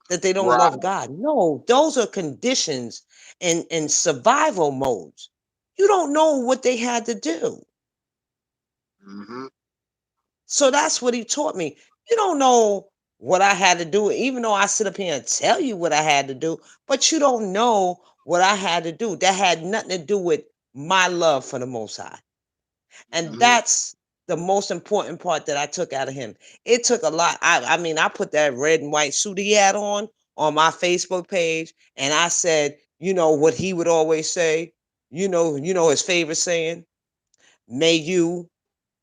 that they don't Right. love God. No, those are conditions and survival modes. You don't know what they had to do. Mm-hmm. So that's what he taught me. You don't know what I had to do, even though I sit up here and tell you what I had to do, but you don't know what I had to do. That had nothing to do with my love for the Most High. And Mm-hmm. that's the most important part that I took out of him. It took a lot. I mean, I put that red and white suit he had on my Facebook page, and I said, what he would always say, his favorite saying, may you,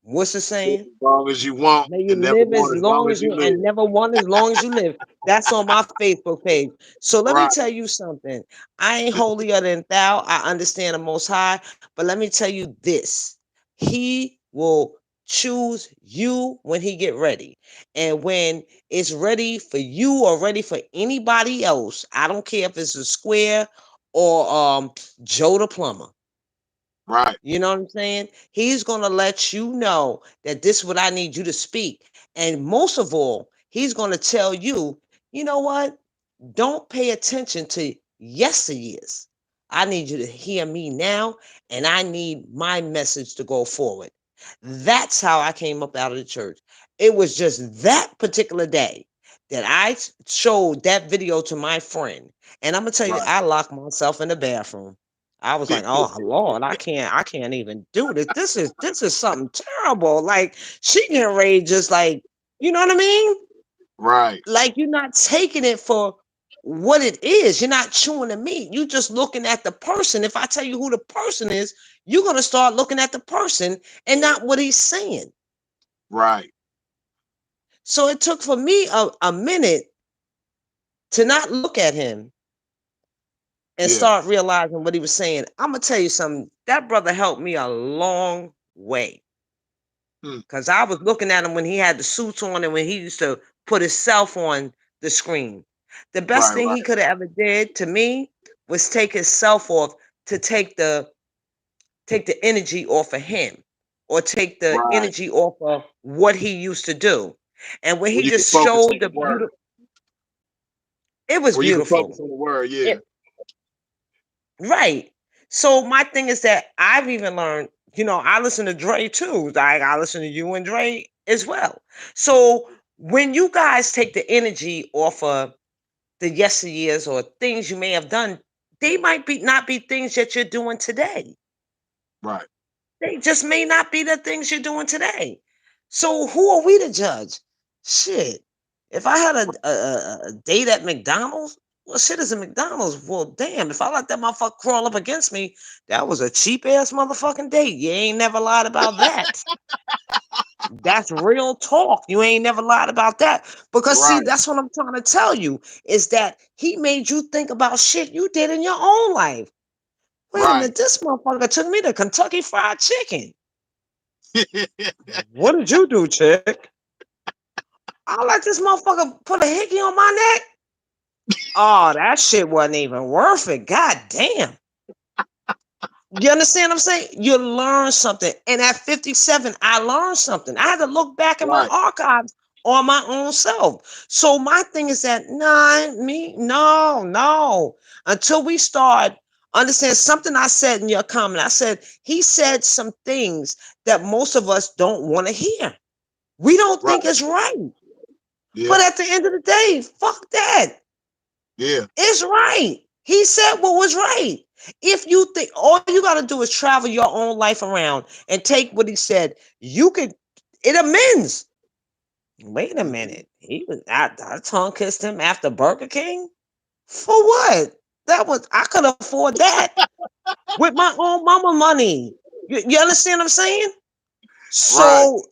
what's the Live saying? as long as you want May you and never live as want as long long as as you you live. and never want as long as you live. That's on my Facebook page. So let me Right. tell you something. I ain't holier than thou. I understand the Most High, but let me tell you this: He will choose you when He get ready, and when it's ready for you or ready for anybody else. I don't care if it's a square or Joe the plumber. Right. You know what I'm saying? He's going to let you know that this is what I need you to speak. And most of all, he's going to tell you, you know what? Don't pay attention to yesteryears. I need you to hear me now, and I need my message to go forward. That's how I came up out of the church. It was just that particular day that I showed that video to my friend. And I'm gonna tell you, Right. I locked myself in the bathroom. I was like, "Oh Lord, I can't even do this. This is something terrible." Like she getting ready, just like, you know what I mean? Right. Like you're not taking it for what it is. You're not chewing the meat. You just looking at the person. If I tell you who the person is, you're gonna start looking at the person and not what he's saying. Right. So it took for me a minute to not look at him and Yeah. start realizing what he was saying. I'm gonna tell you something. That brother helped me a long way. Because I was looking at him when he had the suits on and when he used to put himself on the screen. The best thing he could have ever did to me was take himself off to take the energy off of him, or take the Right. energy off of what he used to do. And when Where he you can just focus on showed the the word. beautiful, it was Where you can beautiful. focus on the word. Yeah. Right. So my thing is that I've even learned, I listen to Dre too. Like I listen to you and Dre as well. So when you guys take the energy off of the yesteryears or things you may have done, they might be not be things that you're doing today. Right. They just may not be the things you're doing today. So who are we to judge? Shit. If I had a date at McDonald's, well, shit is a McDonald's. Well, damn, if I let that motherfucker crawl up against me, that was a cheap ass motherfucking date. You ain't never lied about that. That's real talk. You ain't never lied about that. Because see, Right. that's what I'm trying to tell you, is that he made you think about shit you did in your own life. Wait a Right. minute, this motherfucker took me to Kentucky Fried Chicken. What did you do, chick? I let this motherfucker put a hickey on my neck. Oh, that shit wasn't even worth it. God damn. You understand what I'm saying? You learn something. And at 57, I learned something. I had to look back at my Right. archives on my own self. So my thing is that, no. Until we start understand something I said in your comment. I said, he said some things that most of us don't want to hear. We don't Right. think it's right. Yeah. But at the end of the day, fuck that. Yeah. It's right. He said what was right. If you think all you got to do is travel your own life around and take what he said, it amends. Wait a Mhm. minute. I tongue kissed him after Burger King? For what? I could afford that with my own mama money. You understand what I'm saying? Right. So,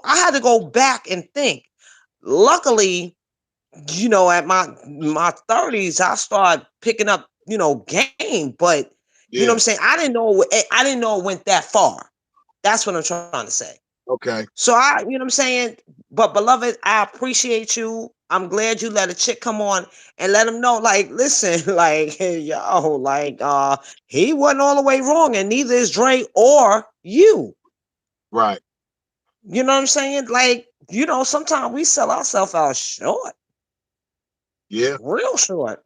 I had to go back and think. Luckily, at my 30s, I started picking up, game, but what I'm Yeah. saying, I didn't know it went that far. That's what I'm trying to say. Okay. So what I'm saying, but beloved, I appreciate you. I'm glad you let a chick come on and let him know, like, listen, like, hey, yo, like, he wasn't all the way wrong, and neither is Dre or you. Right. You know what I'm saying? Like, sometimes we sell ourselves out short, Yeah. real short.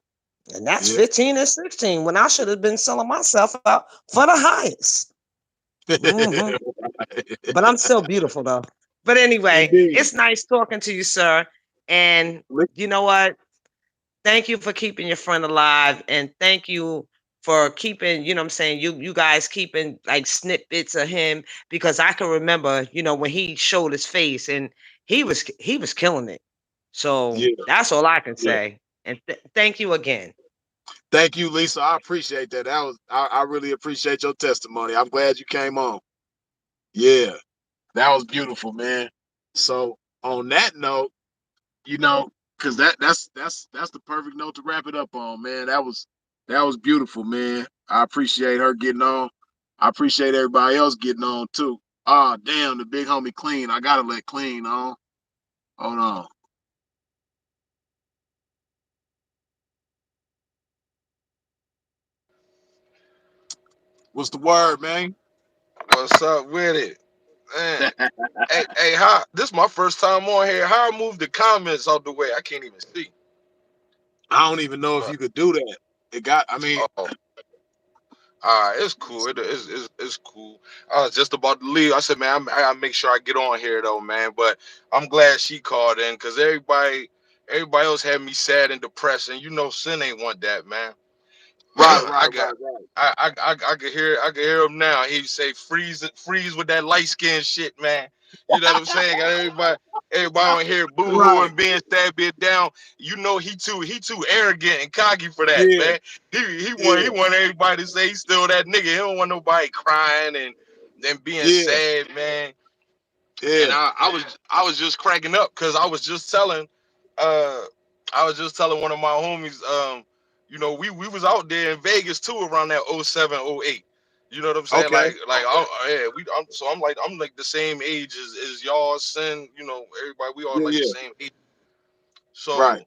And that's Yeah. 15 and 16 when I should have been selling myself out for the highest. hmm But I'm still beautiful though. But anyway, Indeed. it's nice talking to you, sir. And you know what? Thank you for keeping your friend alive. And thank you for keeping, what I'm saying, you guys keeping like snippets of him, because I can remember, when he showed his face and he was killing it. So Yeah. that's all I can Yeah. say. And thank you again. Thank you, Lisa. I appreciate that. I really appreciate your testimony. I'm glad you came on. Yeah. That was beautiful, man. So on that note, because that's the perfect note to wrap it up on, man. That was beautiful, man. I appreciate her getting on. I appreciate everybody else getting on too. Ah, damn, the big homie Clean. I gotta let Clean on. Hold on. What's the word, man? What's up with it? Man. Hey, how this is my first time on here. How I move the comments out the way? I can't even see. I don't even know if But you could do that. I mean, oh, it's cool. It's cool. I was just about to leave. I said, man, I gotta make sure I get on here though, man. But I'm glad she called in because everybody else had me sad and depressed, and Sin ain't want that, man. right, I right, got right, right. I could hear him now. He say freeze with that light skin shit, man. You know what I'm saying? Got everybody on here boo Right. hooing, being stabbed it down. He too arrogant and cocky for that, Yeah, man. He yeah, want everybody to say he's still that nigga. He don't want nobody crying and being yeah, sad, man. And yeah, I was just cracking up because uh I was just telling one of my homies we was out there in Vegas too around that '07, '08. You know what I'm saying? Okay. I'm like the same age as y'all, Sin. You know, everybody. We all Yeah, like the yeah. same age. Right. So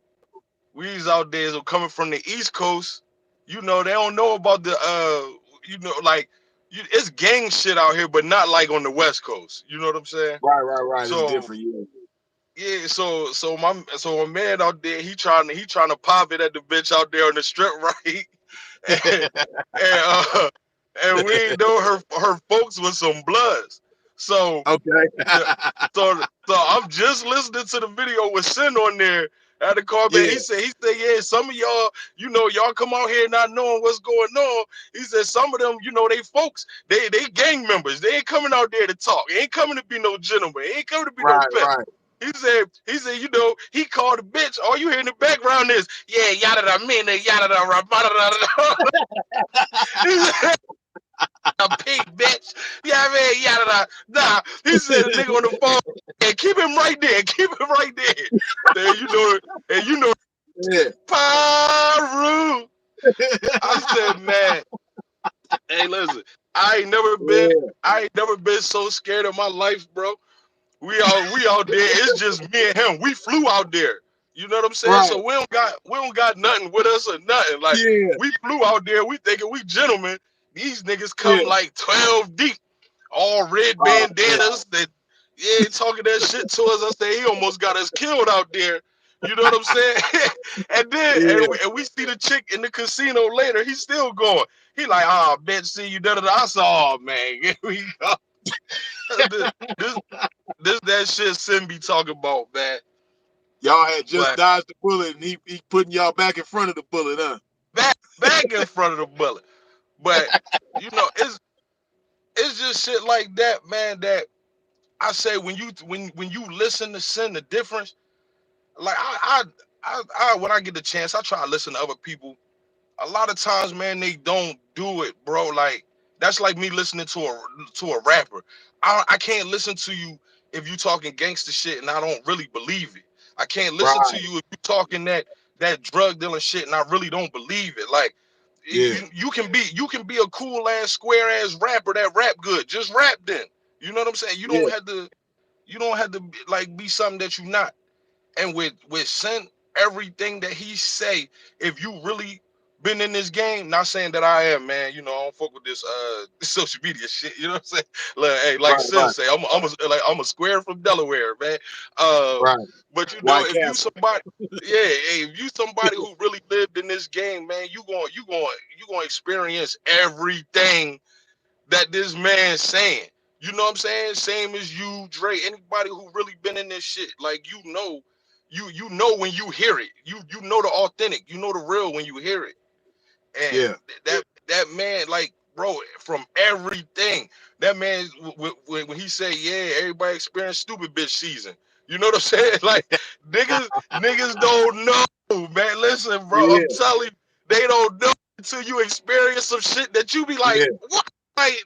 we's out there, so coming from the East Coast, you know, they don't know about the you know, like it's gang shit out here, but not like on the West Coast. You know what I'm saying? Right. It's So different. Yeah. yeah, so my man out there, he trying to pop it at the bitch out there on the strip, right? and and, uh, and we ain't know her folks was some bloods. So Okay. the so I'm just listening to the video with Sin on there at the car back. Yeah. He said, yeah, some of y'all, you know, y'all come out here not knowing what's going on. He said some of them, you know, they folks, they gang members. They ain't coming out there to talk. They ain't coming to be no gentleman. They ain't coming to be no Right. pimp. Right. He said, you know, he called a bitch. All you hear in the background is, yeah, yada da mina, yada da ra, da da da. He said, a pig bitch. Yeah, man, yada da. Nah, he said the nigga on the phone, and keep him right there. Keep him right there. And you know, Yeah. Paru. I said, man, hey, listen, Yeah. I ain't never been so scared in my life, bro. We out there. It's just me and him. We flew out there. You know what I'm saying? Right. So we don't got nothing with us or nothing. Like Yeah. we flew out there. We thinking we gentlemen. These niggas come Yeah. like 12 deep, all red Oh man. bandanas. That yeah, talking that shit to us. I say he almost got us killed out there. You know what I'm saying? and then Yeah. and we see the chick in the casino later. He's still going. He like, oh, bitch, see you. Da da da. I said, oh man, here we go. this this that shit Sim be talking about, man. Y'all had just But dodged the bullet, and he putting y'all back in front of the bullet, huh? back in front of the bullet. But you know, it's just shit like that, man. That I say when you listen to Sin, the difference. Like when I get the chance, I try to listen to other people. A lot of times, man, they don't do it, bro. Like that's like me listening to a rapper. I can't listen to you if you talking gangster shit and I don't really believe it. I can't listen to Right. you if you talking that drug dealing shit and I really don't believe it. Like Yeah. you can be a cool ass square ass rapper that rap good. Just rap then. You know what I'm saying? Yeah. You don't have to like be something that you not. And with Sin, everything that he say, if you really been in this game, not saying that I am, man. You know, I don't fuck with this social media shit. You know what I'm saying? Like, hey, like Right. Sin Right. say, I'm a square from Delaware, man. Uh, Right. but you know, White if you Castle. somebody, yeah, hey, if you somebody who really lived in this game, man, you gonna experience everything that this man's saying. You know what I'm saying? Same as you, Dre. Anybody who really been in this shit, like you know when you hear it. You know the authentic. You know the real when you hear it. And Yeah. that man, like, bro, from everything, that man when he say, yeah, everybody experience stupid bitch season. You know what I'm saying? Like niggas don't know, man. Listen, bro, I'm Yeah. telling you, they don't know until you experience some shit that you be like, Yeah. what? Like,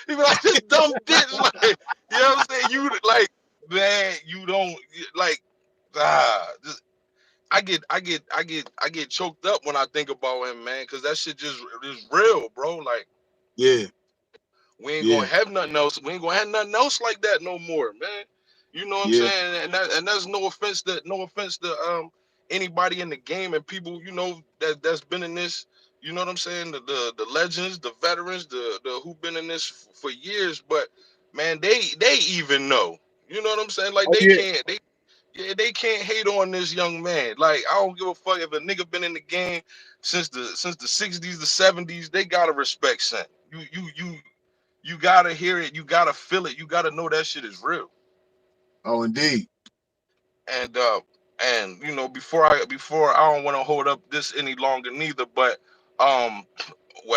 you be like this dumb bitch, like, you know what I'm saying? You like, man, you don't like, just I get choked up when I think about him, man, because that shit just is real, bro. Like Yeah. we ain't gonna Yeah. have nothing else. We ain't gonna have nothing else like that no more, man. You know what I'm Yeah. saying? And that's no offense to anybody in the game and people, you know, that's been in this. You know what I'm saying? The legends, the veterans, the who been in this for years, but man, they even know. You know what I'm saying? Like Oh yeah. they can't hate on this young man. Like I don't give a fuck if a nigga been in the game since the 60s, the 70s. They gotta respect Saint. You gotta hear it. You gotta feel it. You gotta know that shit is real. Oh indeed. And you know before I don't want to hold up this any longer neither. But um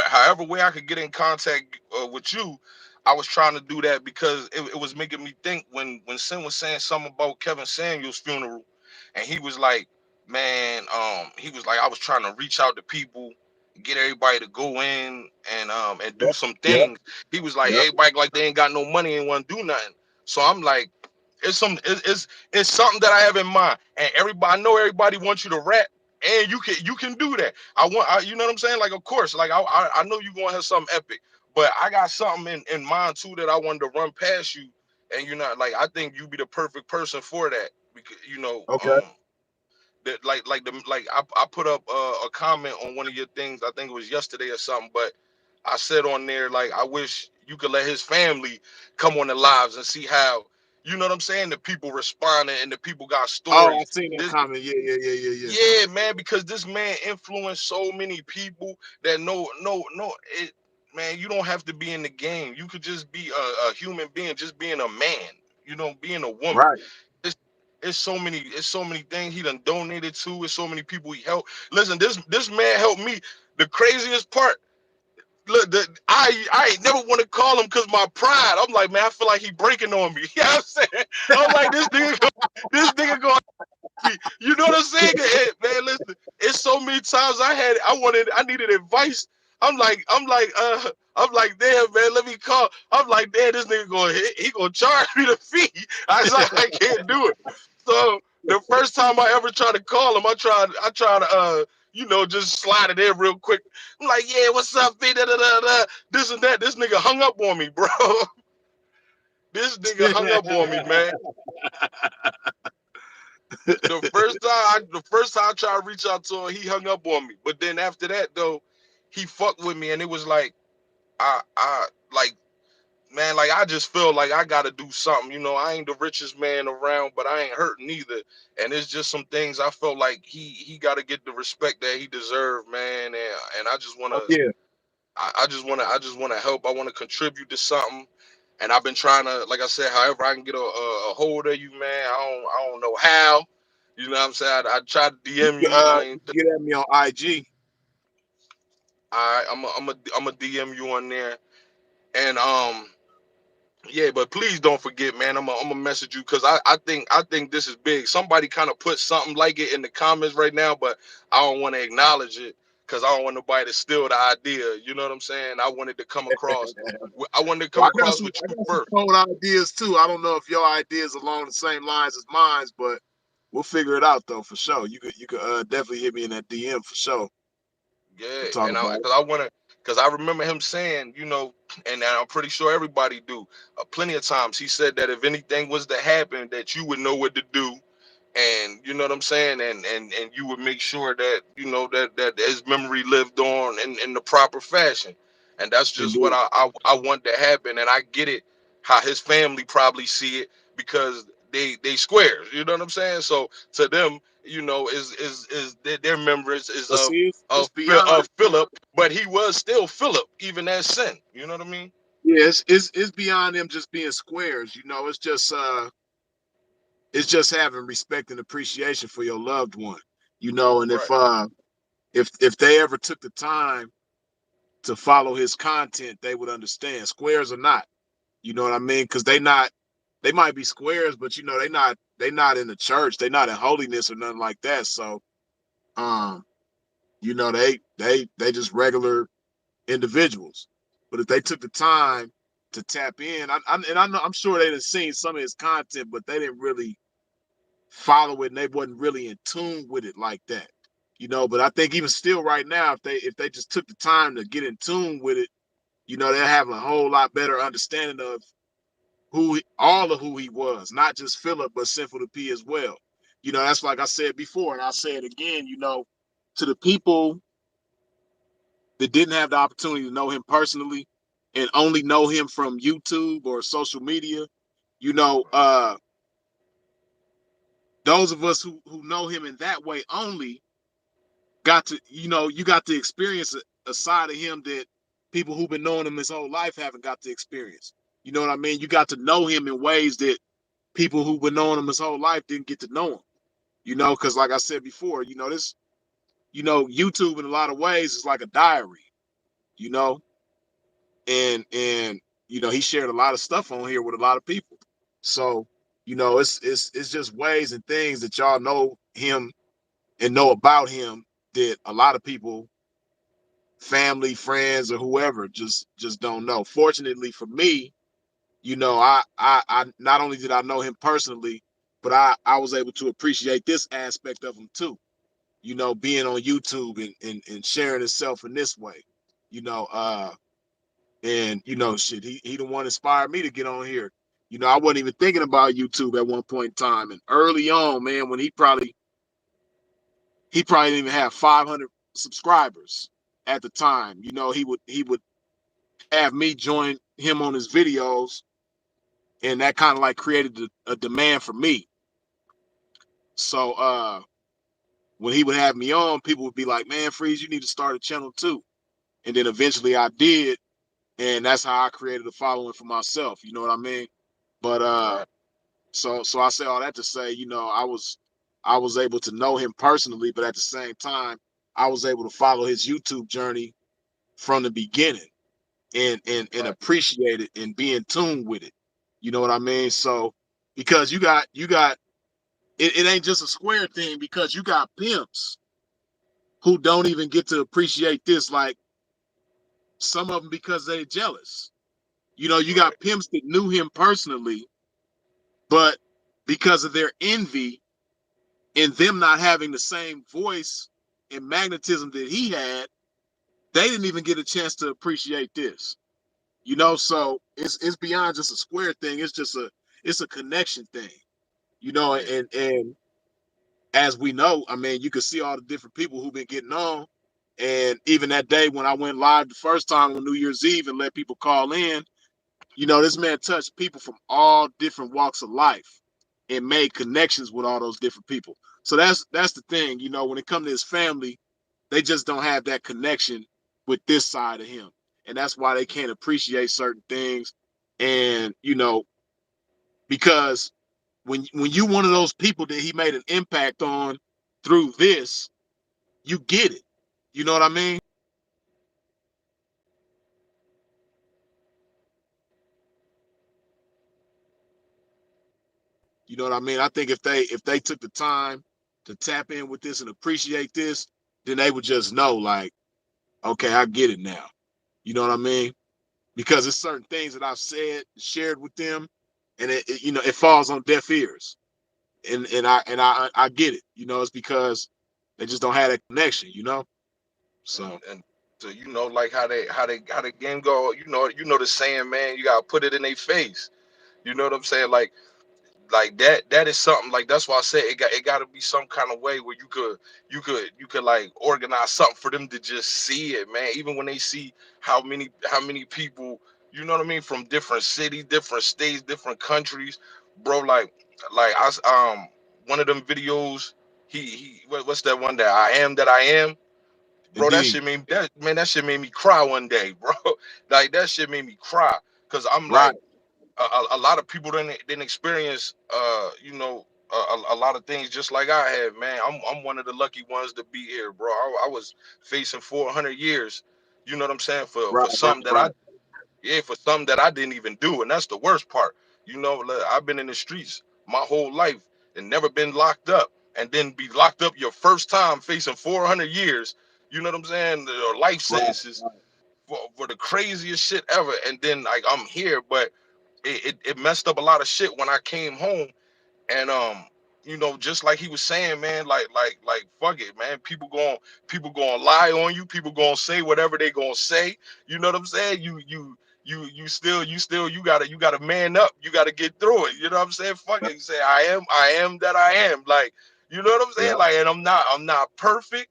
however way I could get in contact with you, I was trying to do that because it was making me think when Sin was saying something about Kevin Samuel's funeral, and he was like, man, he was like, I was trying to reach out to people, get everybody to go in and do Yep. some Yep. things. He was like, Yep. everybody like they ain't got no money and want to do nothing. So I'm like, it's something that I have in mind, and everybody I know everybody wants you to rap, and you can do that. You know what I'm saying? Like, of course, like I know you're gonna have something epic, But I got something in mind too that I wanted to run past you, and you're not like I think you be the perfect person for that because Okay. that I put up a comment on one of your things. I think it was yesterday or something, but I said on there like I wish you could let his family come on the lives and see how you know what I'm saying. The people responding and the people got Oh, I stories. seen that This comment. Yeah. yeah, man, because this man influenced so many people that no, man, you don't have to be in the game. You could just be a human being, just being a man, being a woman. Right. It's, it's so many things he done donated to. It's so many people he helped. Listen, this man helped me. The craziest part, look, I ain't never want to call him because my pride. I'm like, man, I feel like he breaking on me. You know what I'm saying? I'm like, this nigga going you know what I'm saying? Man, listen, it's so many times I needed advice. I'm like, damn, man, let me call. I'm like, damn, this nigga he gonna charge me the fee. I was like, I can't do it. So the first time I ever tried to call him, I tried to just slide it in real quick. I'm like, yeah, what's up, B? Da, da, da, da, this and that. This nigga hung up on me, bro. This nigga hung up on me, man. The first time I tried to reach out to him, he hung up on me. But then after that though, he fucked with me and it was like I like man, like I just feel like I gotta do something. I ain't the richest man around, but I ain't hurting either. And it's just some things I felt like he gotta get the respect that he deserved, man. And I just wanna Oh yeah. I just wanna help. I wanna contribute to something. And I've been trying to, like I said, however I can get a hold of you, man. I don't know how. You know what I'm saying? I tried to DM you. I ain't. You get at me on IG. I'm a DM you on there, and yeah. But please don't forget, man. I'm a message you because I think this is big. Somebody kind of put something like it in the comments right now, but I don't want to acknowledge it because I don't want nobody to steal the idea. You know what I'm saying? I wanted to come across. I wanted to come Well, across with I you got some first. cold ideas too. I don't know if your ideas along the same lines as mine, but we'll figure it out though for sure. You could definitely hit me in that DM for sure Yeah, to talk and about it. because I remember him saying, and I'm pretty sure everybody do. Plenty of times he said that if anything was to happen, that you would know what to do, and you know what I'm saying, and you would make sure that that his memory lived on in the proper fashion, and that's just what Indeed. I want to happen, and I get it how his family probably see it because they squares, you know what I'm saying, so to them, is their memories is But see, it's beyond. of Philip, but he was still Philip even as sin, you know what I mean? Yeah, it's beyond them just being squares. It's just having respect and appreciation for your loved one. And Right. if they ever took the time to follow his content, they would understand. Squares or not. You know what I mean? Because they might be squares, but they not in the church. They not in holiness or nothing like that. So um, they just regular individuals. But if they took the time to tap in, I know I'm sure they'd have seen some of his content, but they didn't really follow it and they wasn't really in tune with it like that. But I think even still right now, if they just took the time to get in tune with it, they'll have a whole lot better understanding of all of who he was, not just Philip, but Sinful to P as well. That's like I said before, and I'll say it again, to the people that didn't have the opportunity to know him personally and only know him from YouTube or social media, you know, uh, those of us who know him in that way only you got to experience a side of him that people who've been knowing him his whole life haven't got to experience. You know what I mean? You got to know him in ways that people who've been knowing him his whole life didn't get to know him. Because like I said before, YouTube in a lot of ways is like a diary, you know, and he shared a lot of stuff on here with a lot of people. So, it's just ways and things that y'all know him and know about him that a lot of people, family, friends, or whoever, just don't know. Fortunately for me, I not only did I know him personally, but I was able to appreciate this aspect of him too. Being on YouTube and sharing himself in this way. You know, uh, And shit, he the one inspired me to get on here. I wasn't even thinking about YouTube at one point in time. And early on, man, when he probably didn't even have 500 subscribers at the time. He would have me join him on his videos, and that kind of like created a demand for me. So when he would have me on, people would be like, "Man, Freeze, you need to start a channel too." And then eventually I did, and that's how I created a following for myself. You know what I mean? But Right. so I say all that to say, I was able to know him personally, but at the same time, I was able to follow his YouTube journey from the beginning and Right. appreciate it and be in tune with it. You know what I mean? So because you got it ain't just a square thing, because you got pimps who don't even get to appreciate this, like some of them, because they're jealous. You Right. got pimps that knew him personally, but because of their envy and them not having the same voice and magnetism that he had, they didn't even get a chance to appreciate this. So it's beyond just a square thing. It's a connection thing. Yeah. And as we know, I mean, you can see all the different people who've been getting on. And even that day when I went live the first time on New Year's Eve and let people call in, this man touched people from all different walks of life and made connections with all those different people. So that's the thing. When it comes to his family, they just don't have that connection with this side of him. And that's why they can't appreciate certain things. And, because when you one of those people that he made an impact on through this, you get it. You know what I mean? You know what I mean? I think if they took the time to tap in with this and appreciate this, then they would just know, like, okay, I get it now. You know what I mean? Because it's certain things that I've shared with them, and it falls on deaf ears. And I get it. It's because they just don't have that connection. So And so like how the game go. You know the saying, man. You gotta put it in their face. You know what I'm saying? Like that is something, like that's why I said it got to be some kind of way where you could like organize something for them to just see it, man, even when they see how many people, you know what I mean, from different cities, different states, different countries, bro. Like one of them videos, what's that one, that I am, bro, that indeed, shit made that man that shit made me cry one day, bro. Like that shit made me cry because I'm right, like, a lot of people didn't experience a lot of things just like I have, man. I'm one of the lucky ones to be here, bro. I was facing 400 years, you know what I'm saying, for right, for right, something that right. I yeah, for something that I didn't even do, and that's the worst part. Like, I've been in the streets my whole life and never been locked up, and then be locked up your first time facing 400 years, you know what I'm saying, or life Right, sentences for the craziest shit ever, and then like I'm here, but it messed up a lot of shit when I came home. And just like he was saying, man, like fuck it, man. People going to lie on you. People going to say whatever they going to say. You know what I'm saying? You gotta man up. You gotta get through it. You know what I'm saying? Fuck it. You say I am that I am. Like, you know what I'm yeah, saying? Like, and I'm not perfect.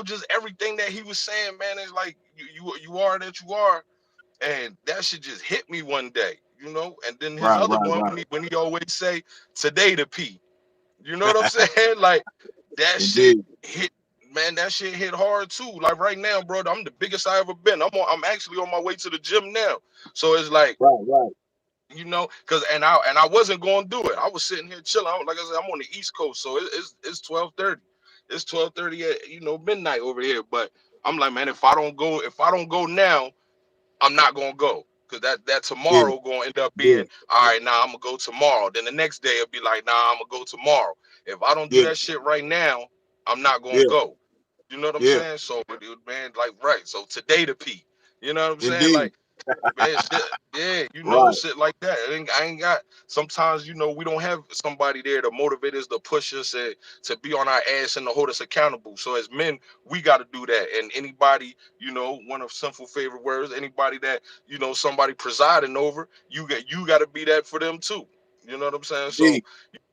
Just everything that he was saying, man, is like you are that you are, and that shit just hit me one day, and then his right, other right, one, right. when he always say today to P, you know what I'm saying? Like, that shit Indeed, hit, man, that shit hit hard too. Like right now, bro, I'm the biggest I ever been. I'm actually on my way to the gym now. So it's like, right, right. cause and I wasn't going to do it. I was sitting here chilling. Like I said, I'm on the East Coast, so it's 12:30. It's 12:30 at midnight over here. But I'm like, man, if I don't go now, I'm not gonna go, because that Yeah, tomorrow gonna end up yeah, being, all right. Now I'm gonna go tomorrow. Then the next day it'll be like, nah, I'm gonna go tomorrow. If I don't do yeah, that shit right now, I'm not gonna yeah, go. You know what I'm yeah. saying? So, man, like, right. So today to P. You know what I'm saying? Indeed, Like, Man, shit, yeah, Right. shit like that. I ain't got. Sometimes, we don't have somebody there to motivate us, to push us, and to be on our ass and to hold us accountable. So as men, we got to do that. And anybody, one of Sinful favorite words, anybody that somebody presiding over, you got to be that for them too. You know what I'm saying? So Indeed.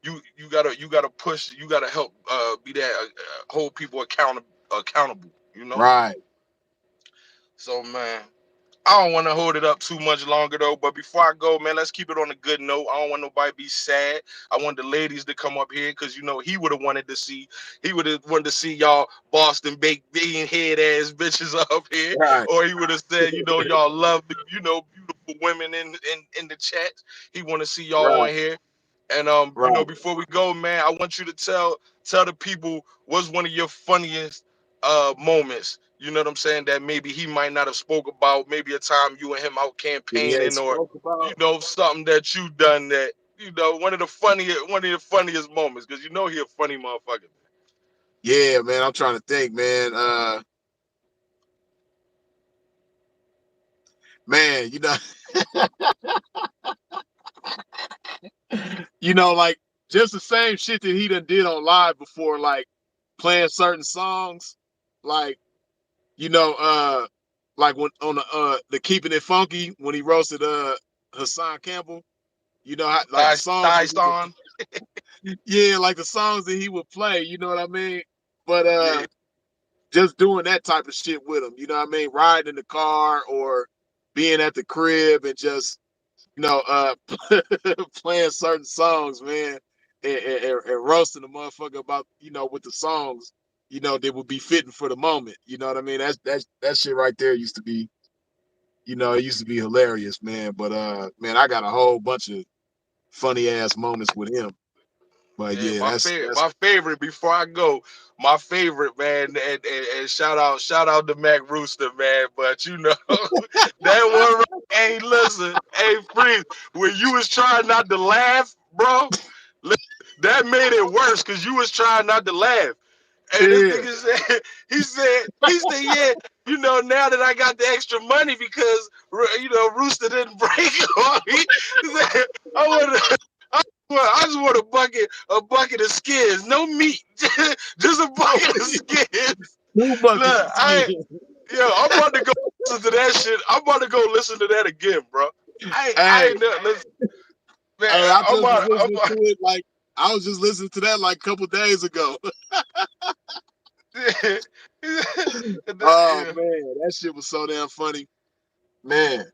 you gotta push, you gotta help be that, hold people accountable. Right. So man. I don't want to hold it up too much longer though. But before I go, man, let's keep it on a good note. I don't want nobody to be sad. I want the ladies to come up here because he would have wanted to see y'all Boston baked bean head ass bitches up here, Right. or he would have said, y'all love the beautiful women in the chat. He want to see y'all on Right. here. And Right. before we go, man, I want you to tell the people what's one of your funniest moments. You know what I'm saying? That maybe he might not have spoke about. Maybe a time you and him out That he ain't campaigning, or spoke about. something that you done that one of the funniest moments, because he a funny motherfucker. Yeah, man. I'm trying to think, man. Man, like just the same shit that he done did on live before, like playing certain songs, like like when on the Keeping It Funky when he roasted Hassan Campbell, like the songs that he would, Thyston. yeah, like the songs that he would play, you know what I mean? But Yeah. just doing that type of shit with him, you know what I mean? Riding in the car or being at the crib and just playing certain songs, man, and roasting the motherfucker about, with the songs, that would be fitting for the moment. You know what I mean? That shit right there used to be, it used to be hilarious, man. But man, I got a whole bunch of funny ass moments with him. But Yeah, yeah, my that's favorite, that's my favorite. Before I go, my favorite, man, and shout out to Mac Rooster, man. But that one, right, hey, listen, hey, Freeze, when you was trying not to laugh, bro, that made it worse because you was trying not to laugh. And this yeah. nigga said, he said, yeah, now that I got the extra money because Rooster didn't break on me, he said, I want I just want a bucket of skins, no meat, just a bucket of skins. Two buckets Look, of skin. I'm about to go listen to that shit. I'm about to go listen to that again, bro. I Hey, ain't never listen, man. I I'm just was about, I'm listening to it like I was just listening to that like a couple days ago. about, Oh yeah. man, that shit was so damn funny. Man,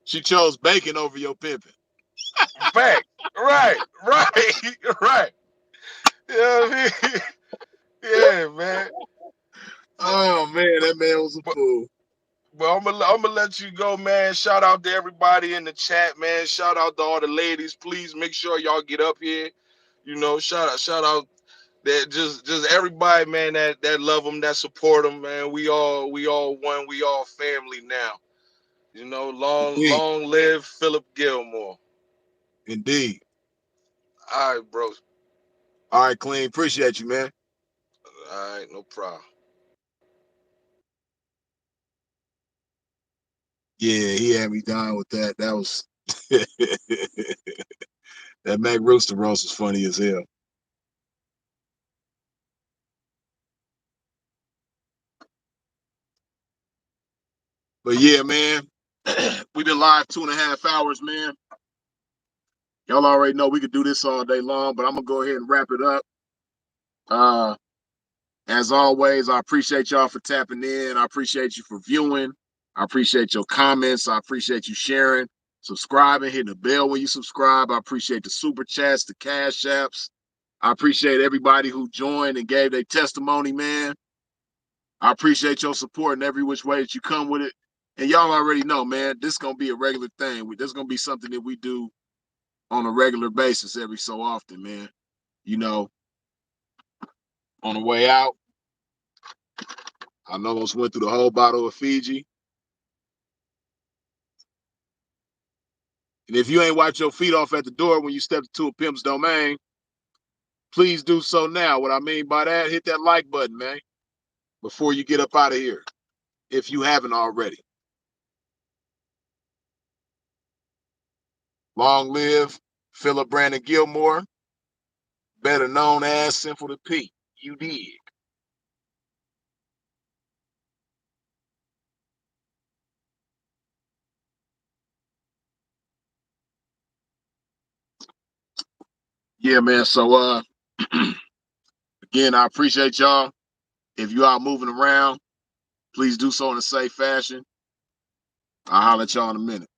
she chose bacon over your pimping. Fact, right, right. You know what I mean? Yeah, man. So, Oh man, that man was a but fool. Well, I'm gonna let you go, man. Shout out to everybody in the chat, man. Shout out to all the ladies. Please make sure y'all get up here. Shout out that just everybody, man. That love them, that support them, man. We all one. We all family now. Long Indeed, long live Philip Gilmore. indeed. All right, bro. All right, Clean. Appreciate you, man. All right, no problem. Yeah, he had me down with that. That was that Mac Rooster roast was funny as hell. But yeah, man, we've been live 2.5 hours, man. Y'all already know we could do this all day long, but I'm gonna go ahead and wrap it up. Uh, as always, I appreciate y'all for tapping in. I appreciate you for viewing. I appreciate your comments. I appreciate you sharing, subscribing, hitting the bell when you subscribe. I appreciate the super chats, the cash apps. I appreciate everybody who joined and gave their testimony, man. I appreciate your support in every which way that you come with it. And y'all already know, man, this is gonna be a regular thing. This is gonna be something that we do on a regular basis every so often, man. You know, on the way out, I almost went through the whole bottle of Fiji. And if you ain't wiped your feet off at the door when you step into a pimp's domain, please do so now. What I mean by that, hit that like button, man, before you get up out of here, if you haven't already. Long live Philip Brandon Gilmore, better known as Sinful to P. You dig? Yeah, man. So again, I appreciate y'all. If you are moving around, please do so in a safe fashion. I'll holler at y'all in a minute.